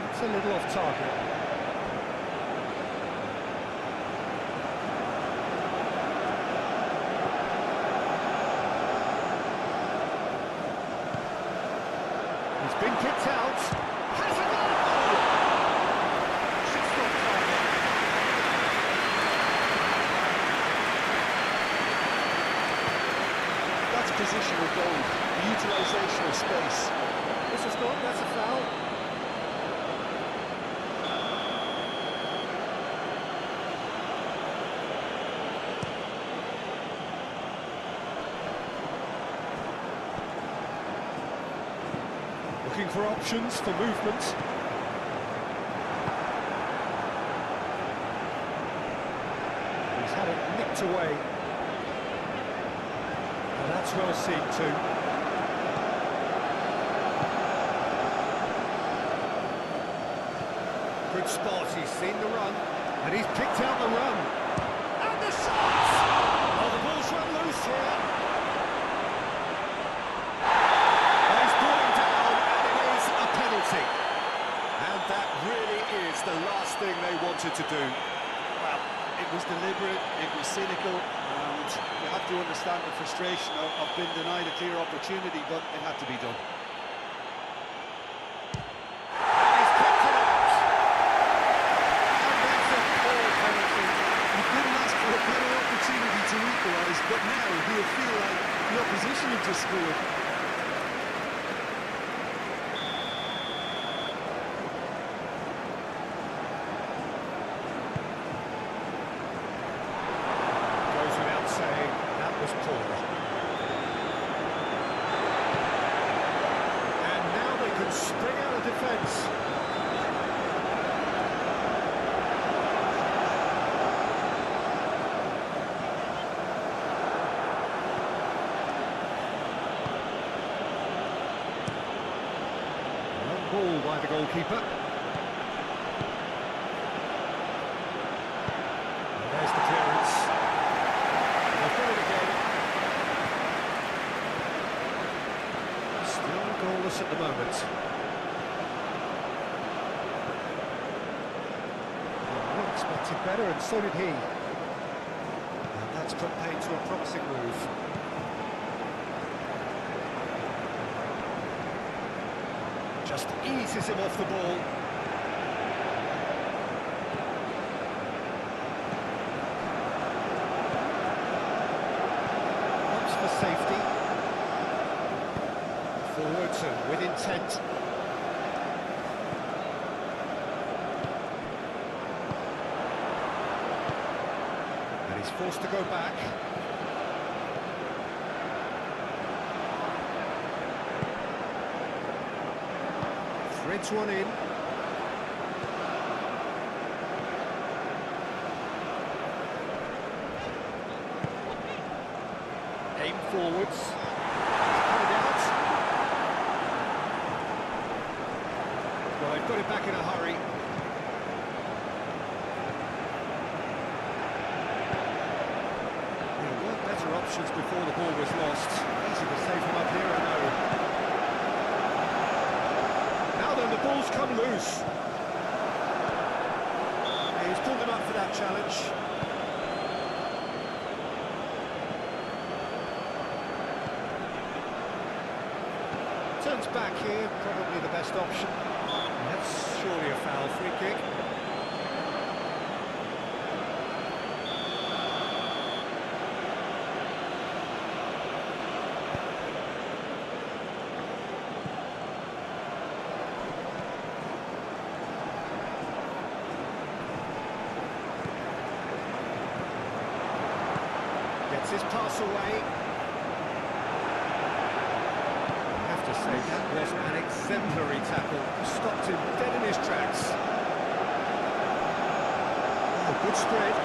It's a little off target. He's been kicked out. Has a goal! Should stop target. That's positional goal, the utilisation of space. This is gone, that's a foul. Looking for options for movement. He's had it nicked away. And that's well seen too. Good spot, he's seen the run, and he's picked out the run. And the shot! Oh, the ball's run loose here. He's brought him down, and it is a penalty. And that really is the last thing they wanted to do. Well, it was deliberate, it was cynical, and you have to understand the frustration of being denied a clear opportunity, but it had to be done. And he's kept it out. And that's a poor penalty. You couldn't ask for a better opportunity to equalise, but now he'll feel like the opposition have just scored. Goes without saying, that was poor. And now they can spring out of defence. Long ball by the goalkeeper. And there's the clearance. They've got it again. Still goalless at the moment. We expected better, and so did he. And that's put paid to a promising move. Just eases him off the ball. Hopes for safety. Forwards and with intent. He's forced to go back. Threads one in. Aim forwards. Cut it out. Well, they've got it back in a hurry. There were better options before the ball was lost. Easy to save him up here, I know. Now then, the ball's come loose. He's pulled him up for that challenge. Turns back here, probably the best option. That's surely a foul, free kick. Gets his pass away. That was an exemplary tackle, stopped him dead in his tracks. Oh, good spread.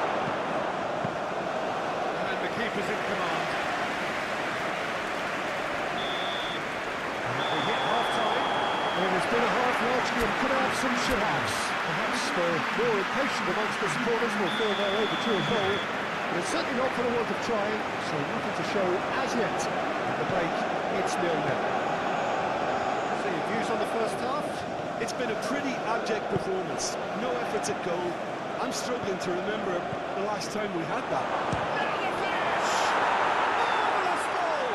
And the keeper's in command. And we hit half-time. Well, there's been a half largely and could have some should-haves. Perhaps the more impatient amongst the supporters will feel they're overdue a goal, but it's certainly not for the want of trying, so nothing to show as yet. At the break, it's 0-0. Views on the first half? It's been a pretty abject performance. No efforts at goal. I'm struggling to remember the last time we had that. Marvellous goal!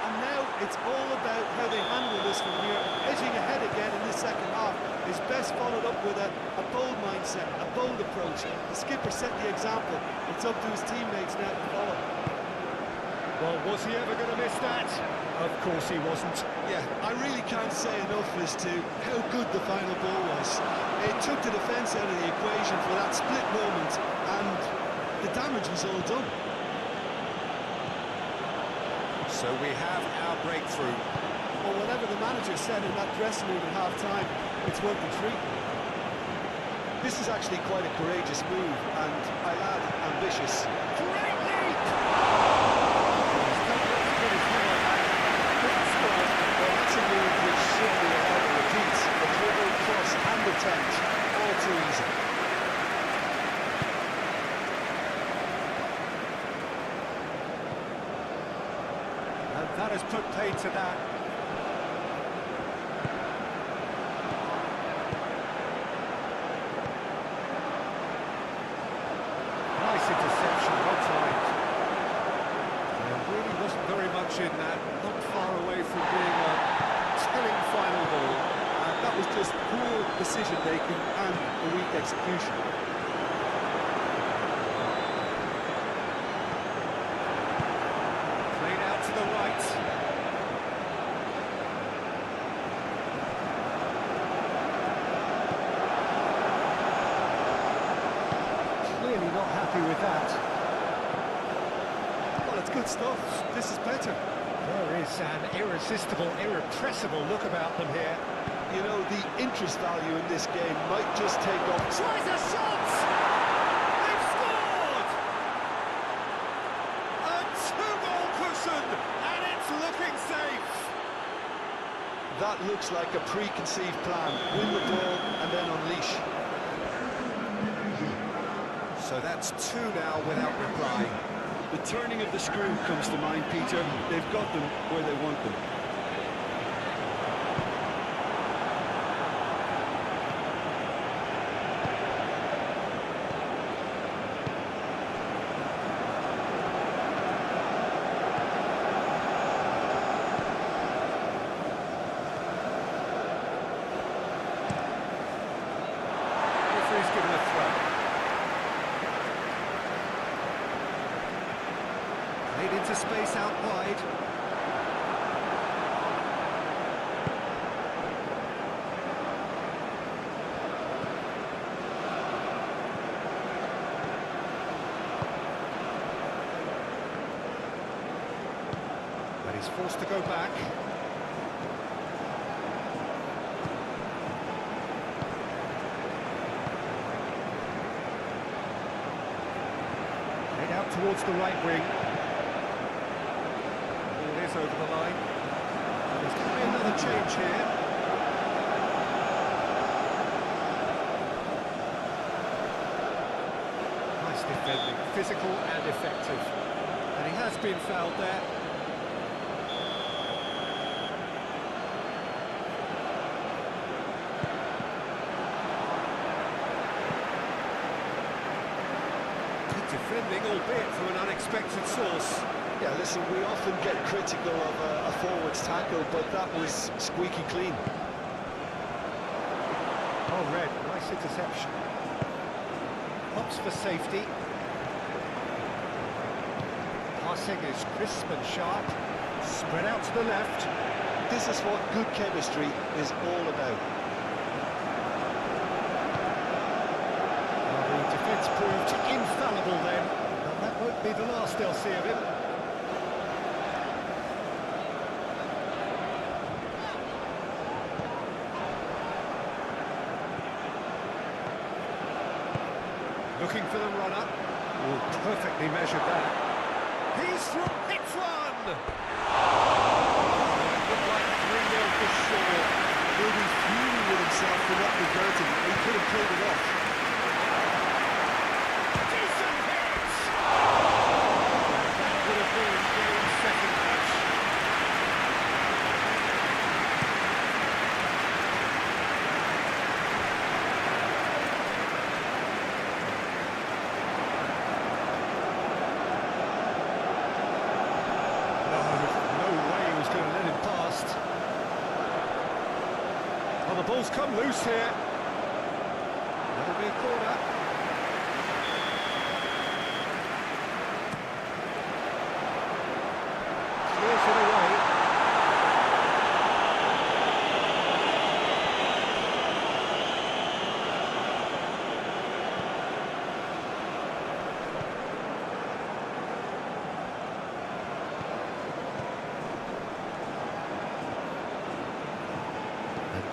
And now it's all about how they handle this from here. Edging ahead again in this second half is best followed up with a bold mindset, a bold approach. The skipper set the example. It's up to his teammates now to follow. Well, was he ever going to miss that? Of course he wasn't. Yeah, I really can't say enough as to how good the final ball was. It took the defence out of the equation for that split moment, and the damage was all done. So we have our breakthrough. Well, whatever the manager said in that dressing room at half-time, it's worth the treat. This is actually quite a courageous move, and I'll add, ambitious. Great leap! That's a move which should be allowed to repeat. The dribble, cross and attempt, all too easy. And that has put paid to that. Nice interception, well timed. There really wasn't very much in that. Not far away from being a telling final ball. And that was just poor decision-making and a weak execution. Played out to the right. Clearly not happy with that. Well, it's good stuff. This is better. There is an irresistible, irrepressible look about them here. You know, the interest value in this game might just take off. Tries a shot! They've scored! A two-goal cushion, and it's looking safe. That looks like a preconceived plan. Win the ball and then unleash. So that's two now without reply. The turning of the screw comes to mind, Peter. They've got them where they want them. Referee's given a throw. Played into space out wide. he's forced to go back. Head out towards the right wing. Ball is over the line. And there's going to be another change here. Nice defending, physical and effective. And he has been fouled there. Good defending, albeit from an unexpected source. Yeah, listen, we often get critical of a forward's tackle, but that was squeaky clean. Oh, Red, nice interception. Pops for safety. Passing is crisp and sharp. Spread out to the left. This is what good chemistry is all about. Well, the defence proved infallible then. And that won't be the last they'll see of him. Looking for the runner. Oh, perfectly measured that. He's through. Hits one! Looked like 3-0 for sure. He'll be fuming with himself for not reverting. He could have pulled it off. Decent hit! That would have been game second match. Well, the ball's come loose here. That'll be a corner. Clears it away.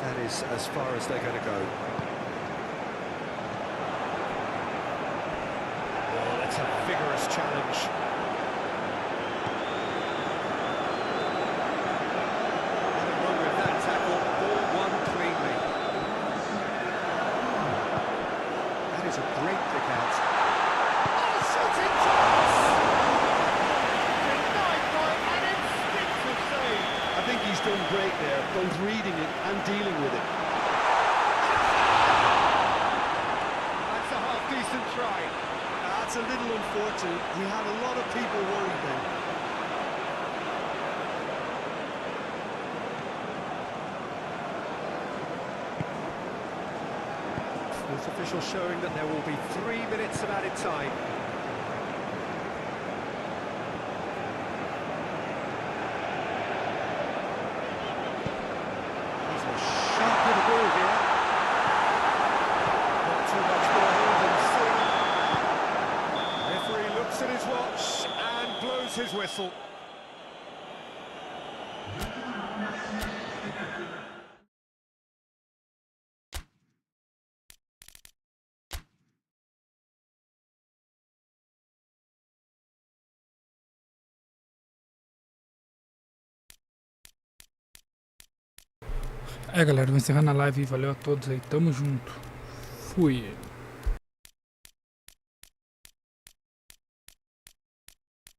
That is as far as they're going to go. Oh, that's a vigorous challenge. Nothing wrong with that tackle. Ball won cleanly. That is a great kick out. Oh, shooting chance! Denied by an instinctive save. I think he's done great there, both reading it and dealing with it. That's a half-decent try. That's a little unfortunate. He had a lot of people worried then. Sports official showing that there will be 3 minutes of added time. Sharp with the ball here. Not too much more here than see. Referee looks at his watch and blows his whistle. Galera, vou encerrando a live. Valeu a todos aí, tamo junto. Fui.